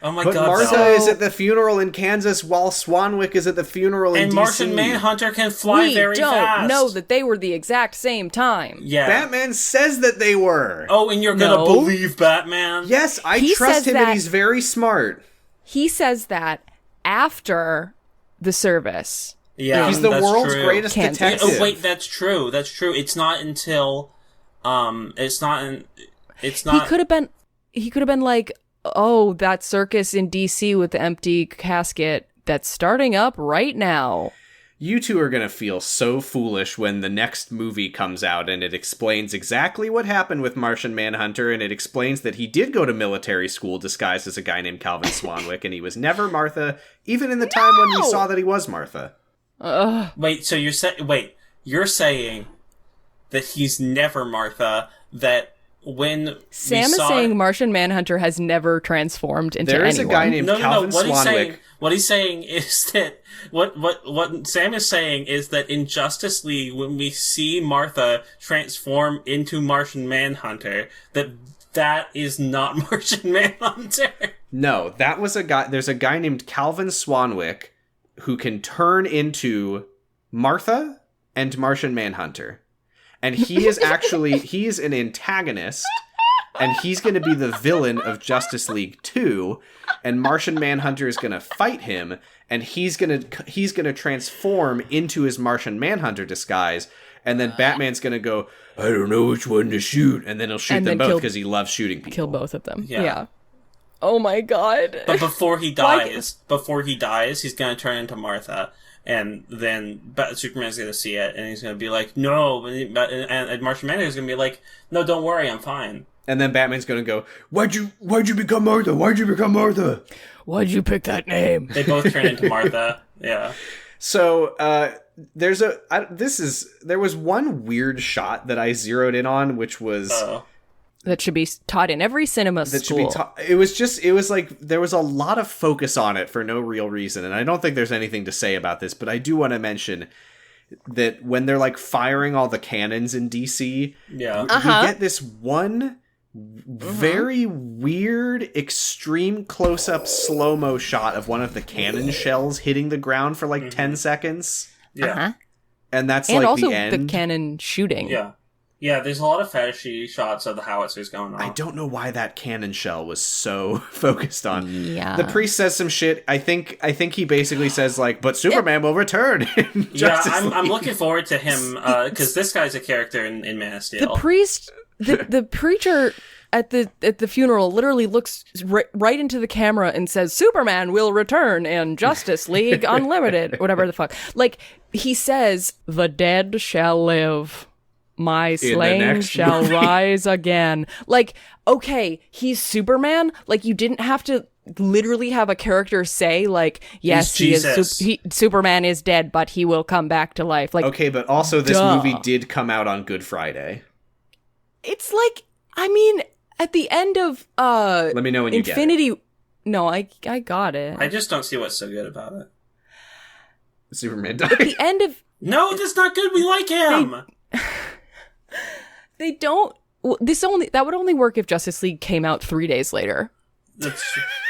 Oh my But god. Martha no. is at the funeral in Kansas while Swanwick is at the funeral in And DC. Martian Manhunter can fly We very don't fast. know that they were the exact same time. Yeah. Batman says that they were. Oh, and you're gonna No. believe Batman? Yes, I He trust says him that- and he's very smart. He says that after the service. Yeah. He's the that's world's true. greatest Kansas. detective. Oh wait, that's true. That's true. It's not until it's not He could have been like, oh, that circus in DC with the empty casket that's starting up right now. You two are going to feel so foolish when the next movie comes out and it explains exactly what happened with Martian Manhunter, and it explains that he did go to military school disguised as a guy named Calvin Swanwick, and he was never Martha, even in the time when we saw that he was Martha. Wait, so you're saying that he's never Martha, that when Sam we is saw saying Martian Manhunter has never transformed into There is anyone. a guy named Calvin Swanwick. What he's saying is that what Sam is saying is that in Justice League, when we see Martha transform into Martian Manhunter, that is not Martian Manhunter. No, that was a guy. There's a guy named Calvin Swanwick who can turn into Martha and Martian Manhunter. And he is he is an antagonist, and he's going to be the villain of Justice League 2, and Martian Manhunter is going to fight him, and he's going to transform into his Martian Manhunter disguise, and then Batman's going to go, I don't know which one to shoot, and then he'll shoot And them then both because he loves shooting people. Kill both of them. Yeah. Yeah. Oh my god. But before he dies, he's going to turn into Martha. And then Superman's going to see it, and he's going to be like, no. And Martian Manhunter is going to be like, no, don't worry, I'm fine. And then Batman's going to go, Why'd you become Martha? Why'd you become Martha? Why'd you pick that name? They both turn into Martha. Yeah. So there was one weird shot that I zeroed in on, which was That should be taught in every cinema that school. should be taught. It was like there was a lot of focus on it for no real reason, and I don't think there's anything to say about this, but I do want to mention that when they're like firing all the cannons in DC, Yeah. we get this one very weird, extreme close-up slow-mo shot of one of the cannon shells hitting the ground for like 10 seconds, Yeah. and that's And like also the end. cannon shooting. Yeah. Yeah, there's a lot of fetishy shots of the howitzers going on. I don't know why that cannon shell was so focused on. Yeah. The priest says some shit. I think he basically says like, "But Superman will return." In Yeah, Justice I'm League. looking forward to him, because this guy's a character in Man of Steel. The priest, the preacher at the funeral literally looks right into the camera and says, "Superman will return in Justice League Unlimited," whatever the fuck. Like, he says, "The dead shall live. My slain next shall movie." rise again." Like, okay, he's Superman. Like, you didn't have to literally have a character say, like, yes, He's he Jesus. is Superman is dead, but he will come back to life. Like, Okay, but also this Duh. movie did come out on Good Friday. it's like, I mean, at the end of Let me know when you Infinity. No, I got it. I just don't see what's so good about it. get it. Superman At the died. end of No, that's not good. We like him. they don't. Well, that would only work if Justice League came out 3 days later.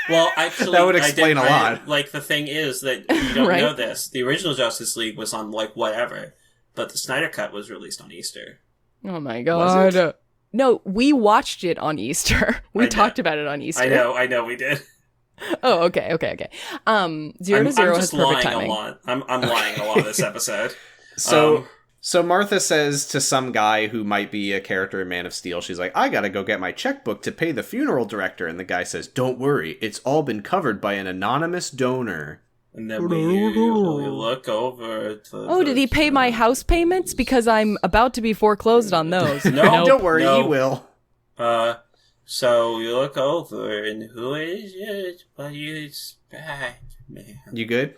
Well, actually, That would explain a lot. Like, the thing is that you don't Right? know this. The original Justice League was on, like, whatever. But the Snyder Cut was released on Easter. Oh my god! No, we watched it on Easter. We I know. talked about it on Easter. I know, we did. Oh, okay. 0 I'm to 0 has just perfect lying timing. a lot. I'm lying a lot this episode. So Martha says to some guy who might be a character in Man of Steel, she's like, "I gotta go get my checkbook to pay the funeral director," and the guy says, "Don't worry, it's all been covered by an anonymous donor." And then we look over to Oh, did he pay my house payments? Because I'm about to be foreclosed on those. No. Nope. Don't worry, No. he will. So you look over, and who is it? But it's Batman. You good?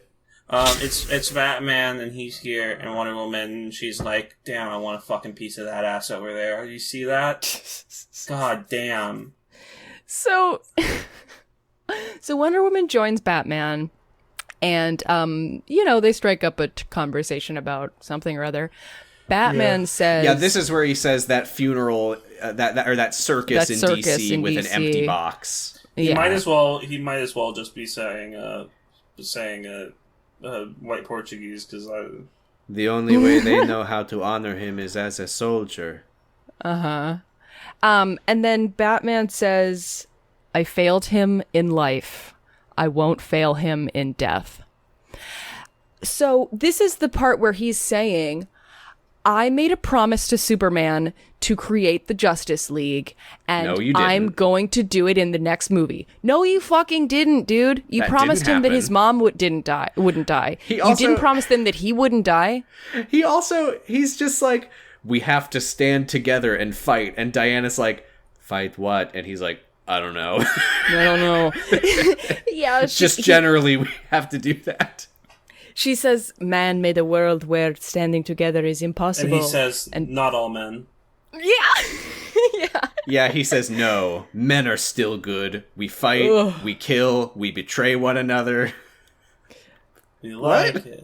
It's Batman, and he's here, and Wonder Woman, she's like, "Damn, I want a fucking piece of that ass over there. You see that? God damn." So Wonder Woman joins Batman, and they strike up a conversation about something or other. Batman says, Yeah, this is where he says that funeral, that circus, That in circus DC in with an DC. empty box. He Yeah. might as well just be saying white Portuguese, because The only way they know how to honor him is as a soldier. and then Batman says, "I failed him in life. I won't fail him in death." So this is the part where he's saying, I made a promise to Superman to create the Justice League, and No, you I'm didn't. going to do it in the next movie. No, you fucking didn't, dude. You That promised didn't him that his happen. mom wouldn't die. He You also- didn't promise them that he wouldn't die. He's just like, "We have to stand together and fight," and Diana's like, "Fight what?" And he's like, "I don't know." I don't know. Yeah, Just generally, we have to do that. she says, "Man made a world where standing together is impossible." and he says, "Not all men." Yeah. Yeah, he says, "No, men are still good. We fight, we kill, we betray one another." We like it,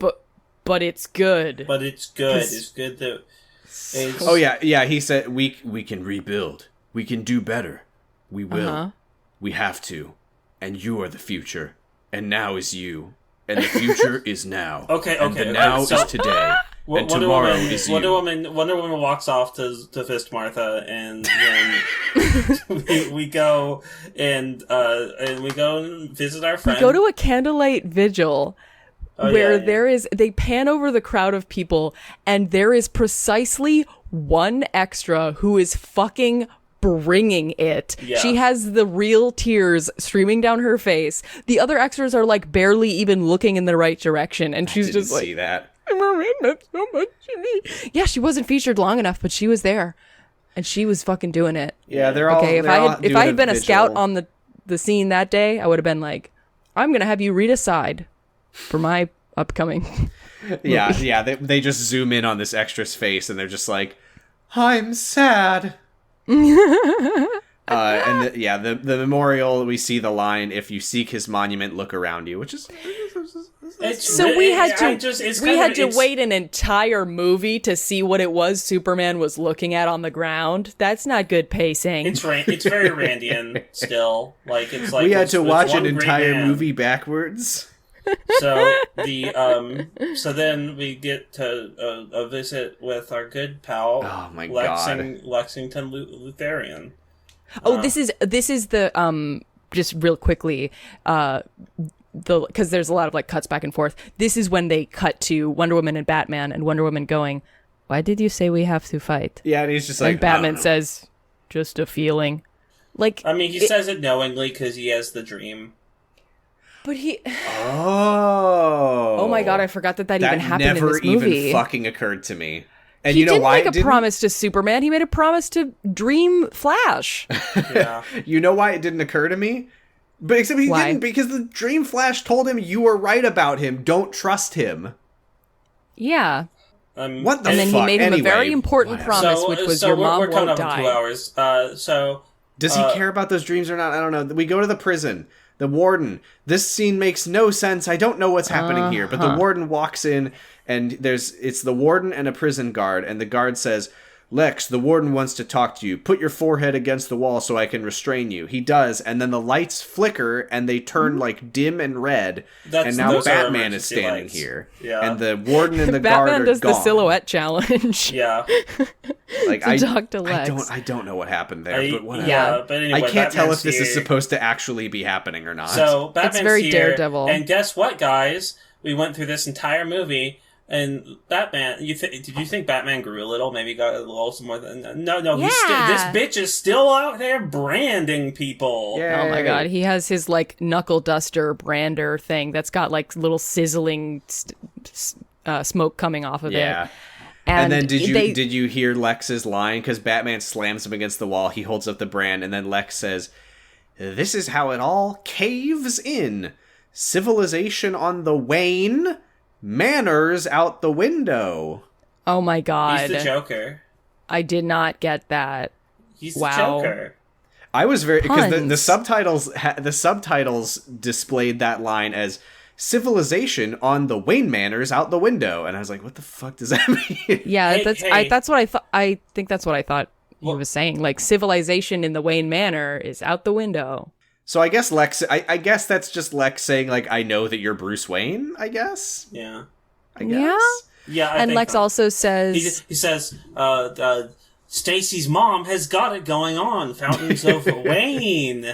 But it's good. but it's good. 'Cause- It's good that. It's, Oh yeah. He said, "We can rebuild. We can do better. We will. We have to. And you are the future. And now is you. And the future is now. Okay, And okay, the now so- is today. And Wonder tomorrow Woman, is you." Wonder Woman walks off to fist Martha, and then we go and visit our friend. Go to a candlelight vigil where they pan over the crowd of people, and there is precisely one extra who is fucking bringing it. Yeah. She has the real tears streaming down her face. The other extras are like barely even looking in the right direction, and she's Didn't just like, see that. "Maureen meant so much to me." Yeah, she wasn't featured long enough, but she was there, and she was fucking doing it. Yeah, they're all. Okay, if they're all I doing had been a vigil. scout on the scene that day, I would have been like, "I'm gonna have you read a side for my upcoming." Yeah. They just zoom in on this extra's face, and they're just like, "I'm sad." The memorial, we see the line, "If you seek his monument, look around you," which is... We had to wait an entire movie to see what it was Superman was looking at on the ground. That's not good pacing. It's very Randian still. We had to watch an entire movie backwards. So so then we get to a visit with our good pal, oh my God, Lexington Lutherian. This is the just real quickly because there's a lot of like cuts back and forth. This is when they cut to Wonder Woman and Batman, and Wonder Woman going, "Why did you say we have to fight?" Yeah, and he's just like, and Batman says, "Just a feeling." Like, I mean, he says it knowingly because he has the dream. But he... Oh my God, I forgot that even happened in this movie. Never even fucking occurred to me. And he you know didn't why make a promise to Superman. He made a promise to Dream Flash. Yeah. You know why it didn't occur to me? But except he didn't, because the Dream Flash told him, "You were right about him. Don't trust him." Yeah. What the fuck? And then he made him a very important promise, which was your mom we're coming won't up in die. 2 hours. Does he care about those dreams or not? I don't know. We go to the prison. The warden. This scene makes no sense. I don't know what's happening here. But the warden walks in, and it's the warden and a prison guard, and the guard says, "Lex, the warden wants to talk to you. Put your forehead against the wall so I can restrain you." He does, and then the lights flicker, and they turn like dim and red, and now Batman is standing lights. here. Yeah. And the warden and the guard are Batman does gone. the silhouette challenge. Yeah. Like to talk to Lex. I don't know what happened there, but whatever. Yeah, but anyway, I can't tell Batman's if this is here. supposed to actually be happening or not. So Batman's It's very here, Daredevil. and guess what, guys? We went through this entire movie, and Batman. Did you think Batman grew a little? Maybe got a little more than... No. Yeah. This bitch is still out there branding people. Yeah. Oh my God, he has his like knuckle duster brander thing that's got like little sizzling smoke coming off of it. And then did you hear Lex's line? Because Batman slams him against the wall. He holds up the brand, and then Lex says, "This is how it all caves in. Civilization on the wane, manners out the window." Oh my God. He's the Joker. I did not get that. He's the Wow. Joker. I was very... Because the Puns. subtitles displayed that line as "Civilization on the wane manners out the window," and I was like, "What the fuck does that mean?" Yeah, Hey. that's what I thought. I think that's what I thought he was saying. Like, civilization in the Wayne Manor is out the window. So I guess Lex... I guess that's just Lex saying, like, "I know that you're Bruce Wayne," I guess? Yeah. I guess. Yeah, And Lex also says... He says, Stacy's mom has got it going on. Fountains of Wayne.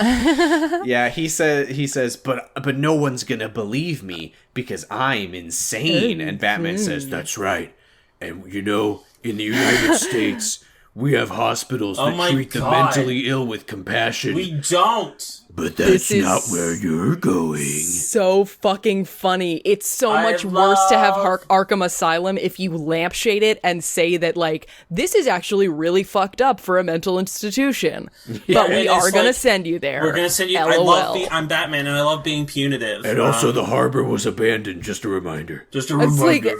Yeah, he says, but no one's gonna believe me because I'm insane. And Batman says, That's right. And you know, in the United States, we have hospitals Oh that my treat the God. mentally ill with compassion. We don't. But This that's is not where you're going. so fucking funny. It's so I much worse to have love- Arkham Asylum if you lampshade it and say that, like, this is actually really fucked up for a mental institution. But we it are is going to like, send you there. We're gonna send you. LOL. I'm Batman, and I love being punitive. And also, the harbor was abandoned, just a reminder. just a It's reminder. like,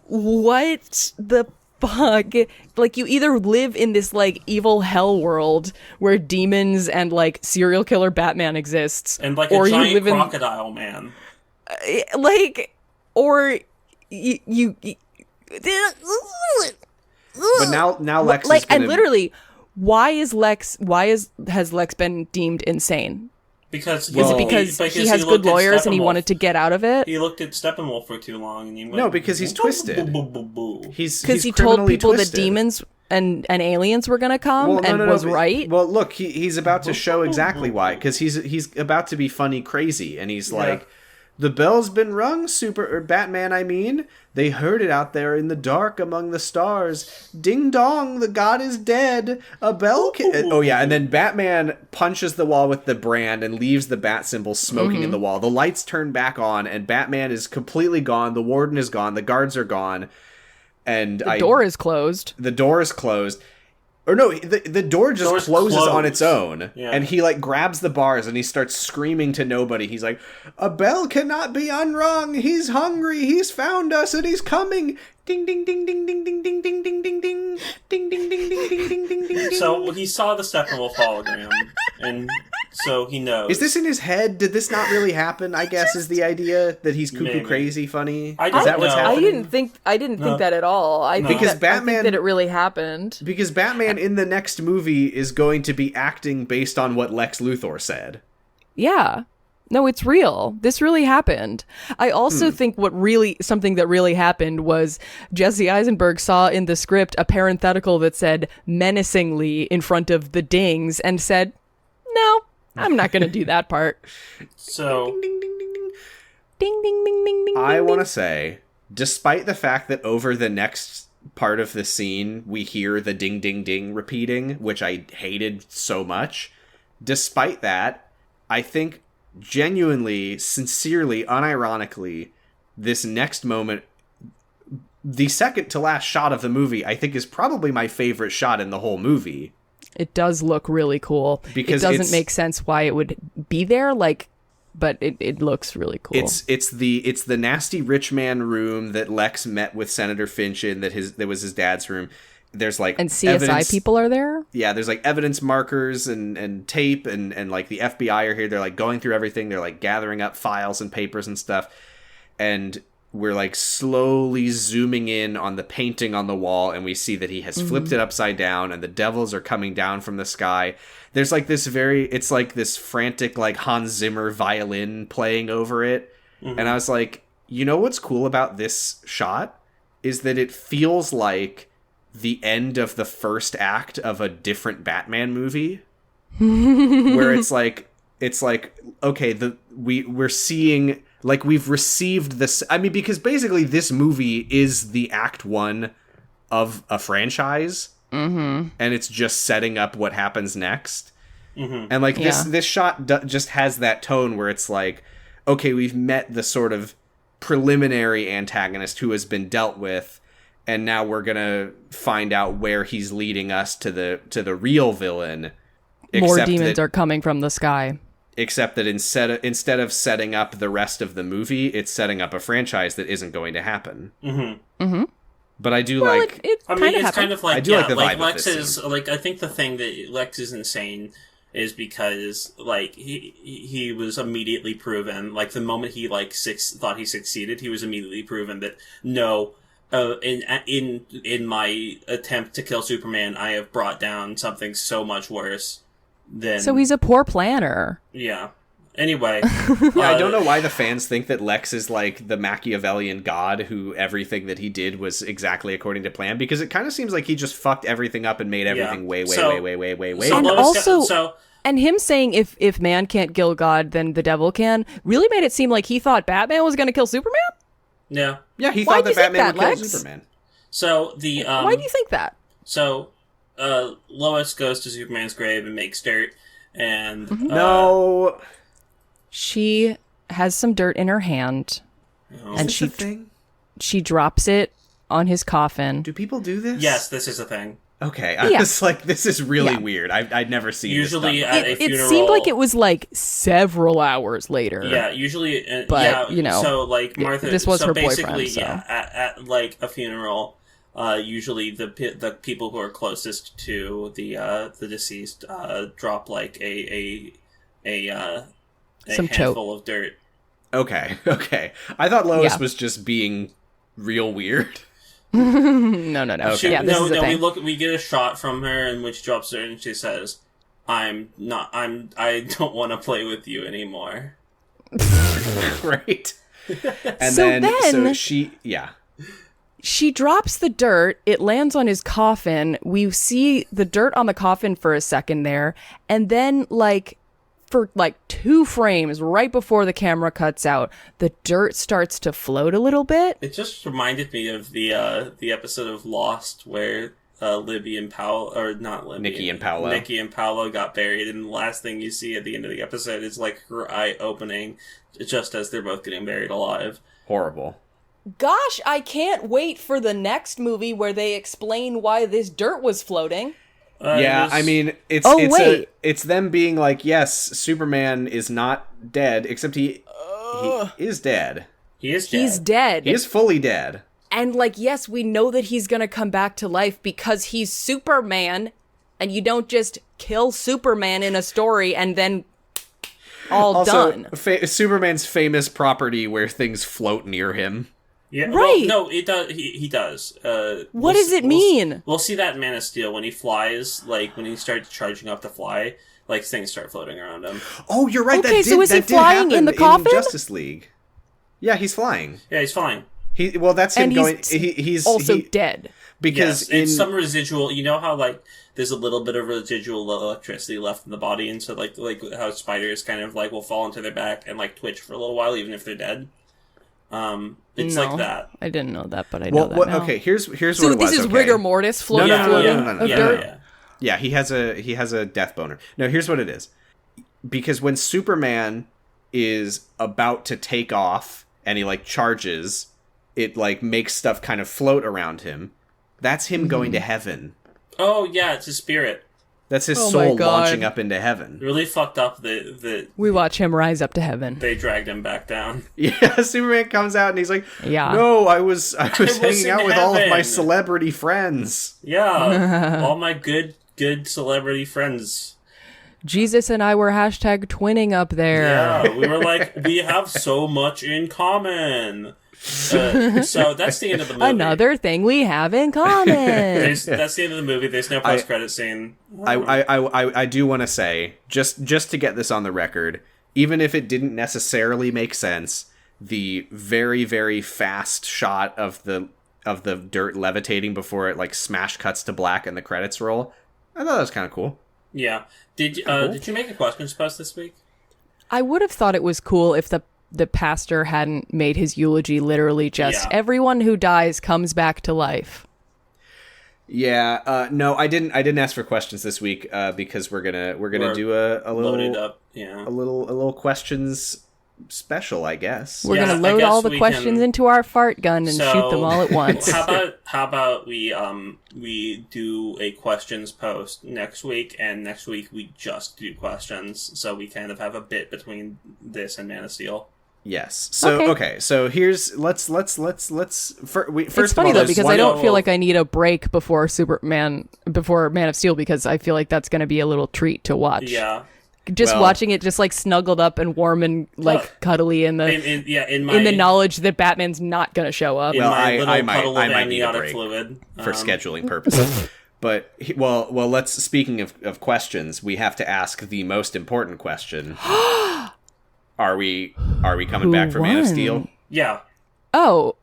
what the fuck? Like, you either live in this, like, evil hell world where demons and, like, serial killer Batman exists. and like or a you giant live in, crocodile man. like, or you But now Lex like, is gonna... and literally, has Lex been deemed insane? Because Is it because he has good looked at lawyers and he Steppenwolf. wanted to get out of it? He looked at Steppenwolf for too long, and he went, No, because he's twisted. Boo, boo, boo, boo. He's Because he told criminally people twisted. that demons and aliens were gonna come Well, no, and no, no, was but- right. Well, look, he's about to show exactly why, because he's about to be funny crazy, and he's like, "The bell's been rung, Batman, I mean. They heard it out there in the dark among the stars. Ding dong, the god is dead. A bell Oh, yeah, and then Batman punches the wall with the brand and leaves the bat symbol smoking in the wall. The lights turn back on, and Batman is completely gone. The warden is gone. The guards are gone. And The door is closed. The door is closed. Or no, the door just Doors closes close. on its own, Yeah. and he like grabs the bars and he starts screaming to nobody. He's like, "A bell cannot be unrung. He's hungry. He's found us, and he's coming." Ding ding ding ding ding ding ding ding ding ding ding ding ding ding ding ding ding ding. So he saw the Steppenwolf hologram, and so he knows. Is this in his head? Did this not really happen? I guess is the idea that he's cuckoo Maybe. crazy funny. I Is don't that what's know. I happening? didn't think that at all. I think Because that, Batman- I think that it really happened. Because Batman in the next movie is going to be acting based on what Lex Luthor said. Yeah. No, it's real. This really happened. I also think something that really happened was Jesse Eisenberg saw in the script a parenthetical that said menacingly in front of the dings and said, "No, I'm not going to do that part." So Ding ding ding ding. Ding ding ding ding ding. I ding, want to ding. say, despite the fact that over the next part of the scene we hear the ding ding ding repeating, which I hated so much, despite that, I think genuinely, sincerely, unironically, this next moment, the second to last shot of the movie, I think is probably my favorite shot in the whole movie. It does look really cool. Because it doesn't it's- make sense why it would be there, but it looks really cool. It's the nasty rich man room that Lex met with Senator Finch in, that was his dad's room. There's like and CSI evidence, people are there? yeah, there's like evidence markers and tape and like the FBI are here. They're like going through everything. They're like gathering up files and papers and stuff. And we're like slowly zooming in on the painting on the wall, and we see that he has flipped it upside down and the devils are coming down from the sky. There's like it's like this frantic like Hans Zimmer violin playing over it. And I was like, you know what's cool about this shot is that it feels like the end of the first act of a different Batman movie, where it's like okay, we're seeing, like, we've received this. I mean, because basically this movie is the act one of a franchise, and it's just setting up what happens next. And like this shot just has that tone where it's like, okay, we've met the sort of preliminary antagonist who has been dealt with, and now we're gonna find out where he's leading us to the real villain. More demons are coming from the sky. Except that instead of setting up the rest of the movie, it's setting up a franchise that isn't going to happen. But I do like. I mean, it's kind of like, I do like the vibe of Lex this is scene. like, I think the thing that Lex is insane is because like he was immediately proven, like the moment he thought he succeeded, he was immediately proven that no. In my attempt to kill Superman, I have brought down something so much worse than. So he's a poor planner. Yeah. Anyway, Yeah, I don't know why the fans think that Lex is like the Machiavellian god who everything that he did was exactly according to plan, because it kind of seems like he just fucked everything up and made everything way So And Lois also, and him saying if man can't kill God, then the devil can, really made it seem like he thought Batman was going to kill Superman? yeah. Yeah, he Why thought do you that think Batman that, would kill Lex? Superman. So the Why do you think that? So Lois goes to Superman's grave and makes dirt, and No, She has some dirt in her hand, and is this a thing? she drops it on his coffin. Do people do this? yes, this is a thing. Okay, I Yeah. was like, this is really Yeah. weird. I'd never seen Usually this done. at a It funeral, seemed like it was like several hours later. Yeah, usually, But, yeah, you know, so like Martha, this was so her basically, boyfriend, so. yeah, at like a funeral, usually the people who are closest to the deceased drop like a Some handful of dirt. Okay. I thought Lois Yeah. was just being real weird. No. Okay. Yeah, this is a thing. We get a shot from her in which drops her and she says, I don't want to play with you anymore. Right. And So then then- She drops the dirt, it lands on his coffin, we see the dirt on the coffin for a second there, and then for 2 frames right before the camera cuts out, the dirt starts to float a little bit. It just reminded me of the episode of Lost where Libby and Paolo, or not Libby, Nikki and Paolo. Nikki and Paolo got buried, and the last thing you see at the end of the episode is like her eye opening just as they're both getting buried alive. Horrible. Gosh, I can't wait for the next movie where they explain why this dirt was floating. Yeah, I mean, it's them being like, yes, Superman is not dead, except he is dead. He is dead. He's dead. He is fully dead. And, like, yes, we know that he's gonna come back to life because he's Superman, and you don't just kill Superman in a story and then Also, done. Superman's famous property where things float near him. Yeah, Right. Well, no, it does. He does. What does it mean? We'll see that in Man of Steel when he flies. Like when he starts charging up to fly, like things start floating around him. Oh, you're right. Okay, so is he flying in the coffin? Justice League. Yeah, he's flying. Yeah, he's flying. That's him And going. he's also dead. Because Yes, and some residual. You know how like there's a little bit of residual electricity left in the body, and so like how spiders kind of like will fall into their back and like twitch for a little while, even if they're dead. It's No, like that. I didn't know that, but I know that now. Okay, here's So what it was. this is okay. rigor mortis floating No. of dirt? Yeah. Yeah, he has a death boner. No, here's what it is. Because when Superman is about to take off and he like charges, it like makes stuff kind of float around him. That's him going to heaven. Oh yeah, it's his spirit. That's his Oh my soul God. launching up into heaven. Really fucked up that We watch him rise up to heaven. they dragged him back down. Yeah, Superman comes out and he's like, Yeah. "No, I was hanging in out with all of my heaven." celebrity friends." Yeah, all my good celebrity friends. Jesus and I were hashtag twinning up there. Yeah, we were like, we have so much in common. So that's the end of the movie. Another thing we have in common. That's the end of the movie. There's no post-credit scene. I do want to say, just to get this on the record, even if it didn't necessarily make sense, the very, very fast shot of the dirt levitating before it like smash cuts to black and the credits roll, I thought that was kind of cool. Yeah. Did you make a questions post this week? I would have thought it was cool if the pastor hadn't made his eulogy literally just everyone who dies comes back to life. Yeah, no, I didn't ask for questions this week because we're gonna do a little Loaded up. Yeah. a little questions special, I guess. We're Yeah, gonna I load guess all the we questions can- into our fart gun and shoot them all at once. How about we do a questions post next week, and next week we just do questions, so we kind of have a bit between this and Man of Steel. Yes. So okay. So here's let's first It's of funny all, though there's because one- I don't feel like I need a break before Man of Steel because I feel like that's going to be a little treat to watch. Yeah. Just Well- watching it, just like snuggled up and warm and like cuddly in the In the knowledge that Batman's not going to show up. Well, my little I might puddle of need a amniotic break fluid for scheduling purposes. But let's. Speaking of questions, we have to ask the most important question. Are we coming back for Man of won? Steel? Yeah, Oh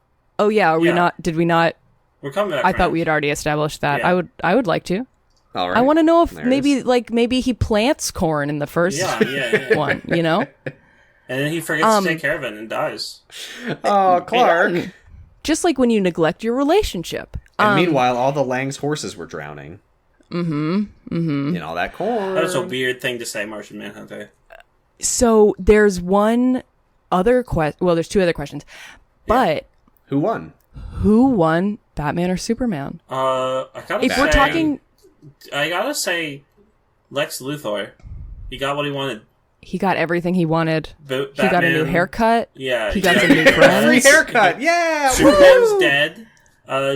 yeah. Are we Yeah. not? Did we not? we're coming back. I for thought it. we had already established that. Yeah. I would like to. All right. I want to know if There it maybe he plants corn in the first Yeah. one. You know. And then he forgets to take care of it and dies. Oh, Clark. Just like when you neglect your relationship. And meanwhile, all the Lang's horses were drowning. In all that corn. That was a weird thing to say, Martian Manhunter. So there's one other question. Well, there's two other questions. But Who won? who won, Batman or Superman? I gotta If say, we're talking, I gotta say, Lex Luthor. He got what he wanted. he got everything he wanted. Batman, He got a new haircut. Yeah, He got yeah. some new friends. Free haircut. Yeah. Superman's woo! dead.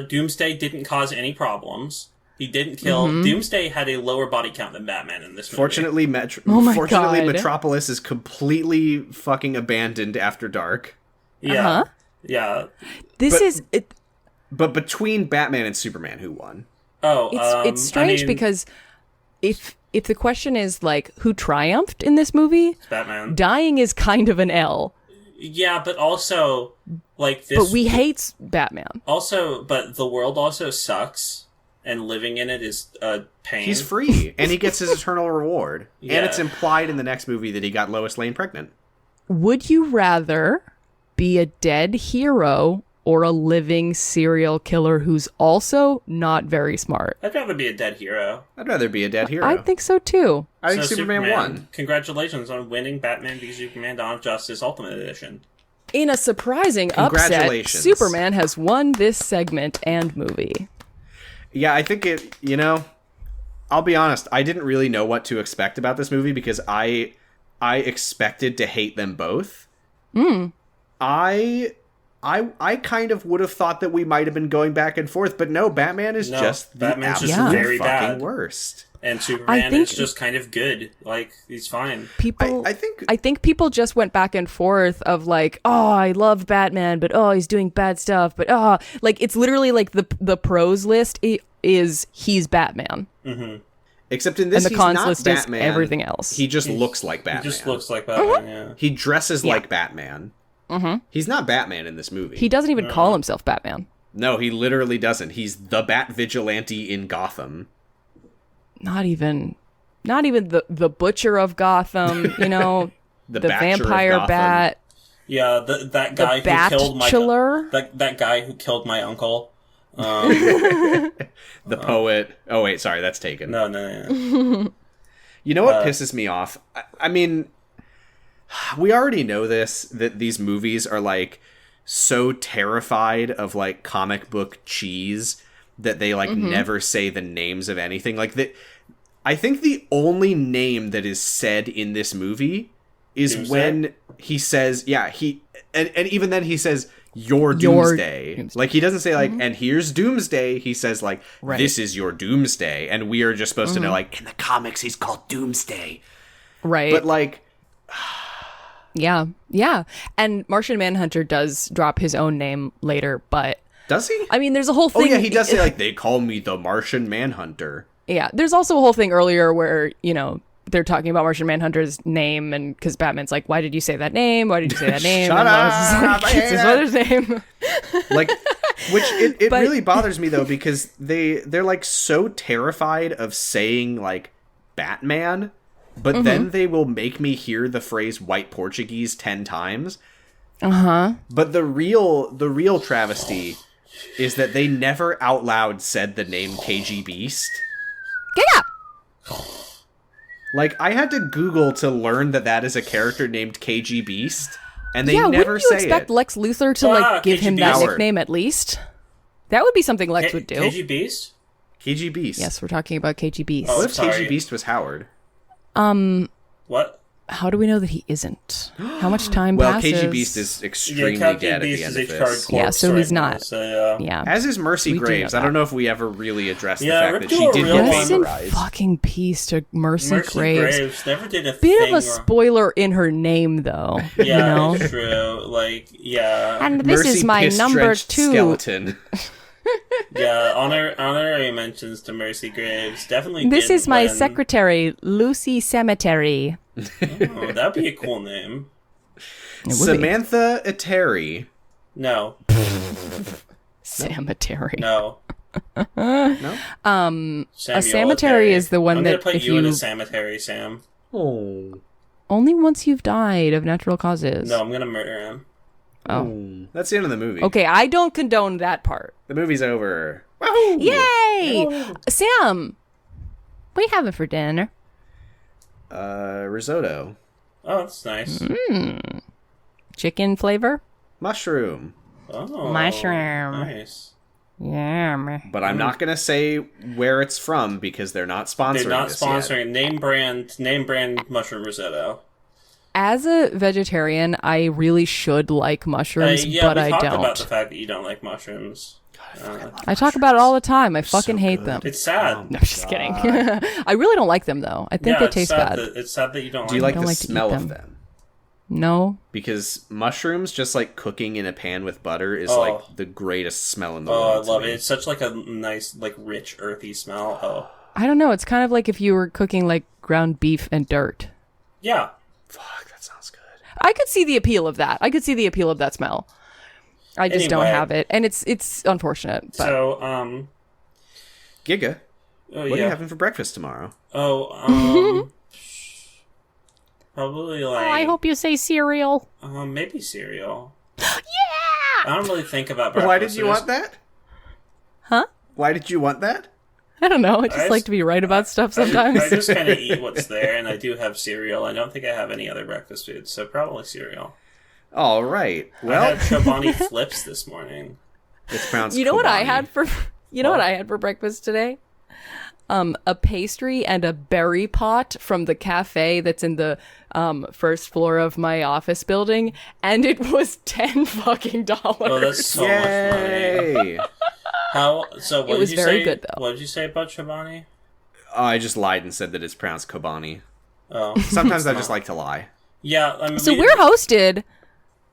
Doomsday didn't cause any problems. He didn't kill. Doomsday had a lower body count than Batman in this movie. Fortunately, Oh my fortunately, God. Metropolis is completely fucking abandoned after dark. Yeah. Uh-huh. Yeah. This But- is it. But between Batman and Superman, who won? Oh, It's strange I mean, because if the question is like who triumphed in this movie, Batman. dying is kind of an L. Yeah, but also like this. But we hate Batman. also, but the world also sucks, and living in it is a pain. He's free, and he gets his eternal reward. Yeah. And it's implied in the next movie that he got Lois Lane pregnant. Would you rather be a dead hero or a living serial killer who's also not very smart? I'd rather be a dead hero. I'd rather be a dead hero. I think so too. I think So Superman won. Congratulations on winning Batman v Superman: Dawn of Justice Ultimate Edition. In a surprising upset, Congratulations. Superman has won this segment and movie. Yeah, I think it. I'll be honest, I didn't really know what to expect about this movie because I expected to hate them both. I kind of would have thought that we might have been going back and forth, but no, Batman is just the Batman's just absolute very fucking bad. worst. And Superman think- is just kind of good. Like, he's fine. People, I think- I think people just went back and forth of like, oh, I love Batman, but oh, he's doing bad stuff, but oh, like it's literally like the pros list is he's Batman, Except in this, and the he's cons not list Batman. is everything else. He just looks like Batman. He just looks like Batman, yeah. He dresses like Batman. He's not Batman in this movie. He doesn't even call himself Batman. No, he literally doesn't. He's the Bat Vigilante in Gotham. Not even the butcher of Gotham. You know, The the Batcher of vampire Gotham. bat. Yeah, that guy who killed my Batchler? that guy who killed my uncle. The poet. Oh wait, sorry, that's taken. No. You know what pisses me off? I mean, we already know that these movies are like so terrified of like comic book cheese that they like never say the names of anything. Like that, I think the only name that is said in this movie is Doomsday? when he says, and even then he says your Doomsday. Like he doesn't say like, and here's Doomsday. He says like, this is your Doomsday, and we are just supposed to know like, in the comics he's called Doomsday, Right. but like. Yeah. And Martian Manhunter does drop his own name later, but Does he? I mean, there's a whole Oh thing. yeah, he does say like they call me the Martian Manhunter. Yeah, there's also a whole thing earlier where, you know, they're talking about Martian Manhunter's name, and because Batman's like, why did you say that name? Why did you say that name? Shut and Lois up! is like, I it's hate his it." mother's name. Like, which it But- really bothers me though because they're like so terrified of saying like Batman, but then they will make me hear the phrase white Portuguese 10 times. But the real travesty is that they never out loud said the name KG Beast. Yeah. Like, I had to Google to learn that is a character named KG Beast, and they Yeah, never wouldn't you say expect it. Lex Luthor to like give him KGB. that Howard. nickname at least? That would be something Lex would do. KG Beast? KG Beast. Yes, we're talking about KG Beast. Oh. What if Sorry. KG Beast was Howard? What? How do we know that he isn't? How much time Well, passes? KG Beast is extremely Captain dead at Beast the end is of H. this. Card Yeah, so corpse he's right now, not. so, Yeah. As is Mercy We do know Graves. I that. don't know if we ever really addressed the Yeah, fact Rip that do she a did real get one. Rest in vaporized. fucking peace to Mercy, Mercy Graves. never did a Bit thing of a wrong. spoiler in her name, though. Yeah, you know? it's true. Like, yeah. And this Mercy is my number piss-drenched 2. skeleton. Yeah, honorary mentions to Mercy Graves. Definitely This did is my when- secretary, Lucy Cemetery. Oh, that'd be a cool name. It would be. Samantha Eteri. No. Cemetery. No. No? Samuel A cemetery Eteri. is the one I'm that gonna put if you in you- a cemetery, Sam. Oh. Only once you've died of natural causes. No, I'm gonna murder him. Oh. That's the end of the movie. Okay, I don't condone that part. The movie's over. Wahoo! Yay! Sam, what are you having for dinner? Risotto. Oh, that's nice. Chicken flavor? Mushroom. Oh, Mushroom. Nice. Yeah. But I'm not going to say where it's from because they're not sponsoring They're not this yet. sponsoring name brand mushroom risotto. As a vegetarian, I really should like mushrooms, Yeah, but we I talked about don't. the fact that you don't like mushrooms. I talk about it all the time. I fucking hate them. It's sad. No, just kidding. I really don't like them though. I think Yeah, they it's taste sad bad. It's sad that you don't Do you like like don't the like to eat smell of them. them? No. Because mushrooms, just like cooking in a pan with butter, is Oh. like the greatest smell in the Oh, I world. to love me. it. It's such like a nice, like rich, earthy smell. Oh, I don't know. It's kind of like if you were cooking like ground beef and dirt. yeah. Fuck, that sounds good. I could see the appeal of that. I could see the appeal of that smell. I just don't Anyway. have it, and it's unfortunate. But So, Giga, oh, what are you yeah. having for breakfast tomorrow? Oh, probably like. I hope you say cereal. Maybe cereal. Yeah. I don't really think about breakfast. Why did you I want just- that? Huh? Why did you want that? I don't know. I just I like just- to be right about stuff I sometimes. just kind of eat what's there, and I do have cereal. I don't think I have any other breakfast foods, so probably cereal. All right. I Well, had Chobani flips this morning. it's pronounced You know what I Kobani. had for what I had for breakfast today? a pastry and a berry pot from the cafe that's in the first floor of my office building, and it was $10 fucking dollars. Oh, that's so much money. So what It was did you very say? good, though. What did you say about Chobani? I just lied and said that it's pronounced Kobani. Oh, Sometimes I just like to lie. yeah. I mean, So we're hosted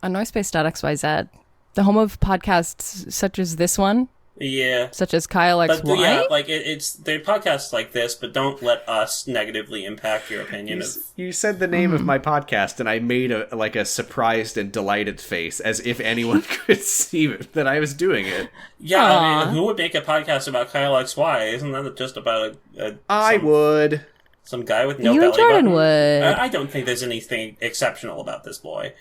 on Noisepace.xyz, the home of podcasts such as this one, yeah. such as Kyle But XY. yeah, like it's they're podcasts like this, but don't let us negatively impact your opinion of. You said the name of my podcast, and I made a surprised and delighted face, as if anyone could see that I was doing it. Yeah, I Aw. mean, who would make a podcast about Kyle XY? Isn't that just about I would. some guy with no You belly and Jordan button? would. I don't think there's anything exceptional about this boy.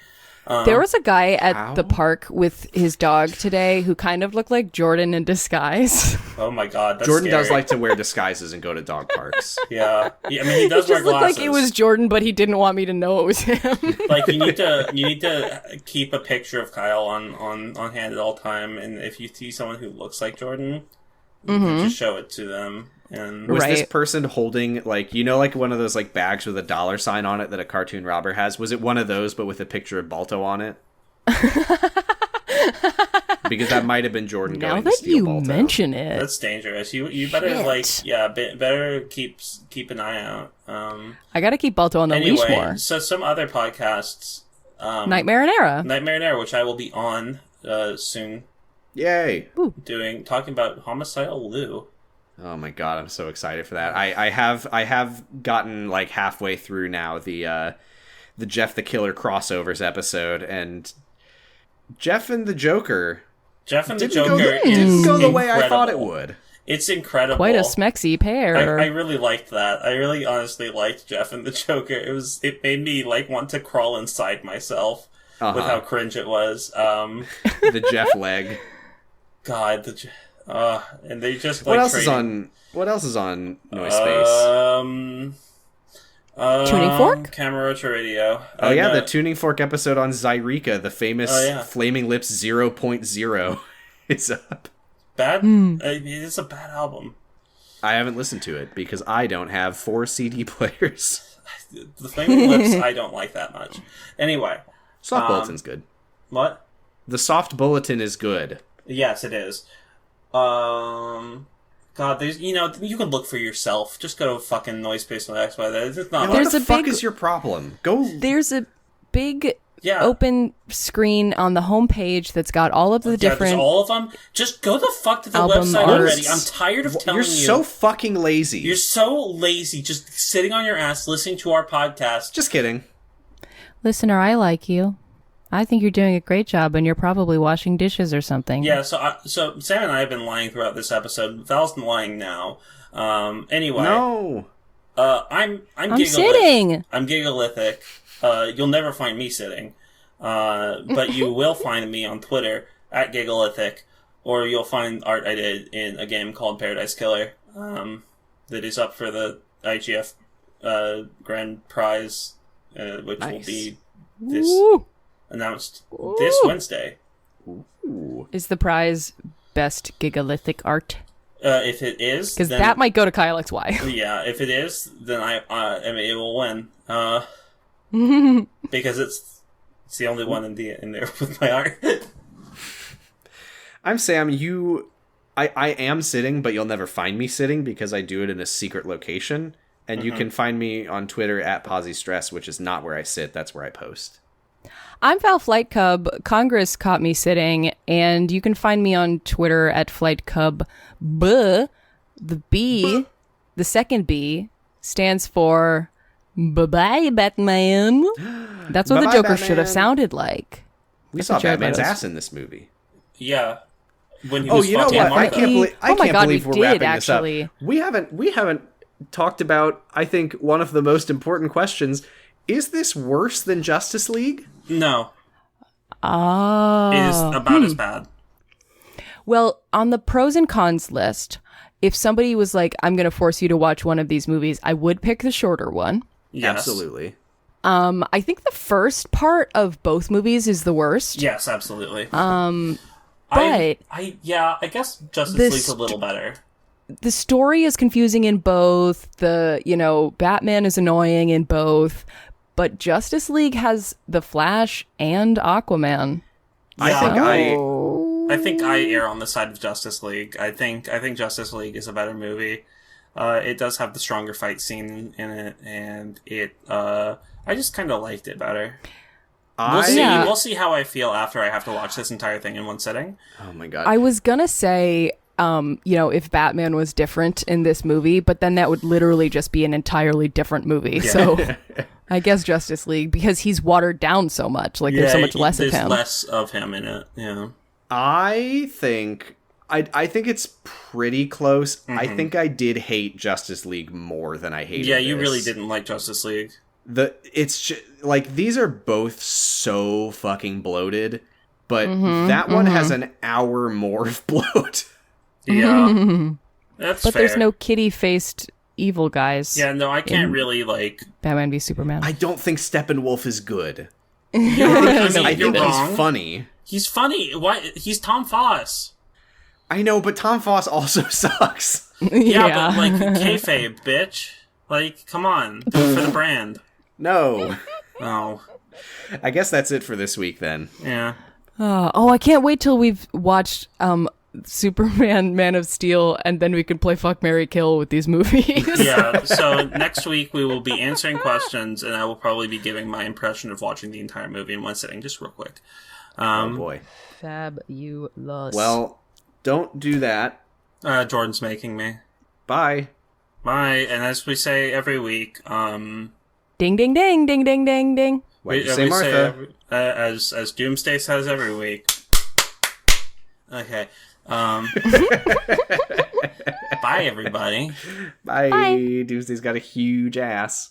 There was a guy at How? the park with his dog today who kind of looked like Jordan in disguise. Oh my god, that's Jordan scary. does like to wear disguises and go to dog parks. Yeah. I mean, he does It wear just looked glasses. like it was Jordan, but he didn't want me to know it was him. Like you need to keep a picture of Kyle on hand at all time, and if you see someone who looks like Jordan, just show it to them. And Was this Right. person holding, like one of those like bags with a dollar sign on it that a cartoon robber has? Was it one of those, but with a picture of Balto on it? Because that might have been Jordan Now going to that steal you Balto. mention it, that's dangerous. You better better keep an eye out. I gotta keep Balto on the leash Anyway, more. so some other podcasts, Nightmare and Era. Nightmare and Air, which I will be on soon, Yay! talking about Homicidal Lou. Oh my god, I'm so excited for that. I have gotten like halfway through now the Jeff the Killer crossovers episode, and Jeff and the Joker Jeff and the didn't Joker didn't is go the way I thought it incredible. would. It's incredible. Quite a smexy pair. I really liked that. I really honestly liked Jeff and the Joker. It made me like want to crawl inside myself with how cringe it was. The Jeff leg. God, and they just like What else is on Noise Space? Tuning Fork? Camarocha Radio. Oh yeah, the Tuning Fork episode on Zyrika, the famous Flaming Lips 0.0 is up. bad. It's a bad album. I haven't listened to it because I don't have 4 CD players. The Flaming Lips, I don't like that much. Anyway, Soft Bulletin's good. what? The Soft Bulletin is good. Yes, it is. God, there's you can look for yourself. Just go to fucking Noisepace on XY. It's not. What There's the a fuck big- is your problem? Go. There's a big Yeah. open screen on the homepage that's got all of the Yeah, different. there's all of them. Just go the fuck to the album website art. already. I'm tired of telling You're you. so fucking lazy. You're so lazy, just sitting on your ass listening to our podcast. Just kidding. Listener, I like you. I think you're doing a great job, and you're probably washing dishes or something. Yeah, so Sam and I have been lying throughout this episode. Val's lying now. Anyway, No. I'm I'm sitting. I'm gigalithic. You'll never find me sitting, but you will find me on Twitter at gigalithic, or you'll find art I did in a game called Paradise Killer that is up for the IGF Grand Prize, which will Nice. be this Woo! announced this Wednesday. Is the prize best gigalithic art? If it is, Because then, that might go to Kyle XY. yeah. If it is, then I mean, it will win. Because it's the only one in there with my art. I'm Sam. I am sitting, but you'll never find me sitting because I do it in a secret location. And you can find me on Twitter at PosiStress, which is not where I sit. That's where I post. I'm Val Flight Cub. Congress caught me sitting, and you can find me on Twitter at Flight Cub. The B, the second B, stands for Bye-bye, Batman. That's what the Bye-bye, Joker should have Batman. sounded like. We saw what Jared Batman's Leto's- ass in this movie. Yeah. When he Oh, was you know fucking what? I Martha. can't believe Oh my God, believe we we're did, wrapping this up. actually. We haven't talked about, I think, one of the most important questions. Is this worse than Justice League? No, Oh. it is about as bad. Well, on the pros and cons list, if somebody was like, I'm going to force you to watch one of these movies, I would pick the shorter one. Yes. Absolutely. I think the first part of both movies is the worst. Yes, absolutely. But I guess Justice the League's a little better. the story is confusing in both. Batman is annoying in both, but Justice League has the Flash and Aquaman. I think I err on the side of Justice League. I think Justice League is a better movie. It does have the stronger fight scene in it, and I just kind of liked it better. We'll see how I feel after I have to watch this entire thing in one sitting. Oh my god. I was gonna say, if Batman was different in this movie, but then that would literally just be an entirely different movie. Yeah. So I guess Justice League, because he's watered down so much. Like, there's so much less of him. There's less of him in it, yeah. I think it's pretty close. Mm-hmm. I think I did hate Justice League more than I hated you really didn't like Justice League. It's just, like, these are both so fucking bloated, but that one has an hour more of bloat. Yeah. That's but fair. There's no kitty-faced evil guys. Yeah, no, I can't really, like... Batman v Superman. I don't think Steppenwolf is good. I think he's funny. He's funny. Why? He's Tom Foss. I know, but Tom Foss also sucks. Yeah, but, like, kayfabe, bitch. Like, come on. Do it for the brand. No. Oh. I guess that's it for this week, then. Yeah. I can't wait till we've watched Superman, Man of Steel, and then we can play Fuck, Marry, Kill with these movies. Yeah, so next week we will be answering questions, and I will probably be giving my impression of watching the entire movie in one sitting, just real quick. Oh, boy. Fabulous. Well, don't do that. Jordan's making me. Bye. Bye, and as we say every week, ding, ding, ding, ding, ding, ding, ding. Wait, say Martha. As Doomsday says every week. Okay. Bye, everybody. Bye. Doomsday's got a huge ass.